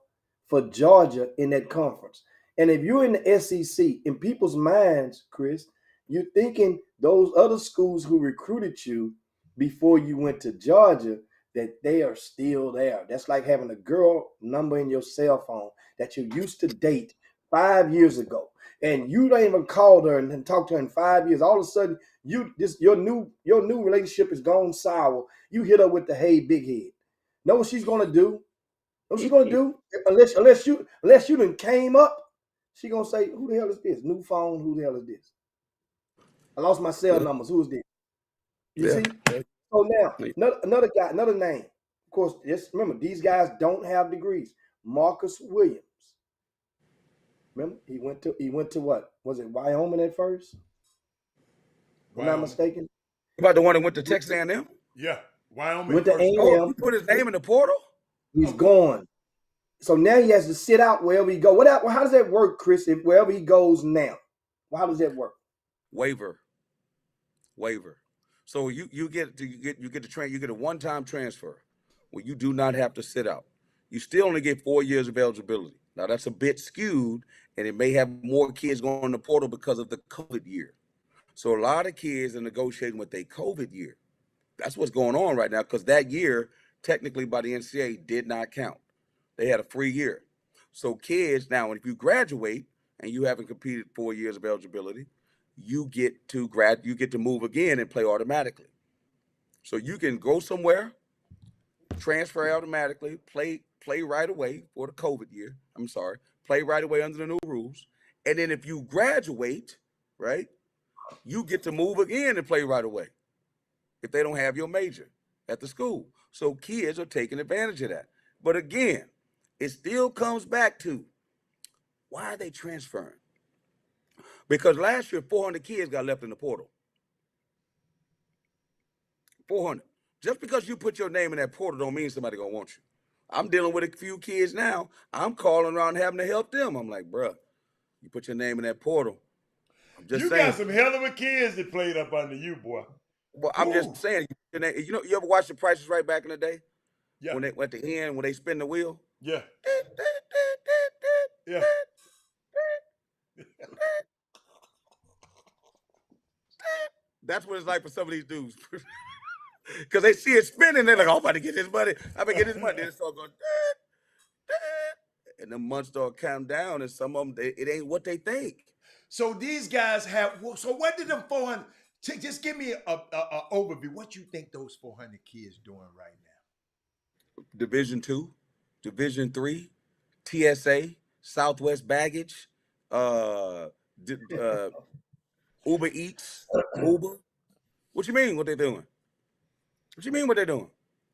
for Georgia in that conference. And if you're in the SEC, in people's minds, Chris, you're thinking those other schools who recruited you before you went to Georgia, that they are still there. That's like having a girl number in your cell phone that you used to date 5 years ago. And you don't even call her and talk to her in 5 years. All of a sudden, your new relationship is gone sour. You hit her with the hey big head. Know what she's gonna do? Know what she's gonna do? Unless you done came up, she gonna say, who the hell is this? New phone, who the hell is this? I lost my cell numbers. Who is this? You see? So now, another guy, another name. Of course, just remember, these guys don't have degrees. Marcus Williams. Remember, he went to what? Was it Wyoming at first? If I'm not mistaken. About the one that went to Texas A&M? Yeah, Wyoming. Went to A&M. Oh, you put his name in the portal? He's gone. So now he has to sit out wherever he goes. How does that work, Chris? If wherever he goes now, how does that work? Waiver. So you get a one-time transfer where you do not have to sit out. You still only get 4 years of eligibility. Now that's a bit skewed, and it may have more kids going in the portal because of the COVID year. So a lot of kids are negotiating with their COVID year. That's what's going on right now, because that year, technically by the NCAA, did not count. They had a free year. So kids now, if you graduate and you haven't completed 4 years of eligibility, you get to move again and play automatically. So you can go somewhere, transfer automatically, play right away for the COVID year. Play right away under the new rules. And then if you graduate, right, you get to move again and play right away if they don't have your major at the school. So kids are taking advantage of that. But again, it still comes back to, why are they transferring? Because last year, 400 kids got left in the portal. 400. Just because you put your name in that portal don't mean somebody gonna want you. I'm dealing with a few kids now. I'm calling around having to help them. I'm like, bruh, you put your name in that portal. I'm just saying. Got some hell of a kids that played up under you, boy. Well, I'm just saying, you ever watch The Price is Right back in the day? Yeah. When they at the end, when they spin the wheel? Yeah. Yeah. That's what it's like for some of these dudes. Because they see it spinning, they're like, oh, I'm about to get this money. I'm going to get this money. Then it starts going, and the months start counting down, and some of them, it ain't what they think. So these guys so what did them 400, just give me a overview. What you think those 400 kids doing right now? Division II, Division III, TSA, Southwest Baggage, Uber Eats, Uber. What you mean what they doing? What you mean what they doing?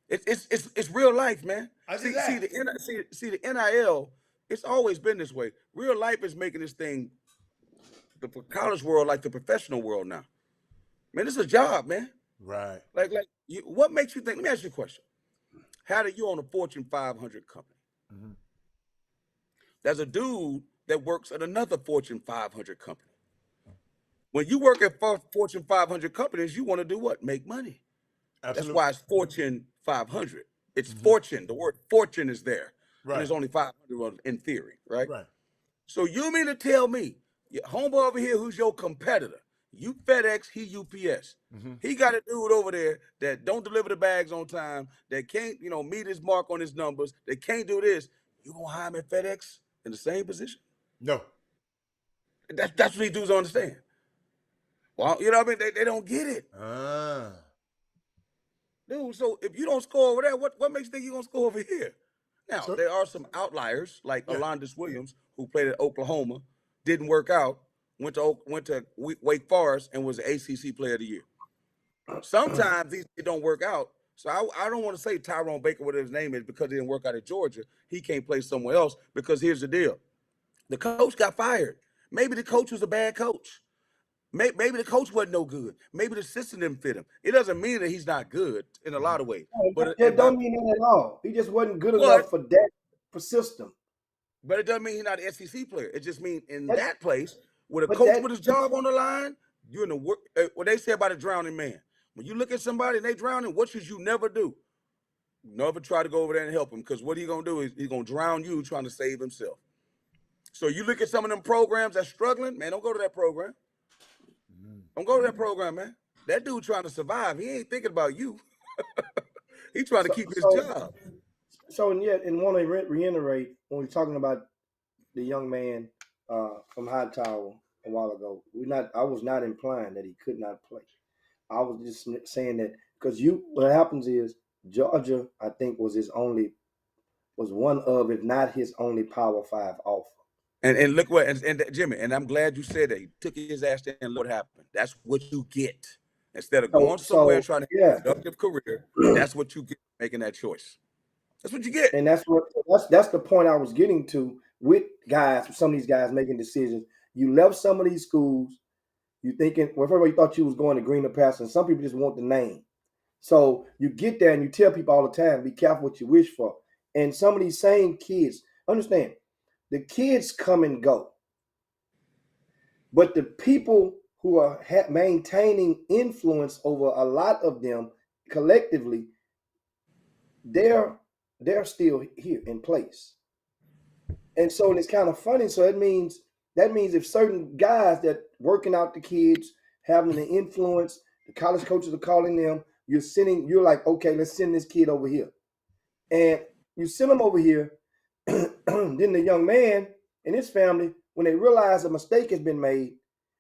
It's real life, man. I See, just see asked. the NIL. It's always been this way. Real life is making this thing the college world like the professional world now. Man, it's a job, man. Right. What makes you think? Let me ask you a question. How do you own a Fortune 500 company? Mm-hmm. There's a dude that works at another Fortune 500 company. When you work at Fortune 500 companies, you want to do what? Make money. That's Absolutely. why it's Fortune 500. It's Mm-hmm. fortune. The word fortune is there. And Right. there's only 500 in theory, right? Right. So you mean to tell me, your homeboy over here who's your competitor, you FedEx, he UPS. Mm-hmm. He got a dude over there that don't deliver the bags on time, that can't, meet his mark on his numbers, that can't do this. You gonna hire him at FedEx in the same position? No. That's what these dudes don't understand. Well, you know what I mean? They don't get it. Dude, so if you don't score over there, what makes you think you're going to score over here? Now, there are some outliers, like Alondis Williams, who played at Oklahoma, didn't work out, went to Wake Forest, and was the ACC Player of the Year. Sometimes it don't work out. So I don't want to say Tyrone Baker, whatever his name is, because it didn't work out at Georgia. He can't play somewhere else, because here's the deal. The coach got fired. Maybe the coach was a bad coach. Maybe the coach wasn't no good. Maybe the system didn't fit him. It doesn't mean that he's not good in a lot of ways. But it don't mean that at all. He just wasn't good enough for that system. But it doesn't mean he's not an SEC player. It just means in that place, with a coach with his job on the line, you're in the work. What they say about a drowning man. When you look at somebody and they drowning, what should you never do? Never try to go over there and help him, because what he's going to do is he's going to drown you trying to save himself. So you look at some of them programs that's struggling, man, don't go to that program. Don't go to that program, man. That dude trying to survive. He ain't thinking about you. He's trying to keep his job. So, and want to reiterate, when we're talking about the young man from Hightower a while ago, I was not implying that he could not play. I was just saying that because what happens is Georgia, I think, was one of, if not his only Power 5 offer. And look what, and Jimmy, and I'm glad you said that. He took his ass there and look what happened. That's what you get. Instead of going somewhere trying to have a productive career, that's what you get making that choice. That's what you get. And that's the point I was getting to with some of these guys making decisions. You left some of these schools, you thinking, well, first of all, you thought you was going to greener pastures, and some people just want the name. So you get there and you tell people all the time, be careful what you wish for. And some of these same kids, understand, the kids come and go. But the people who are maintaining influence over a lot of them collectively, they're still here in place. And so it's kind of funny. So that means if certain guys that working out the kids, having an influence, the college coaches are calling them, you're like, okay, let's send this kid over here. And you send him over here, then the young man and his family, when they realize a mistake has been made,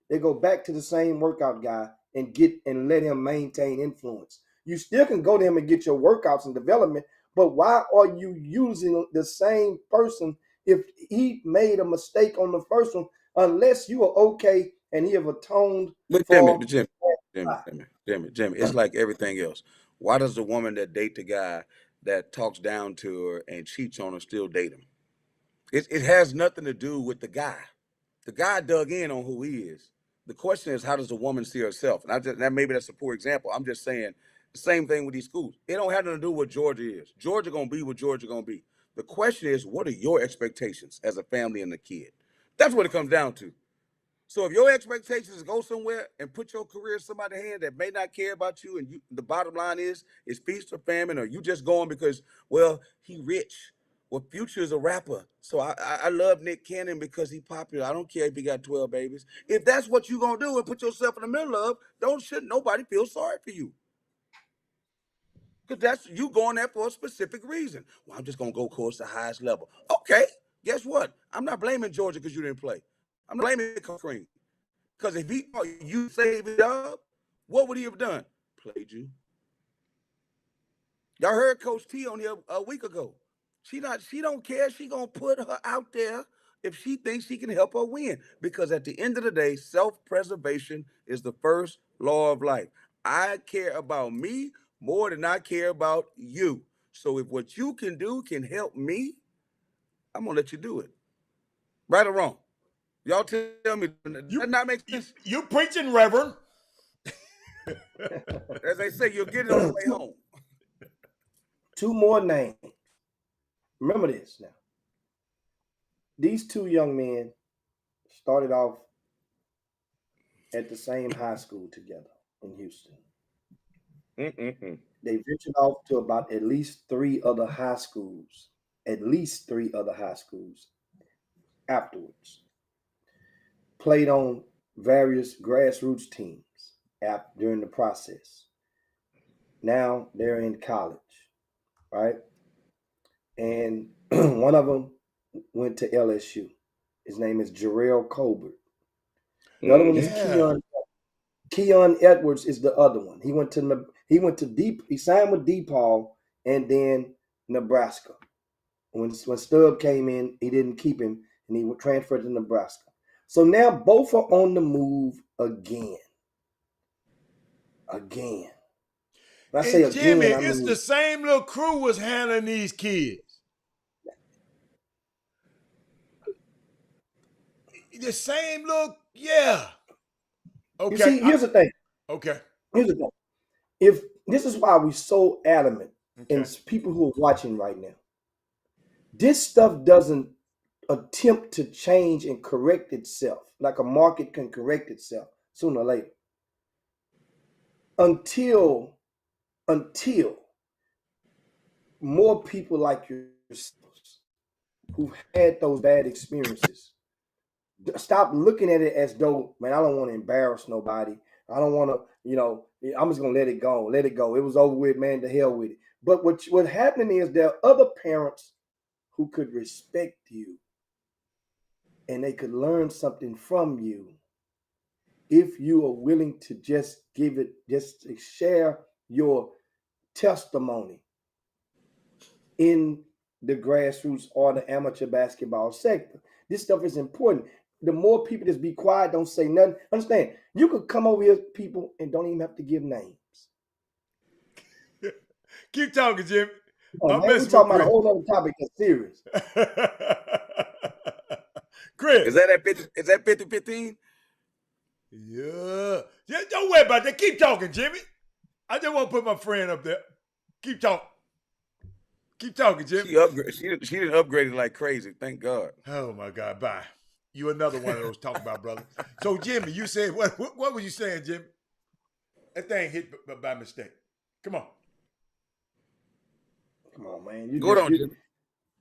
they go back to the same workout guy and let him maintain influence. You still can go to him and get your workouts and development, but why are you using the same person if he made a mistake on the first one, unless you are okay and he have atoned for... Jimmy, it's like everything else. Why does the woman that date the guy that talks down to her and cheats on her still date him? It has nothing to do with the guy. The guy dug in on who he is. The question is, how does the woman see herself? And maybe that's a poor example. I'm just saying the same thing with these schools. It don't have nothing to do with what Georgia is. Georgia gonna be what Georgia gonna be. The question is, what are your expectations as a family and a kid? That's what it comes down to. So if your expectations is go somewhere and put your career in somebody's hand that may not care about you, and the bottom line is feast or famine, or you just going because, well, he rich. Well, Future is a rapper, so I love Nick Cannon because he popular. I don't care if he got 12 babies. If that's what you gonna do and put yourself in the middle of, shouldn't nobody feel sorry for you. Because that's you going there for a specific reason. Well, I'm just gonna go towards the highest level. Okay, guess what? I'm not blaming Georgia because you didn't play. I'm blaming Kareem. Because if he thought you saved his job, what would he have done? Played you. Y'all heard Coach T on here a week ago. She don't care. She gonna put her out there if she thinks she can help her win. Because at the end of the day, self-preservation is the first law of life. I care about me more than I care about you. So if what you can do can help me, I'm gonna let you do it. Right or wrong? Y'all tell me, does not make sense? You preaching, Reverend. As they say, you'll get it on the way home. 2 more names. Remember this now. These 2 young men started off at the same high school together in Houston. They ventured off to about at least 3 other high schools. Afterwards. Played on various grassroots teams during the process. Now they're in college, right? And one of them went to LSU. His name is Jarrell Colbert. The other one is Keon Edwards is the other one. He signed with DePaul and then Nebraska. When Stubb came in, he didn't keep him and he transferred to Nebraska. So now both are on the move again. When I say again, Jimmy, I mean, it's the same little crew was handling these kids. The same little, yeah. Okay. You see, here's the thing. Okay. Here's the thing. If this is why we're so adamant, and people who are watching right now, this stuff doesn't attempt to change and correct itself like a market can correct itself sooner or later. Until more people like yourselves who've had those bad experiences stop looking at it as though, man, I don't want to embarrass nobody. I don't want to, I'm just going to let it go. It was over with, man, to hell with it. But what's happening is there are other parents who could respect you and they could learn something from you if you are willing to just share your testimony in the grassroots or the amateur basketball sector. This stuff is important. The more people just be quiet, don't say nothing. Understand, you could come over here, people, and don't even have to give names. Keep talking, Jim. Oh, man, we're talking about a whole other topic that's serious. Chris. Is that 50-15? Yeah. Don't worry about that. Keep talking, Jimmy. I just want to put my friend up there. Keep talking. Keep talking, Jimmy. She didn't upgrade it like crazy. Thank God. Oh, my God. Bye. You another one of those talk about, brother. So, Jimmy, you said, what were you saying, Jimmy? That thing hit by mistake. Come on. Come on, man. Jimmy.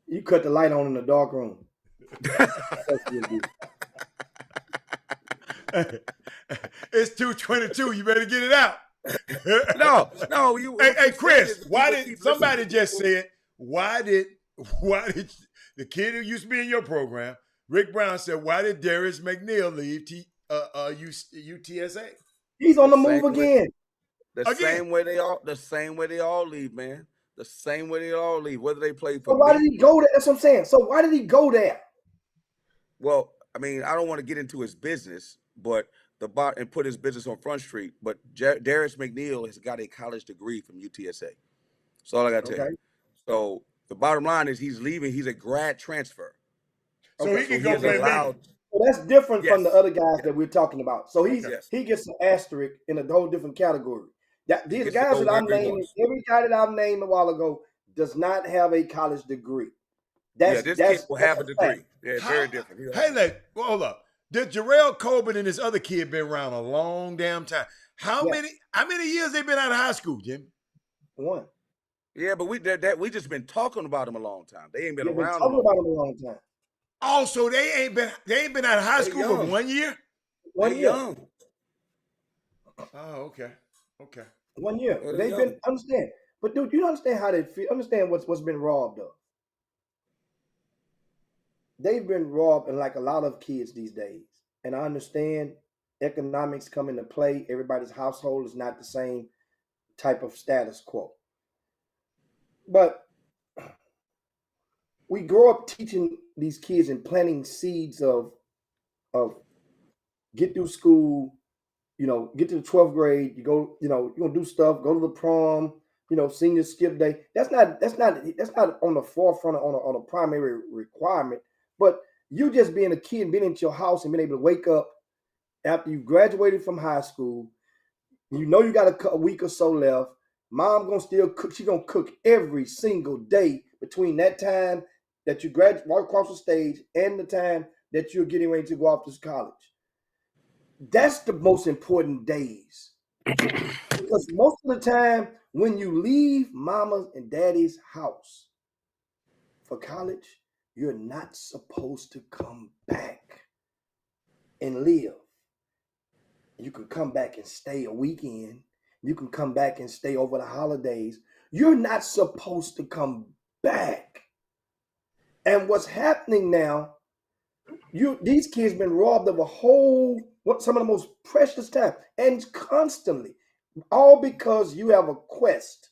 You cut the light on in the dark room. It's 2:22. You better get it out. No. Hey, Chris, why did somebody just said, why did the kid who used to be in your program, Rick Brown, said, why did Darius McNeil leave UTSA? He's on the move again. The same way they all leave, man. The same way they all leave, whether they play for. So why did he go there? That's what I'm saying. So why did he go there? Well, I mean, I don't want to get into his business, but and put his business on Front Street. But Darius McNeil has got a college degree from UTSA. That's all I got to tell you. So the bottom line is he's leaving. He's a grad transfer. So he can go play allowed. Well, that's different from the other guys that we're talking about. So he gets an asterisk in a whole different category. These guys that I'm naming, every guy that I've named a while ago does not have a college degree. This kid will have a degree. Yeah, very different. Hold up. Did Jarrell Colbert and this other kid been around a long damn time? How many years they been out of high school, Jim? 1. Yeah, but we just been talking about him a long time. They ain't been around. Talking about him a long time. Also, they ain't been out of high school for 1 year. 1 year. Young. Oh, okay. 1 year. They've been understand, but dude, you don't understand how they feel. Understand what's been robbed of. They've been robbed, and like a lot of kids these days. And I understand economics come into play. Everybody's household is not the same type of status quo. But we grow up teaching these kids and planting seeds of get through school, get to the 12th grade, you go, you're gonna do stuff, go to the prom, senior skip day. That's not on the forefront on a primary requirement. But you just being a kid, being into your house and being able to wake up after you graduated from high school, you got a week or so left. Mom gonna still cook. She gonna cook every single day between that time that you walk across the stage and the time that you're getting ready to go off to college. That's the most important days. Because most of the time, when you leave mama's and daddy's house for college, you're not supposed to come back and live. You can come back and stay a weekend. You can come back and stay over the holidays. You're not supposed to come back. And what's happening now, these kids been robbed of some of the most precious time, and constantly, all because you have a quest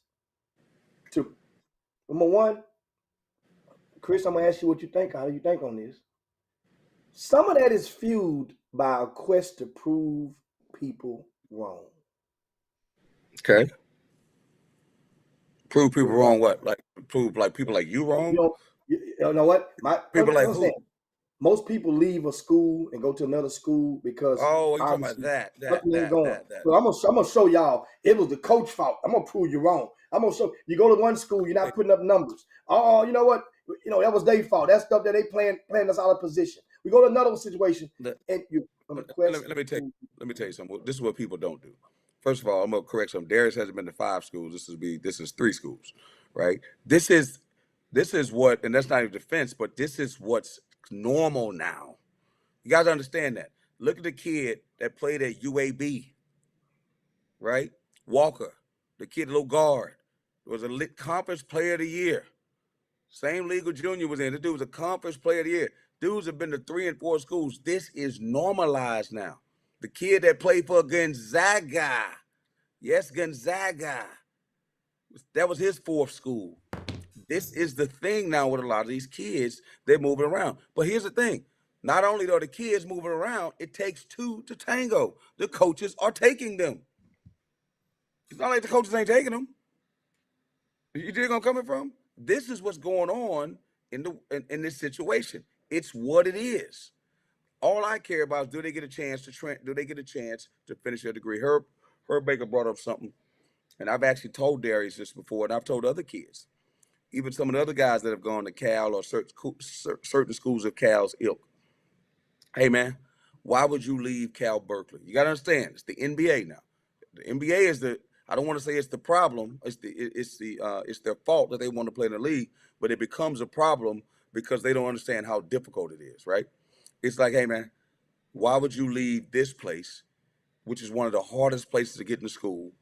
to, number one, Chris, I'm gonna ask you what you think. How do you think on this? Some of that is fueled by a quest to prove people wrong. Okay. Prove people wrong what? Like prove like people like you wrong? You know what? People like who? Most people leave a school and go to another school because you're talking about that. So I'm gonna show y'all it was the coach's fault. I'm gonna prove you wrong. I'm gonna show you go to one school, you're not putting up numbers. Oh, you know what? That was their fault. That stuff that they playing us out of position. We go to another situation, and you. Let me tell you something. This is what people don't do. First of all, I'm gonna correct something. Darius hasn't been to 5 schools. This is 3 schools, right? This is what, and that's not even defense, but this is what's normal now. You guys understand that. Look at the kid that played at UAB, right? Walker, the kid, little guard, was a lit conference player of the year. Same league with Junior was in. This dude was a conference player of the year. Dudes have been to 3 and 4 schools. This is normalized now. The kid that played for Gonzaga, yes, Gonzaga, that was his 4th school. This is the thing now with a lot of these kids. They're moving around. But here's the thing. Not only are the kids moving around, it takes 2 to tango. The coaches are taking them. It's not like the coaches ain't taking them. You dig where I'm coming from? This is what's going on in this situation. It's what it is. All I care about is do they get a chance to finish their degree? Herb Baker brought up something, and I've actually told Darius this before, and I've told other kids, even some of the other guys that have gone to Cal or certain schools of Cal's ilk. Hey man, why would you leave Cal Berkeley? You got to understand, it's the NBA now. The NBA is I don't want to say it's the problem. It's their fault that they want to play in the league, but it becomes a problem because they don't understand how difficult it is, right? It's like, hey man, why would you leave this place, which is one of the hardest places to get into school,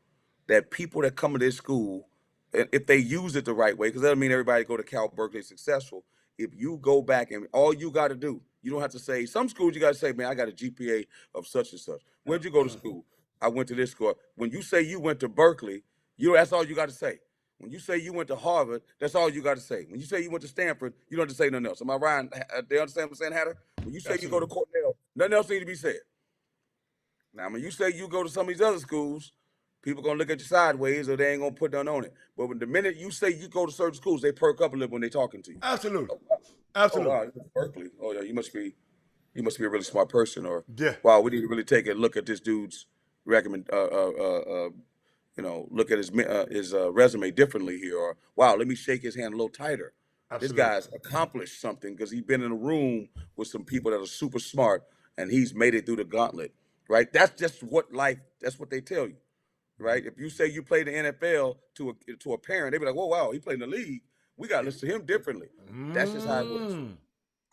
that people that come to this school, if they use it the right way, because that doesn't mean everybody go to Cal Berkeley is successful. If you go back and all you got to do, you don't have to say, some schools you got to say, man, I got a GPA of such and such. Where'd you go to school? I went to this school. When you say you went to Berkeley, that's all you got to say. When you say you went to Harvard, that's all you got to say. When you say you went to Stanford, you don't have to say nothing else. Am I right? They understand what I'm saying, Hatter? When you say you go to Cornell, nothing else needs to be said. Now, when you say you go to some of these other schools, people going to look at you sideways or they ain't going to put nothing on it. But when the minute you say you go to certain schools, they perk up a little when they're talking to you. Absolutely. Absolutely. Oh, wow, Berkeley. Oh, yeah, you must be a really smart person. Or, yeah. Wow, we need to really take a look at this dude's look at his resume differently here. Or, wow, let me shake his hand a little tighter. Absolutely. This guy's accomplished something because he's been in a room with some people that are super smart and he's made it through the gauntlet, right? That's just that's what they tell you, right? If you say you play the NFL to a parent, they be like, whoa, wow, he played in the league. We got to listen to him differently. That's just how it works.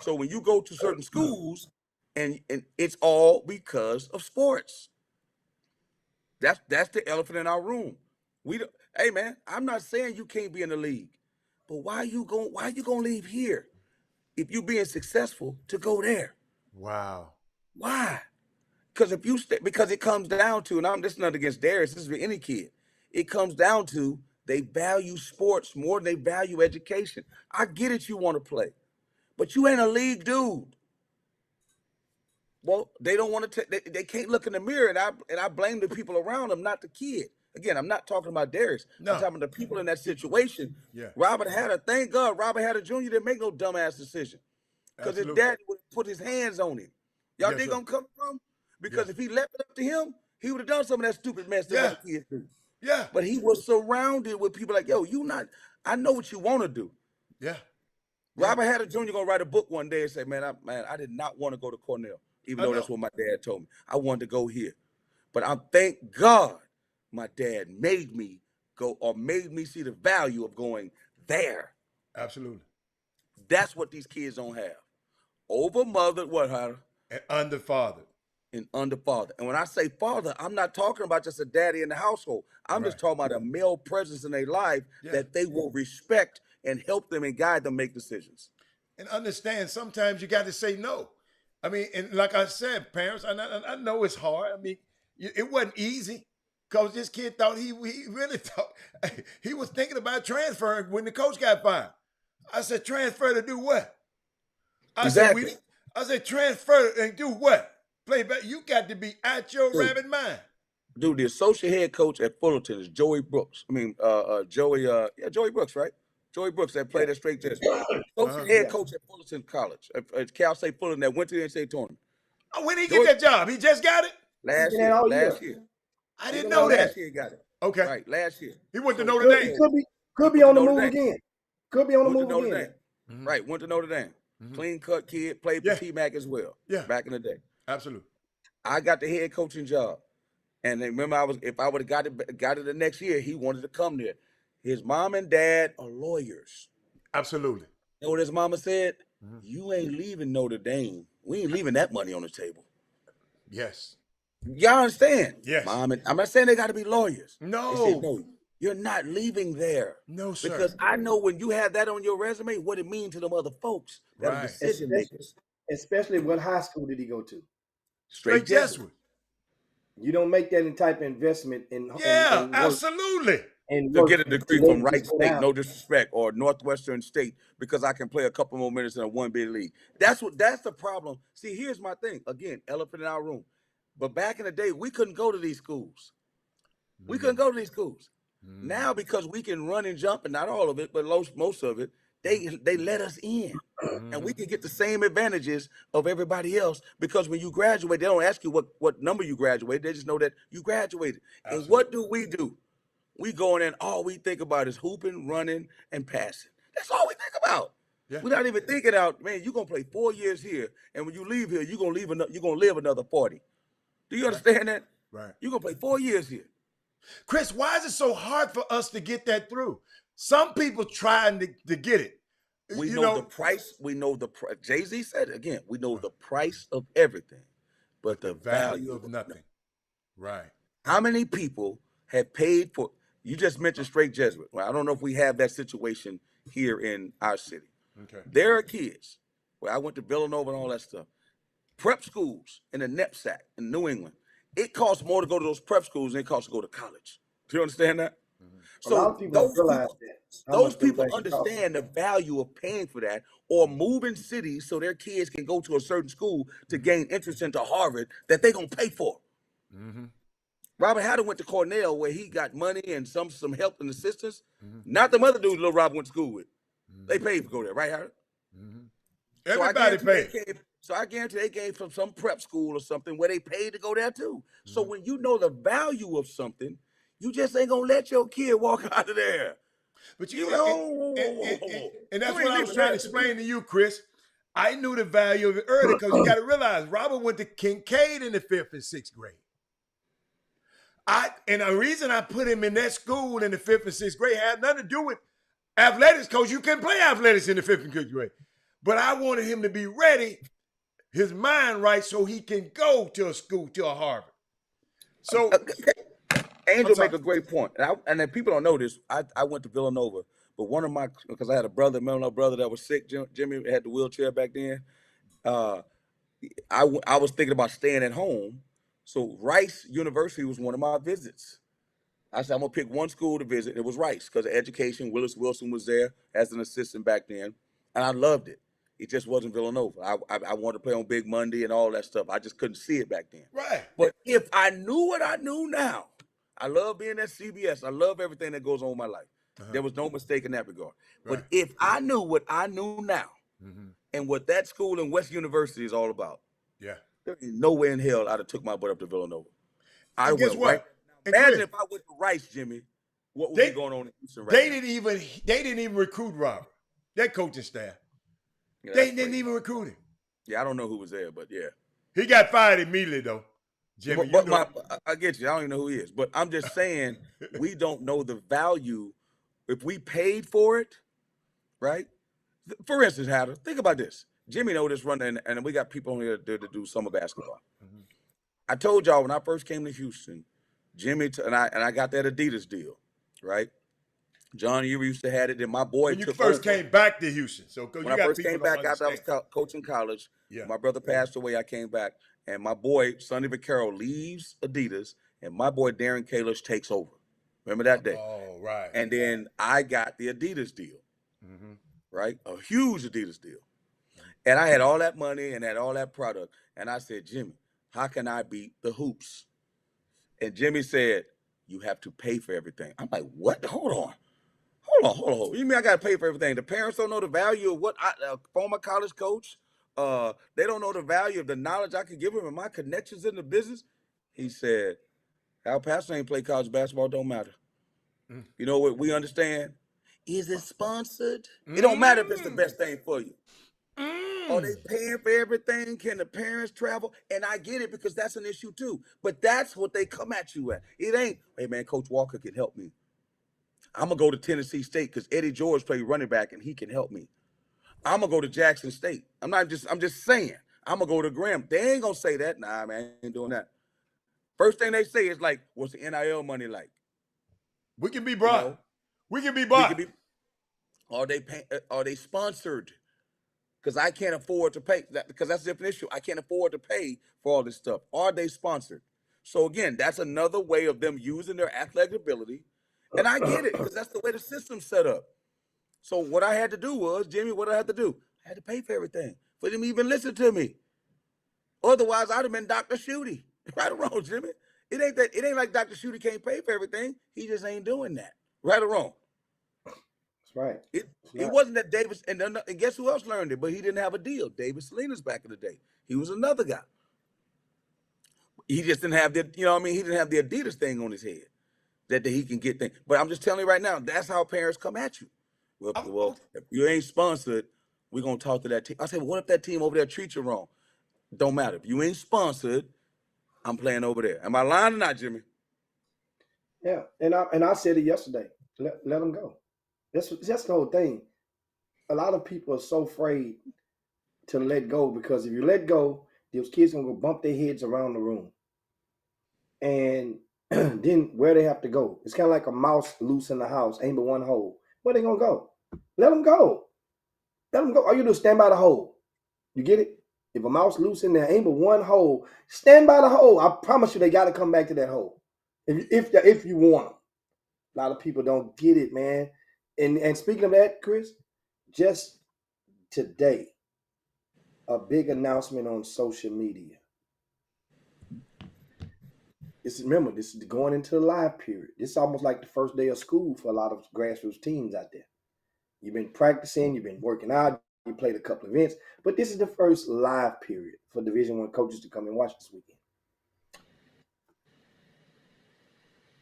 So when you go to certain schools and it's all because of sports. That's the elephant in our room. Hey man, I'm not saying you can't be in the league, but why you gonna leave here if you being successful to go there? Wow. Why? Because because it comes down to, and this is not against Darius, this is for any kid. It comes down to they value sports more than they value education. I get it, you want to play, but you ain't a league dude. Well, they don't want to. They can't look in the mirror, and I blame the people around them, not the kid. Again, I'm not talking about Darius. No. I'm talking about the people in that situation. Yeah. Thank God Robert Hatter Jr. didn't make no dumbass decision. Because his daddy would put his hands on him. Y'all think I'm coming from? Because if he left it up to him, he would have done some of that stupid mess that other kids do. Yeah. But he was surrounded with people like, yo, I know what you want to do. Yeah. Robert Hatter Jr. gonna write a book one day and say, man, I did not want to go to Cornell, even though that's what my dad told me. I wanted to go here. But I thank God my dad made me go, or made me see the value of going there. Absolutely. That's what these kids don't have. Overmothered, what, Hatter? And underfathered. And underfathered. And when I say father, I'm not talking about just a daddy in the household. I'm just talking about a male presence in their life that they will respect and help them and guide them make decisions. And understand, sometimes you got to say no. I mean, and like I said, parents, I know it's hard. I mean, it wasn't easy because this kid thought he really thought he was thinking about transferring when the coach got fired. I said, transfer to do what? I said, transfer and do what? Play back. You got to be out your rabbit mind. Dude, the associate head coach at Fullerton is Joey Brooks. I mean, Joey Brooks, right? Joey Brooks that played at Straight Jazz. Associate head coach at Fullerton College, at Cal State Fullerton, that went to the NCAA tournament. Oh, when did he get that job? He just got it? Last year. I didn't know that. Last year he got it. Okay. Right, last year. He went to Notre Dame. Could be on the move again. Could be on the move again. Mm-hmm. Right, went to Notre Dame. Mm-hmm. Clean cut kid, played for T-Mac as well. Yeah. Back in the day. Absolutely. I got the head coaching job. And then remember, if I would have got it the next year, he wanted to come there. His mom and dad are lawyers. Absolutely. You know what his mama said? Mm-hmm. You ain't leaving Notre Dame. We ain't leaving that money on the table. Yes. Y'all understand? Yes. Mom, I'm not saying they got to be lawyers. No. They said, no, you're not leaving there. No, sir. Because I know when you have that on your resume, what it means to them other folks that are decision makers. Especially what high school did he go to? Straight Jesuit. You don't make that type of investment in absolutely. And to get a degree from Wright State, no disrespect, or Northwestern State, because I can play a couple more minutes in a 1B league. That's the problem. See, here's my thing. Again, elephant in our room. But back in the day, we couldn't go to these schools. We couldn't go to these schools. Now, because we can run and jump, and not all of it, but most of it, they let us in. And we can get the same advantages of everybody else, because when you graduate, they don't ask you what number you graduated. They just know that you graduated. Absolutely. And what do? We go in and all we think about is hooping, running, and passing. That's all we think about. Yeah. We're not even thinking out, man, you're going to play 4 years here, and when you leave here, you're going to live another 40. Do you understand that? Right. You're going to play 4 years here. Chris, why is it so hard for us to get that through? Some people trying to get it. We know the price. We know the price. Jay-Z said it again. We know the price of everything, but the value of nothing. Right. How many people have paid for, you just mentioned Straight Jesuit. Well, I don't know if we have that situation here in our city. Okay. There are kids where I went to Villanova and all that stuff. Prep schools in the knapsack in New England. It costs more to go to those prep schools than it costs to go to college. Do you understand that? So a lot of people realize that. Those people understand the value of paying for that, or moving cities so their kids can go to a certain school to gain interest into Harvard that they're going to pay for. Mm-hmm. Robert Hatter went to Cornell where he got money and some help and assistance. Mm-hmm. Not the mother dudes little Robert went to school with. Mm-hmm. They paid to go there, right, Hatter? Mm-hmm. Everybody paid. So I guarantee they came from some prep school or something where they paid to go there too. Mm-hmm. So when you know the value of something, you just ain't gonna let your kid walk out of there. But you know, and that's what I was trying to explain to you, Chris. I knew the value of it early, because you got to realize Robert went to Kincaid in the 5th and 6th grade. And the reason I put him in that school in the 5th and 6th grade had nothing to do with athletics, because you can play athletics in the 5th and 6th grade. But I wanted him to be ready, his mind right, so he can go to a school, to a Harvard. So Angel make a great point. And then people don't know this. I went to Villanova, but because I had a brother that was sick. Jimmy had the wheelchair back then. I was thinking about staying at home. So Rice University was one of my visits. I said, I'm going to pick one school to visit. It was Rice because of education. Willis Wilson was there as an assistant back then, and I loved it. It just wasn't Villanova. I wanted to play on Big Monday and all that stuff. I just couldn't see it back then. Right. But if I knew what I knew now, I love being at CBS. I love everything that goes on in my life. There was no mistake in that regard. But if I knew what I knew now and what that school in West University is all about, there ain't no way in hell I'd have took my butt up to Villanova. I And guess went what? right. And Imagine Chris, if I went to Rice, Jimmy, what would be going on in Houston right they now? didn't even recruit Robert. That coaching staff. Yeah, They that's didn't crazy. even recruit him. Yeah, I don't know who was there, but yeah. He got fired immediately though. Jimmy, But you know. I get you. I don't even know who he is. But I'm just saying we don't know the value. If we paid for it, right? For instance, Hatter, think about this. Jimmy know this running, and we got people on here to do summer basketball. I told y'all when I first came to Houston, Jimmy and I got that Adidas deal, right? John Erie used to have it, and my boy When you took first over. came back to Houston, so When I first came back after I was coaching college, my brother passed away. I came back, and my boy Sonny Vaccaro leaves Adidas, and my boy Darren Kalish takes over. Remember that day? Oh, right. And then I got the Adidas deal, right? A huge Adidas deal. And I had all that money and had all that product. And I said, Jimmy, how can I beat the hoops? And Jimmy said, you have to pay for everything. I'm like, what? Hold on. You mean I got to pay for everything? The parents don't know the value of what former college coach. They don't know the value of the knowledge I could give them and my connections in the business. He said, Al Pastor ain't play college basketball. Don't matter. You know what we understand? Is it sponsored? It don't matter if it's the best thing for you. Are they paying for everything? Can the parents travel? And I get it because that's an issue too. But that's what they come at you at. It ain't, hey man, Coach Walker can help me. I'm going to go to Tennessee State because Eddie George played running back and he can help me. I'm going to go to Jackson State. I'm just saying. I'm going to go to Graham. They ain't going to say that. Nah, man, I ain't doing that. First thing they say is like, what's the NIL money like? We can be brought. You know, we can be bought. Are they sponsored? Because I can't afford to pay that, because that's a different issue. I can't afford to pay for all this stuff. Are they sponsored? So again, that's another way of them using their athletic ability. And I get it, because that's the way the system's set up. So what I had to do was, Jimmy, what I had to do? I had to pay for everything for them to even listen to me. Otherwise, I'd have been Dr. Shooty. Right or wrong, Jimmy? It ain't like Dr. Shooty can't pay for everything. He just ain't doing that. Right or wrong? That's right. It wasn't that Davis, and guess who else learned it? But he didn't have a deal. David Salinas back in the day. He was another guy. He just didn't have the, you know what I mean? He didn't have the Adidas thing on his head that he can get things. But I'm just telling you right now, that's how parents come at you. Well, if you ain't sponsored, we're going to talk to that team. I said, well, what if that team over there treats you wrong? Don't matter. If you ain't sponsored, I'm playing over there. Am I lying or not, Jimmy? Yeah, and I said it yesterday. Let them go. That's the whole thing. A lot of people are so afraid to let go because if you let go, those kids gonna go bump their heads around the room, and then where they have to go. It's kind of like a mouse loose in the house, ain't but one hole. Where they gonna go? Let them go. Let them go. All you do is stand by the hole. You get it? If a mouse loose in there, ain't but one hole. Stand by the hole. I promise you, they got to come back to that hole. If you want them. A lot of people don't get it, man. And speaking of that, Chris, just today, a big announcement on social media. Remember, this is going into the live period. This is almost like the first day of school for a lot of grassroots teams out there. You've been practicing, you've been working out, you played a couple of events, but this is the first live period for Division I coaches to come and watch this weekend.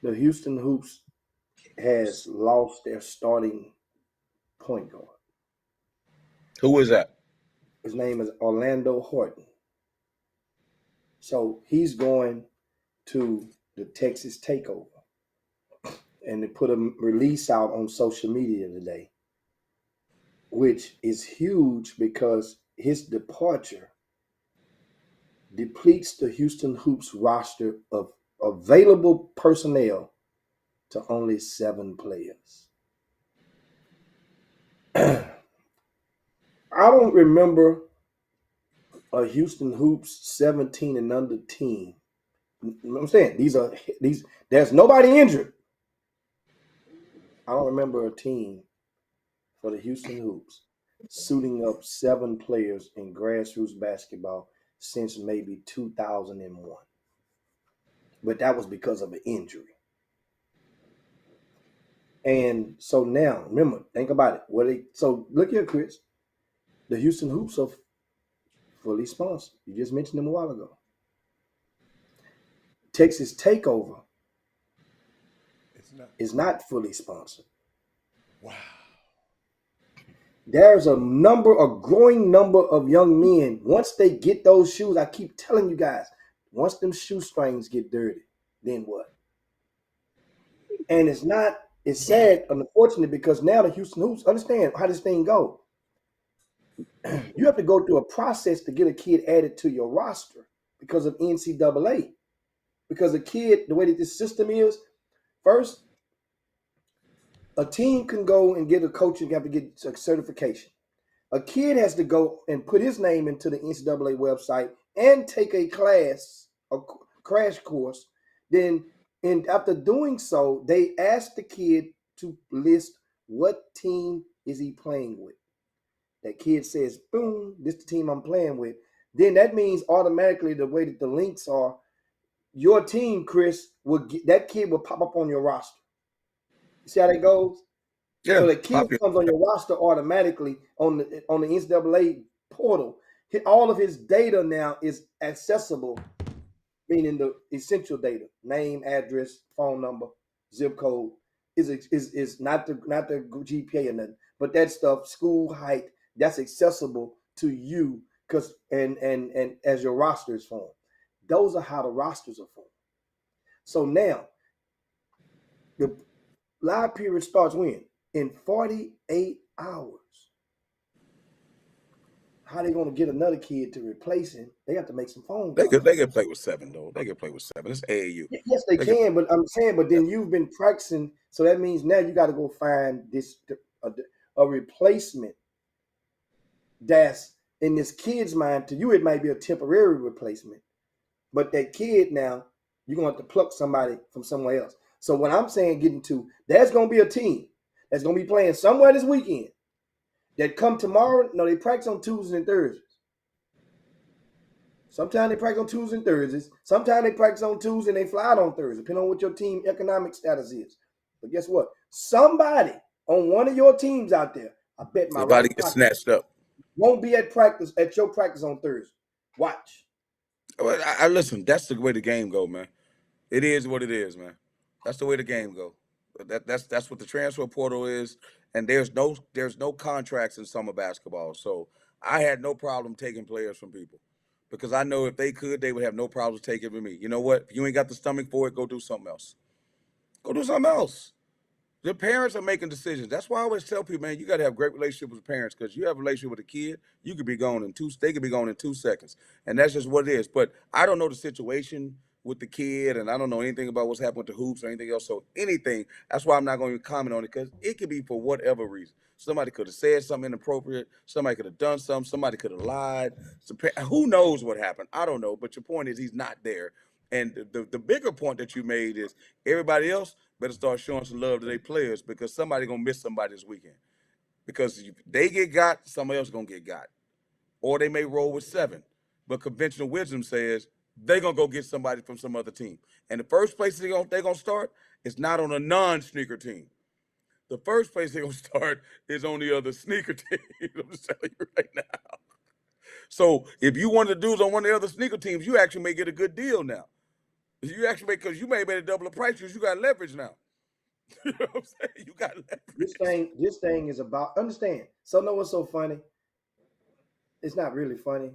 The Houston Hoops has lost their starting point guard. Who is that? His name is Orlando Horton. So he's going to the Texas Takeover. And they put a release out on social media today, which is huge because his departure depletes the Houston Hoops roster of available personnel to only 7 players. I don't remember a Houston Hoops 17 and under team. I'm saying there's nobody injured. I don't remember a team for the Houston Hoops suiting up 7 players in grassroots basketball since maybe 2001. But that was because of an injury. And so now, remember, think about it. So look here, Chris. The Houston Hoops are fully sponsored. You just mentioned them a while ago. Texas Takeover is not fully sponsored. Wow. There's a growing number of young men. Once they get those shoes, I keep telling you guys, once them shoestrings get dirty, then what? And it's sad and unfortunate because now the Houston Hoops understand how this thing go. You have to go through a process to get a kid added to your roster because of NCAA. Because a kid, the way that this system is, first, a team can go and get a coaching, have to get a certification. A kid has to go and put his name into the NCAA website and take a class, a crash course. Then, and after doing so, they ask the kid to list what team is he playing with. That kid says, boom, this is the team I'm playing with. Then that means automatically the way that the links are, your team, Chris, that kid will pop up on your roster. You see how that goes? Yeah. So the kid comes on your roster automatically on the NCAA portal. All of his data now is accessible, meaning the essential data: name, address, phone number, zip code is not the GPA or nothing, but that stuff, school height, that's accessible to you because and as your roster is formed. Those are how the rosters are formed. So now the live period starts when? In 48 hours. How they going to get another kid to replace him? They have to make some phone calls. They can play with 7 though. They can play with 7. It's AAU. Yes, they can, but I'm saying, but then you've been practicing, so that means now you got to go find a replacement that's in this kid's mind. To you, it might be a temporary replacement, but that kid now you're gonna have to pluck somebody from somewhere else. So what I'm saying, getting to, there's gonna be a team that's gonna be playing somewhere this weekend that come tomorrow. No, they practice on Tuesdays and Thursdays. Sometimes they practice on Tuesdays and Thursdays. Sometimes they practice on Tuesday and they fly out on Thursday, depending on what your team economic status is. But guess what? Somebody on one of your teams out there, I bet my body gets snatched up, won't be at your practice on Thursday. Watch. Well, I listen. That's the way the game go, man. It is what it is, man. That's the way the game go. That's what the transfer portal is, and there's no contracts in summer basketball. So I had no problem taking players from people because I know if they could, they would have no problems taking from me. You know what? If you ain't got the stomach for it, go do something else. Go do something else. The parents are making decisions. That's why I always tell people, man, you got to have great relationship with parents because you have a relationship with a kid, you could be gone they could be gone in 2 seconds. And that's just what it is. But I don't know the situation with the kid, and I don't know anything about what's happened with the hoops or anything else. So anything, that's why I'm not going to comment on it because it could be for whatever reason. Somebody could have said something inappropriate. Somebody could have done something. Somebody could have lied. Who knows what happened? I don't know. But your point is he's not there. And the bigger point that you made is everybody else better start showing some love to their players because somebody going to miss somebody this weekend. Because if they get got, somebody else going to get got. Or they may roll with 7. But conventional wisdom says they're going to go get somebody from some other team. And the first place they're going to start is not on a non-sneaker team. The first place they're going to start is on the other sneaker team. I'm just telling you right now. So if you want to do on one of the other sneaker teams, you actually may get a good deal now. You actually because you may be able to double the price because you got leverage now. You know what I'm saying? You got leverage. This thing is about, understand. So know what's so funny? It's not really funny.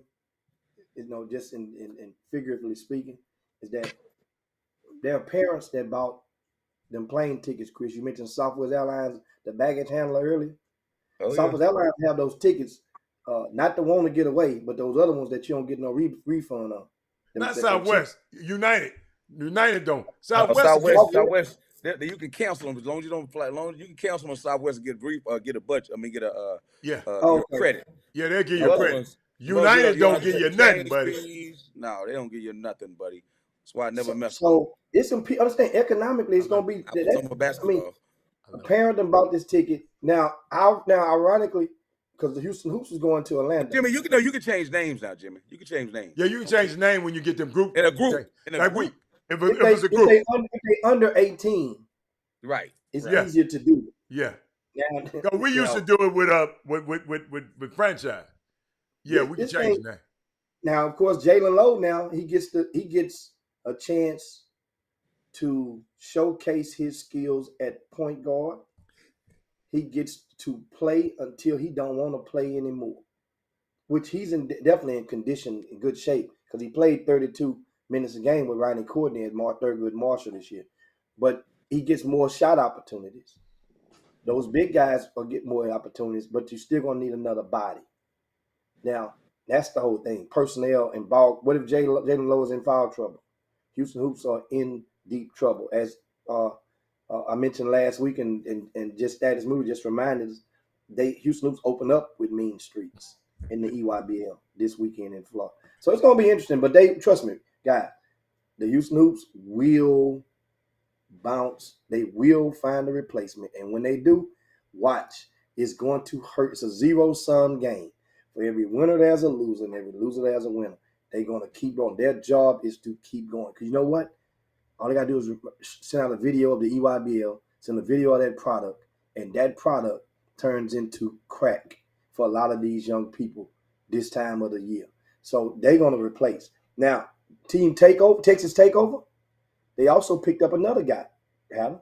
Just in figuratively speaking, is that there are parents that bought them plane tickets, Chris. You mentioned Southwest Airlines, the baggage handler earlier. Southwest Airlines have those tickets, not the one to get away, but those other ones that you don't get no refund on. Not Southwest, United. United don't. Southwest. You can cancel them as long as you don't fly. As long as you can cancel them on Southwest and get a budget. I mean, get a your credit. Yeah, they'll give you a credit. United don't give you nothing, buddy. No, they don't give you nothing, buddy. That's why I never mess with them. So it's some. Understand economically, it's gonna be. A parent about this ticket now. Ironically, because the Houston Hoops is going to Atlanta. Jimmy, you can change names now, Jimmy. You can change names. Yeah, you can change the name when you get them in a group. If it's a group. If they under 18, right? It's easier to do. Yeah. Now, we used to do it with franchise. Yeah, we can change that. Now, of course, Jalen Lowe. Now he gets a chance to showcase his skills at point guard. He gets to play until he don't want to play anymore, which he's definitely in condition, in good shape, because he played 32 minutes a game with Rodney Courtney at Thurgood Marshall this year. But he gets more shot opportunities. Those big guys will get more opportunities, but you're still going to need another body. Now, that's the whole thing. Personnel and ball. What if Jalen Lowe is in foul trouble? Houston Hoops are in deep trouble. As I mentioned last week, and just Status Movie just reminded us, Houston Hoops open up with Mean Streets in the EYBL this weekend in Florida. So it's going to be interesting. But trust me, guys, the Houston Hoops will bounce. They will find a replacement. And when they do, watch. It's going to hurt. It's a zero-sum game. For every winner, there's a loser, and every loser, there's a winner. They're going to keep going. Their job is to keep going. Because you know what? All they got to do is send out a video of the EYBL, send a video of that product, and that product turns into crack for a lot of these young people this time of the year. So they're going to replace. Now, Texas Takeover, they also picked up another guy, Adam,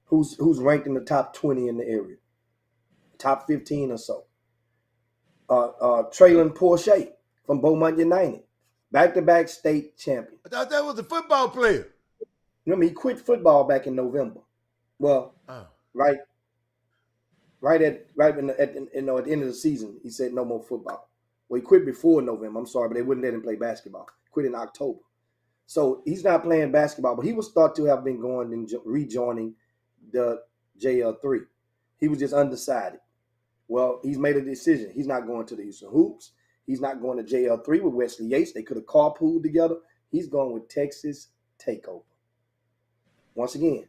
who's ranked in the top 20 in the area, top 15 or so. Traylon Porsche from Beaumont United, back-to-back state champion. I thought that was a football player. Remember, he quit football back in November. Well, right at the end of the season, he said no more football. Well, he quit before November. I'm sorry, but they wouldn't let him play basketball. Quit in October. So he's not playing basketball, but he was thought to have been going and rejoining the JL3. He was just undecided. Well, he's made a decision. He's not going to the Houston Hoops. He's not going to JL3 with Wesley Yates. They could have carpooled together. He's going with Texas Takeover. Once again,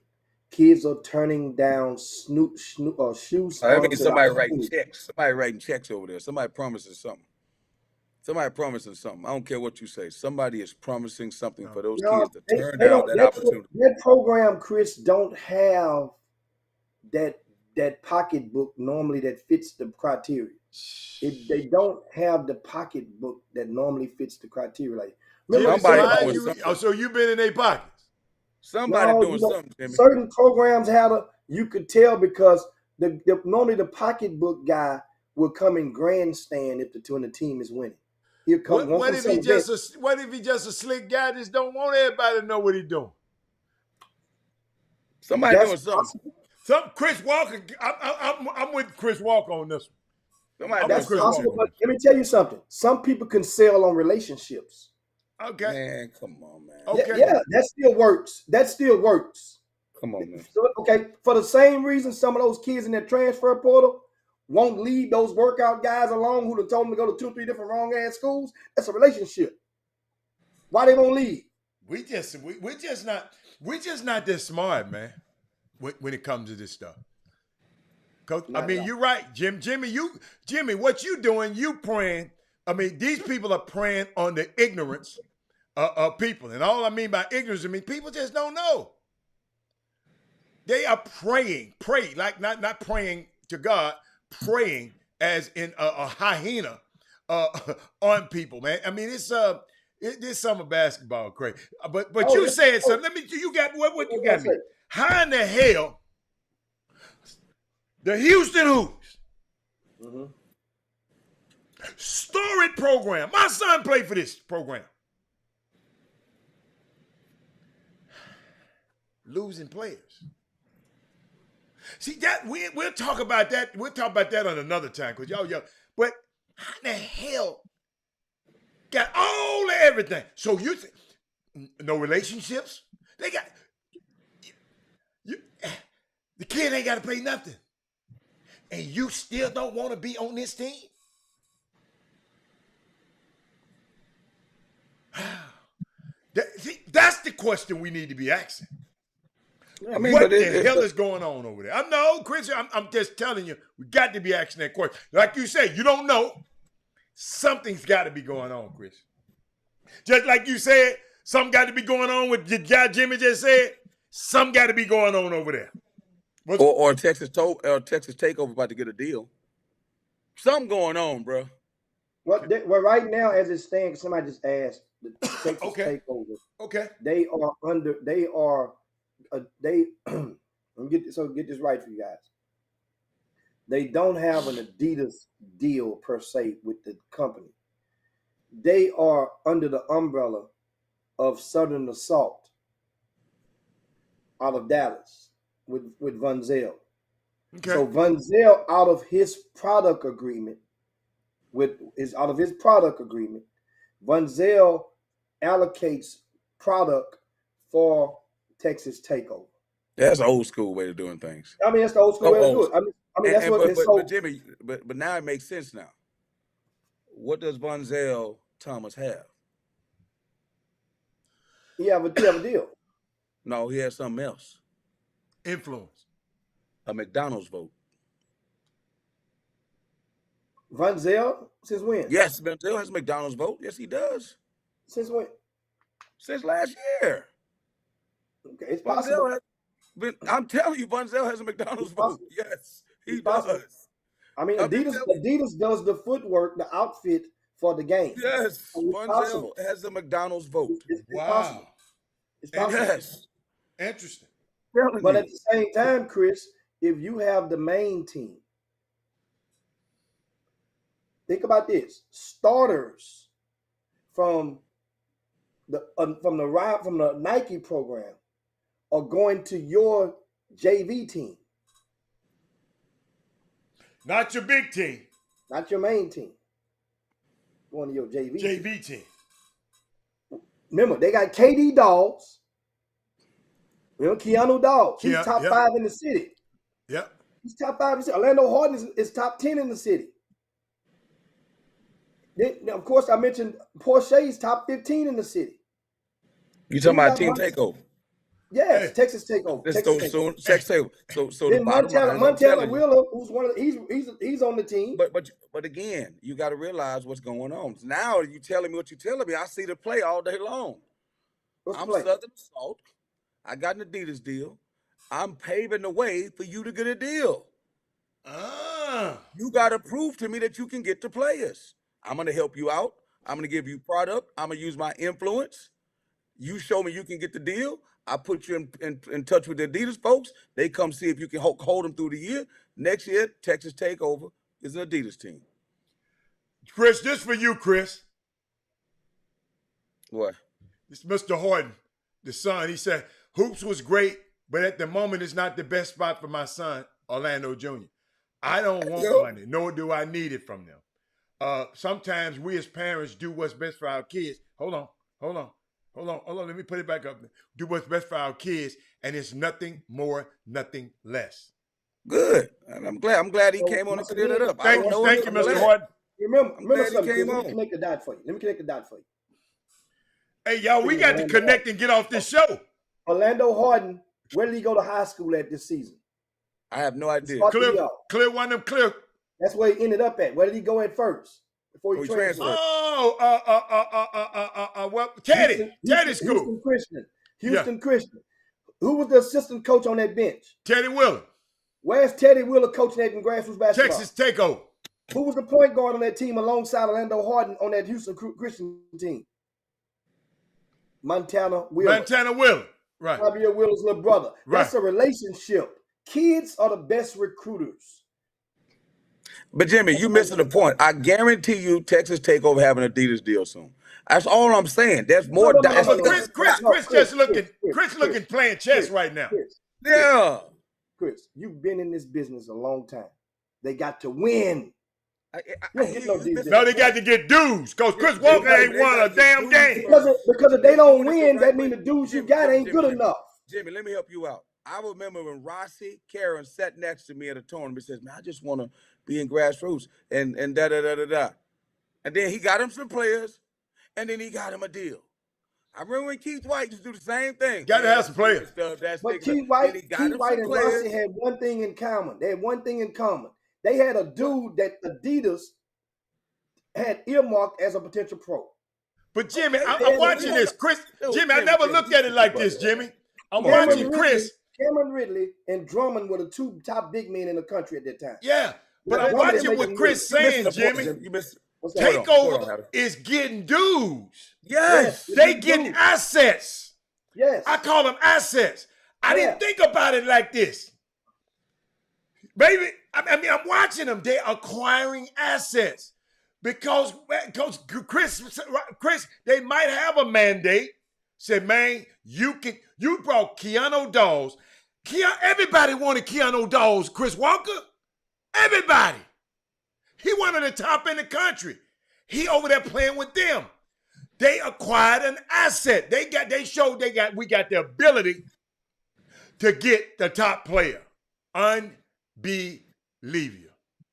kids are turning down shoes. I mean, somebody writing checks. Somebody writing checks over there. Somebody promising something. I don't care what you say. Somebody is promising something for those kids to turn down that opportunity. That program, Chris, don't have that pocketbook normally that fits the criteria. They don't have the pocketbook that normally fits the criteria. Like, so you've been in their pockets. Somebody doing something, Jimmy. Certain programs you could tell because normally the pocketbook guy will come and grandstand when the team is winning. He'll come. What if he just a slick guy just don't want everybody to know what he's doing? Somebody doing something. Chris Walker. I'm with Chris Walker on this one. That's possible, but let me tell you something. Some people can sell on relationships. Okay. Man, come on, man. Okay. Yeah, that still works. Come on, man. So, okay, for the same reason some of those kids in that transfer portal won't leave those workout guys alone who told them to go to 2-3 different wrong-ass schools. That's a relationship. Why they won't leave? We're just not this smart, man, when it comes to this stuff. You're right, Jimmy, what you doing, you praying. I mean, these people are preying on the ignorance of people. And all I mean by ignorance, I mean people just don't know. They are praying, like not praying to God, praying as in a hyena on people, man. I mean, it's some of basketball crazy. But you said something. You got what you got me? How in the hell the Houston Hoops storied program? My son played for this program. Losing players. See that we'll talk about that. We'll talk about that on another time because y'all. But how the hell got all of everything? So you no relationships? They got the kid ain't got to pay nothing, and you still don't want to be on this team. That's the question we need to be asking. I mean, what the hell is going on over there? Chris, I'm just telling you, we got to be asking that question. Like you said, you don't know. Something's got to be going on, Chris. Just like you said, something got to be going on with the guy Jimmy just said. Something got to be going on over there. Or Texas Takeover about to get a deal. Something going on, bro. Well, right now, as it stands, somebody just asked the Texas Takeover. Okay. They are under. They are. They. Get this right for you guys. They don't have an Adidas deal per se with the company. They are under the umbrella of Southern Assault out of Dallas with Von Zell. Okay. So Von Zell, out of his product agreement, Von Zell allocates product for Texas Takeover. That's an old school way of doing things. I mean, that's the old school way to do it. I mean, that's what it's so. But Jimmy, but now it makes sense now. What does Von Zell Thomas have? He have a deal. No, he has something else. Influence. A McDonald's vote. Von Zell? Since when? Yes, Von Zell has a McDonald's vote. Yes, he does. Since when? Since last year. Okay, it's possible. I'm telling you, Von Zell has a McDonald's vote. Yes, he does. I mean, Adidas does the footwork, the outfit for the game. Yes, so Von Zell has a McDonald's vote. It's possible. It's possible. Yes. Interesting. But at the same time, Chris, if you have the main team, think about this: starters from the Nike program are going to your JV team, not your big team, not your main team. Going to your JV team. Remember, they got KD Dogs. Remember Keanu Dogs? He's top 5 in the city. Yep. He's top 5 in the city. Orlando Harden is top 10 in the city. Then, of course, I mentioned Porsche's top 15 in the city. You talking about Team Takeover? Yes, hey. Texas Takeover. Texas Takeover. So then Montana Wheeler, who's one of he's on the team. But again, you got to realize what's going on. Now you telling me what you're telling me. I see the play all day long. I'm Southern Assault. I got an Adidas deal. I'm paving the way for you to get a deal. You got to prove to me that you can get the players. I'm going to help you out. I'm going to give you product. I'm going to use my influence. You show me you can get the deal. I put you in touch with the Adidas folks. They come see if you can hold them through the year. Next year, Texas Takeover is an Adidas team. Chris, this for you, Chris. What? It's Mr. Harden, the son. He said, hoops was great, but at the moment, it's not the best spot for my son, Orlando Jr. I don't want money, nor do I need it from them. Sometimes we as parents do what's best for our kids. Hold on. Let me put it back up. Do what's best for our kids, and it's nothing more, nothing less. Good. And I'm glad he came on and cleared it up. Thank you, Mr. Harden. Remember something. Let me connect the dot for you. Hey, y'all, we got to connect and get off this show. Orlando Harden, where did he go to high school at this season? I have no idea. Clear one of them clear. That's where he ended up at. Where did he go at first? Before he transferred. Teddy School. Houston Christian. Who was the assistant coach on that bench? Teddy Wheeler. Where's Teddy Wheeler coaching at in grassroots basketball? Texas Takeover. Who was the point guard on that team alongside Orlando Harden on that Houston Christian team? Montana Wheeler. Right. Javier Wheeler's little brother. Right. That's a relationship. Kids are the best recruiters. But Jimmy, you missing the point. I guarantee you Texas Takeover having an Adidas deal soon. That's all I'm saying. There's more. Chris looking playing chess right now. Chris, you've been in this business a long time. They got to win. No, they got to get dues because Chris Walker ain't won a damn game. Because if they don't win, that means the dues you got ain't good enough. Jimmy, let me help you out. I remember when Rossi Karen sat next to me at a tournament and says, man, I just want to be in grassroots and da-da-da-da-da. And then he got him some players, and then he got him a deal. I remember when Keith White used to do the same thing. Got to have some players. But Keith White and Rossi had one thing in common. They had one thing in common. They had a dude that Adidas had earmarked as a potential pro. But Jimmy, I'm watching this. Jimmy, I never looked at it like this, Jimmy. I'm watching Chris, Cameron Ridley and Drummond were the two top big men in the country at that time. Yeah, but I'm Drummond is watching what making Chris moves. saying, You Jimmy. missed. What's that? Hold on, Takeover Harry. is getting dudes. Yes. They getting assets. Yes. I call them assets. I didn't think about it like this. Baby, I mean, I'm watching them. They're acquiring assets because Chris, they might have a mandate. Said, man, you brought Keanu Dawes. Everybody wanted Keanu Dawes, Chris Walker. Everybody. He one of the top in the country. He over there playing with them. They acquired an asset. We got the ability to get the top player. Unbelievable.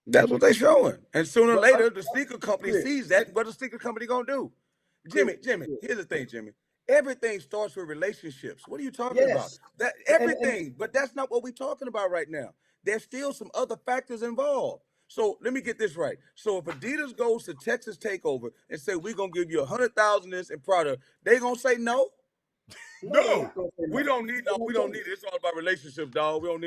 That's what they're showing. And sooner or later, the sneaker company sees that. What the sneaker company gonna do? Jimmy, here's the thing, Jimmy. Everything starts with relationships. What are you talking about? That everything, but that's not what we're talking about right now. There's still some other factors involved. So let me get this right. So if Adidas goes to Texas Takeover and say we're gonna give you 100,000 in product, they gonna say no? No. We don't need it. It's all about relationships, dog. We don't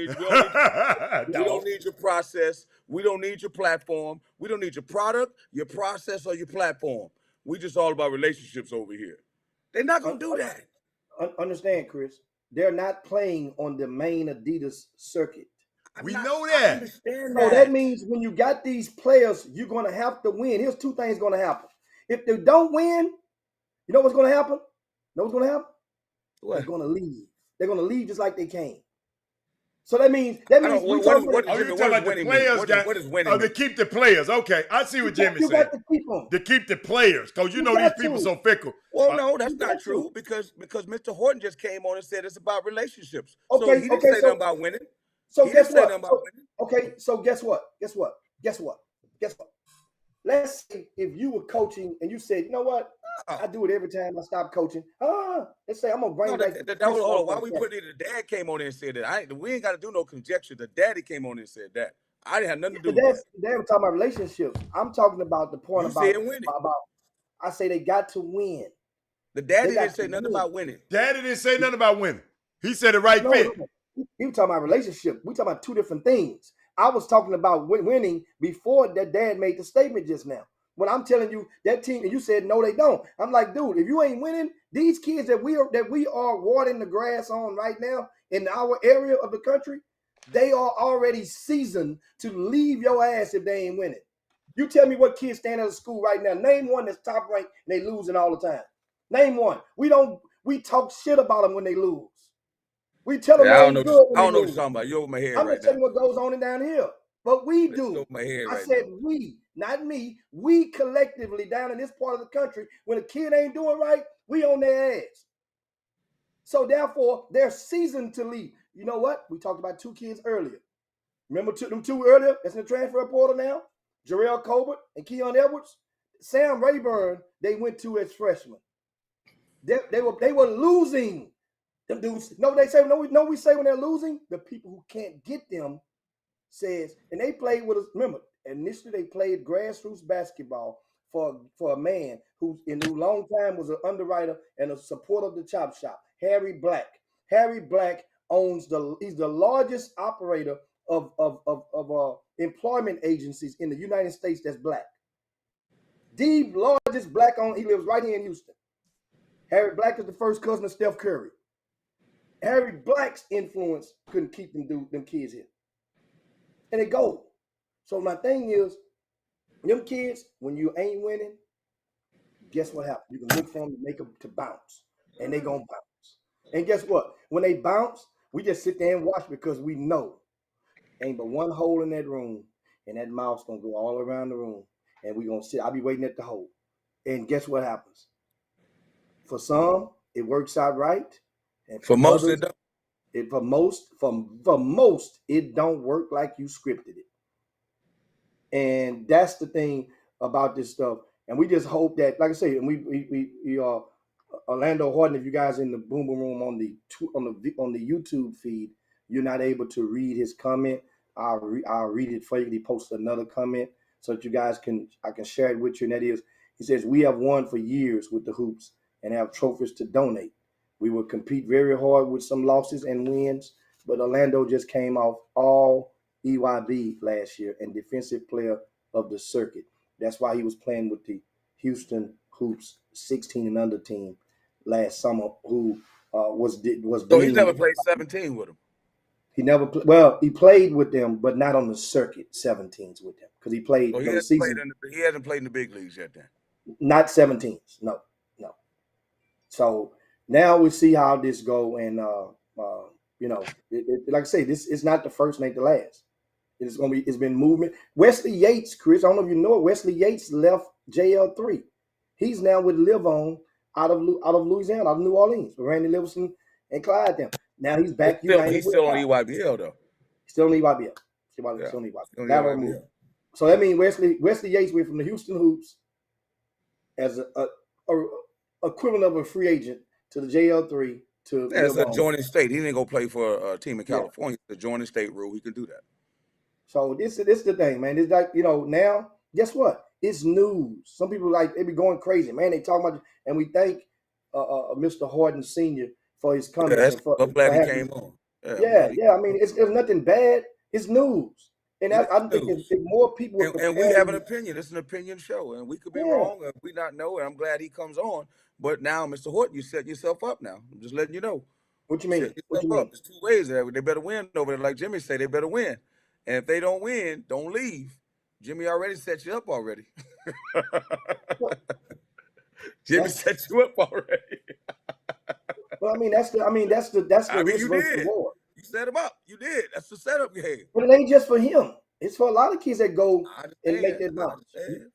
need your process. We don't need your platform. We don't need your product, your process, or your platform. We just all about relationships over here. They're not gonna do that. Understand, Chris? They're not playing on the main Adidas circuit. We know that. I understand that. So that means when you got these players, you're gonna have to win. Here's two things gonna happen. If they don't win, you know what's gonna happen? You know what's gonna happen? What? They're gonna leave. They're gonna leave just like they came. So that means we talking about the players. What is winning? Oh, to keep the players. Okay, I see what Jimmy's saying. You got to keep them. To keep the players, because you know these people so fickle. Well, no, that's not true because Mr. Horton just came on and said it's about relationships. Okay, so he didn't say nothing about winning. So guess what? So guess what? Let's say if you were coaching and you said, you know what? I do it every time I stop coaching. Let's say I'm gonna bring back. Why we put it? The dad came on and said that. We ain't got to do no conjecture. The daddy came on and said that. I didn't have nothing to do with that. They were talking about relationships. I'm talking about the point about I say they got to win. The daddy didn't say nothing about winning. Daddy didn't say nothing about winning. He said it right fit. He was talking about relationship. We talking about two different things. I was talking about winning before that dad made the statement just now. When I'm telling you that team, and you said no, they don't. I'm like, dude, if you ain't winning, these kids that we are watering the grass on right now in our area of the country, they are already seasoned to leave your ass if they ain't winning. You tell me what kids stand at a school right now. Name one that's top ranked and they losing all the time. Name one. We talk shit about them when they lose. We tell them I don't know what you're talking about. You're over my head right now. I'm just telling you what goes on down here. But we do. I said we, not me. We collectively down in this part of the country, when a kid ain't doing right, we on their ass. So therefore, they're seasoned to leave. You know what? We talked about two kids earlier. Remember them two earlier? That's in the transfer portal now. Jarrell Colbert and Keon Edwards. Sam Rayburn, they went to as freshmen. They were losing. Them dudes. We say when they're losing, the people who can't get them says, and they played with us. Remember, initially they played grassroots basketball for a man who in a long time was an underwriter and a supporter of the Chop Shop, Harry Black. Harry Black he's the largest operator of employment agencies in the United States that's black. The largest black he lives right here in Houston. Harry Black is the first cousin of Steph Curry. Harry Black's influence couldn't keep them kids here. And it go. So my thing is, them kids, when you ain't winning, guess what happens? You can look for them and make them to bounce. And they gonna bounce. And guess what? When they bounce, we just sit there and watch because we know ain't but one hole in that room, and that mouse gonna go all around the room. And we gonna sit. I'll be waiting at the hole. And guess what happens? For some, it works out right. And for most, others, it don't. For most, it don't work like you scripted it. And that's the thing about this stuff. And we just hope that, like I say, and we are Orlando Horton. If you guys in the Boom Boom Room on the YouTube feed, you're not able to read his comment. I'll read it for you. He posted another comment so that you guys I can share it with you. And that is, he says, we have won for years with the hoops and have trophies to donate. We will compete very hard with some losses and wins, but Orlando just came off all EYB last year and defensive player of the circuit. That's why he was playing with the Houston Hoops 16 and under team last summer, who was So he's never played 17 with him. He never well, he played with them, but not on the circuit 17s with them because he played. So he hasn't played in the big leagues yet then. Not 17s, no. So now we see how this go, and like I say, this is not the first, ain't the last. It's been movement. Wesley Yates, Chris, I don't know if you know it. Wesley Yates left JL3. He's now with Live On out of Louisiana, out of New Orleans, with Randy Livingston and Clyde them. Now he's back. He's still on EYBL though. Still on EYBL. Still on EYBL. So that means Wesley Yates went from the Houston Hoops as a equivalent of a free agent to the JL3 to. Yeah, it's adjoining state. He didn't go play for a team in California. The adjoining state rule, he can do that. So this is the thing, man. It's like, now, guess what? It's news. Some people they be going crazy, man. They talk about, and we thank Mr. Horton Sr. for his comments. I'm glad he came on. Yeah. I mean, it's nothing bad. It's news. And I'm thinking if more people and we have an opinion. It's an opinion show, and we could be wrong, and we not know. And I'm glad he comes on. But now, Mr. Horton, you set yourself up. Now I'm just letting you know. What you mean? There's two ways there. They better win over there, like Jimmy say. They better win, and if they don't win, don't leave. Jimmy already set you up already. Jimmy set you up already. Well, that's the risk versus reward. You set him up. You did. That's the setup game. But it ain't just for him. It's for a lot of kids that go and make that bounce.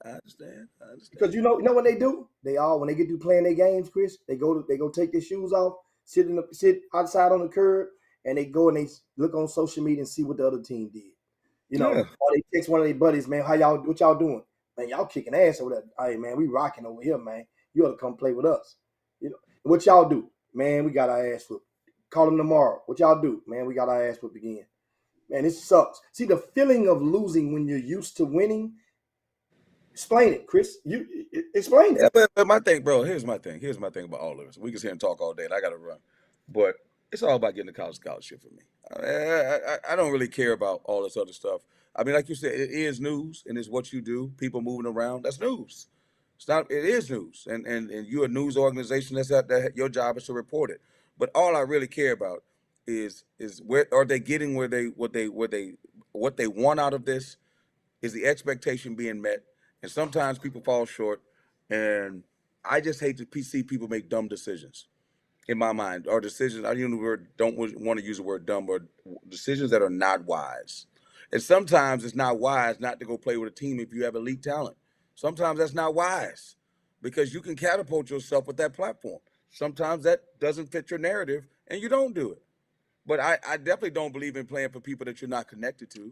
I understand. Because you know what they do? When they get to playing their games, Chris, they go take their shoes off, sit outside on the curb, and they go and they look on social media and see what the other team did. Or they text one of their buddies, man, what y'all doing? Man, y'all kicking ass over there. Hey, man, we rocking over here, man. You ought to come play with us. What y'all do? Man, we got our ass whooped. Call them tomorrow. What y'all do? Man, we got our ass whooped again. Man, it sucks. See, the feeling of losing when you're used to winning. Explain it, Chris. You explain it. Yeah, but my thing, bro, here's my thing about all of us. We can sit and talk all day, and I got to run. But it's all about getting a college scholarship for me. I don't really care about all this other stuff. I mean, like you said, it is news, and it's what you do. People moving around, that's news. It is news, and you're a news organization. That your job is to report it. But all I really care about is where are they getting what they want out of this? Is the expectation being met? And sometimes people fall short, and I just hate to see people make dumb decisions. In my mind, or decisions, don't want to use the word dumb, but decisions that are not wise. And sometimes it's not wise not to go play with a team if you have elite talent. Sometimes that's not wise because you can catapult yourself with that platform. Sometimes that doesn't fit your narrative and you don't do it. But I definitely don't believe in playing for people that you're not connected to,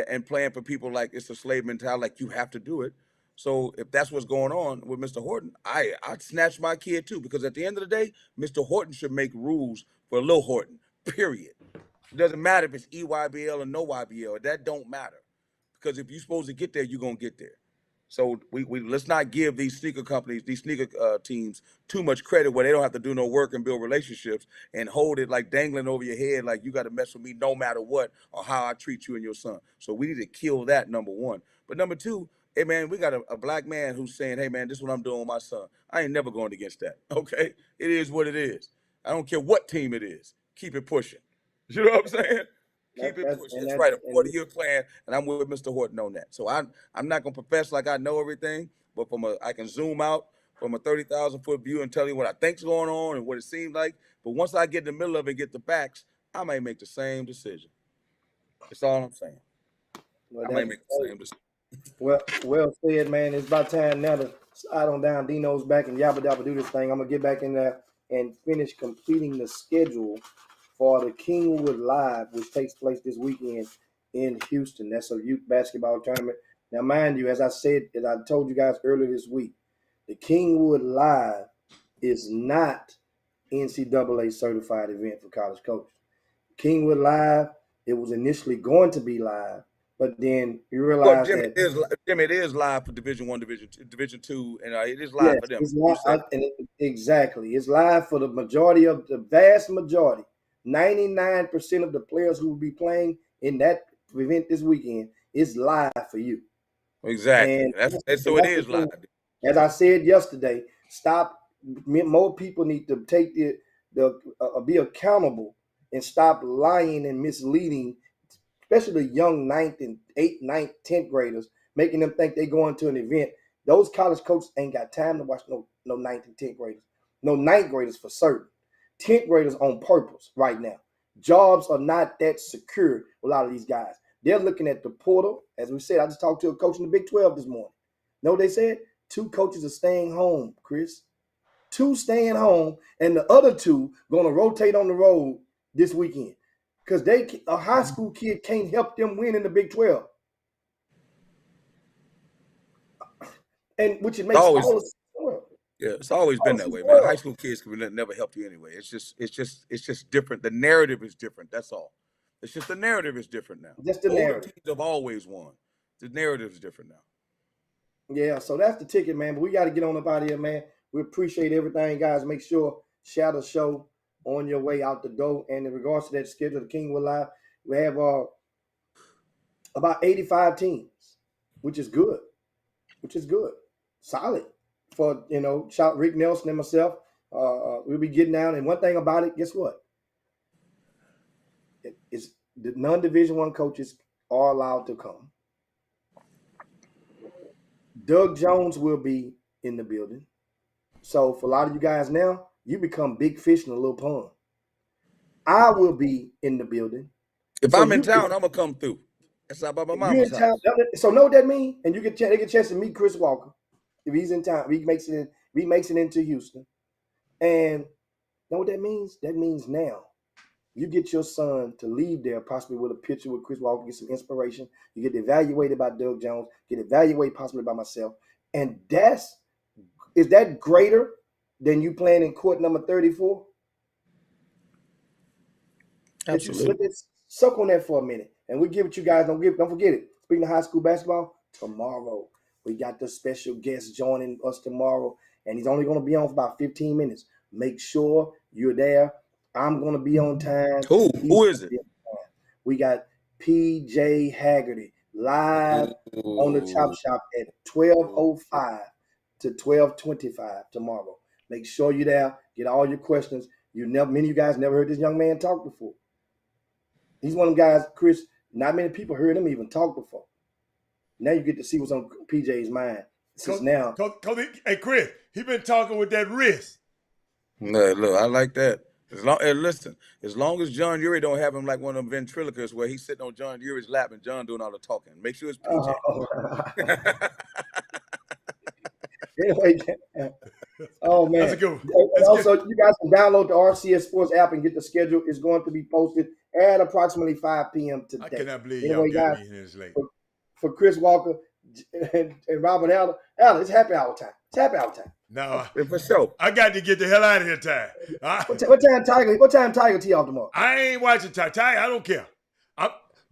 and playing for people like it's a slave mentality, like you have to do it. So if that's what's going on with Mr. Horton, I'd snatch my kid too, because at the end of the day, Mr. Horton should make rules for Lil Horton, period. It doesn't matter if it's EYBL or no YBL. That don't matter. Because if you're supposed to get there, you're going to get there. So we let's not give these sneaker companies, these sneaker teams too much credit where they don't have to do no work and build relationships and hold it like dangling over your head like you got to mess with me no matter what or how I treat you and your son. So we need to kill that, number one. But number two, hey, man, we got a black man who's saying, hey, man, this is what I'm doing with my son. I ain't never going against that, okay? It is what it is. I don't care what team it is. Keep it pushing. You know what I'm saying? Keep it pushing. That's right. A 40-year plan, and I'm with Mr. Horton on that. So I'm not gonna profess like I know everything, but I can zoom out from a 30,000-foot view and tell you what I think's going on and what it seems like. But once I get in the middle of it and get the facts, I may make the same decision. That's all I'm saying. I may make the same decision. Well said, man. It's about time now to slide on down. Dino's back and yabba dabba do this thing. I'm gonna get back in there and finish completing the schedule for the Kingwood Live, which takes place this weekend in Houston. That's a youth basketball tournament. Now, mind you, as I told you guys earlier this week, the Kingwood Live is not NCAA certified event for college coaches. Kingwood Live, it was initially going to be live, but then you realize Jimmy, it is live for Division I, Division II, and it is live for them. It's live, exactly. It's live for the vast majority 99% of the players who will be playing in that event this weekend is live for you. Exactly. And so it is live. As I said yesterday, more people need to take be accountable and stop lying and misleading, especially the young 8th, 9th, 10th graders, making them think they're going to an event. Those college coaches ain't got time to watch no 9th and 10th graders. No 9th graders for certain. 10th graders on purpose right now. Jobs are not that secure with a lot of these guys. They're looking at the portal. As we said, I just talked to a coach in the Big 12 this morning. Know what they said? 2 coaches are staying home, Chris. 2 staying home, and the other 2 going to rotate on the road this weekend because a high school kid can't help them win in the Big 12. And which it makes all the sense. Yeah, it's always been that way, man. High school kids can never help you anyway. It's just different. The narrative is different. That's all. It's just the narrative is different now. Just the narrative. Teams have always won. The narrative is different now. Yeah, so that's the ticket, man. But we got to get on up out of here, man. We appreciate everything, guys. Make sure share the show on your way out the door. And in regards to that schedule, the King will live. We have about 85 teams, which is good. Solid. For, shout Rick Nelson and myself. We'll be getting down. And one thing about it, guess what? It's the non-Division I coaches are allowed to come. Doug Jones will be in the building. So for a lot of you guys now, you become big fish in a little pond. I will be in the building. If I'm in town, I'm going to come through. That's not by my mama's house. So know what that means? And they get a chance to meet Chris Walker. If he's in town, he makes it into Houston. And know what that means? That means now you get your son to leave there possibly with a picture with Chris Walker, get some inspiration. You get evaluated by Doug Jones, get evaluated possibly by myself. And is that greater than you playing in court number 34? Absolutely. Suck on that for a minute. And we give it you guys. Don't forget it. Speaking of high school basketball, tomorrow we got the special guest joining us tomorrow. And he's only going to be on for about 15 minutes. Make sure you're there. I'm going to be on time. Who is it? We got PJ Haggerty live on the Chop Shop at 12:05 to 12:25 tomorrow. Make sure you're there. Get all your questions. Many of you guys never heard this young man talk before. He's one of them guys, Chris, not many people heard him even talk before. Now you get to see what's on PJ's mind. Hey, Chris, he been talking with that wrist. No, look, I like that. As long as John Urie don't have him like one of them ventriloquists where he's sitting on John Urie's lap and John doing all the talking. Make sure it's PJ. Anyway, oh man. That's a good one. And also, you guys can download the RCS Sports app and get the schedule. It's going to be posted at approximately 5 p.m. today. I cannot believe y'all got me here this late. For Chris Walker and Robert Allen, it's happy hour time. It's happy hour time. No, for sure. I got to get the hell out of here time. What time Tiger tee off tomorrow? I ain't watching Tiger. I don't care.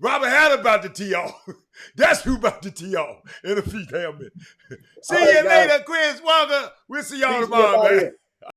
Robert Allen about to tee off. That's who about to tee off in a feet helmet. See you later, Chris Walker. We'll see y'all tomorrow, man.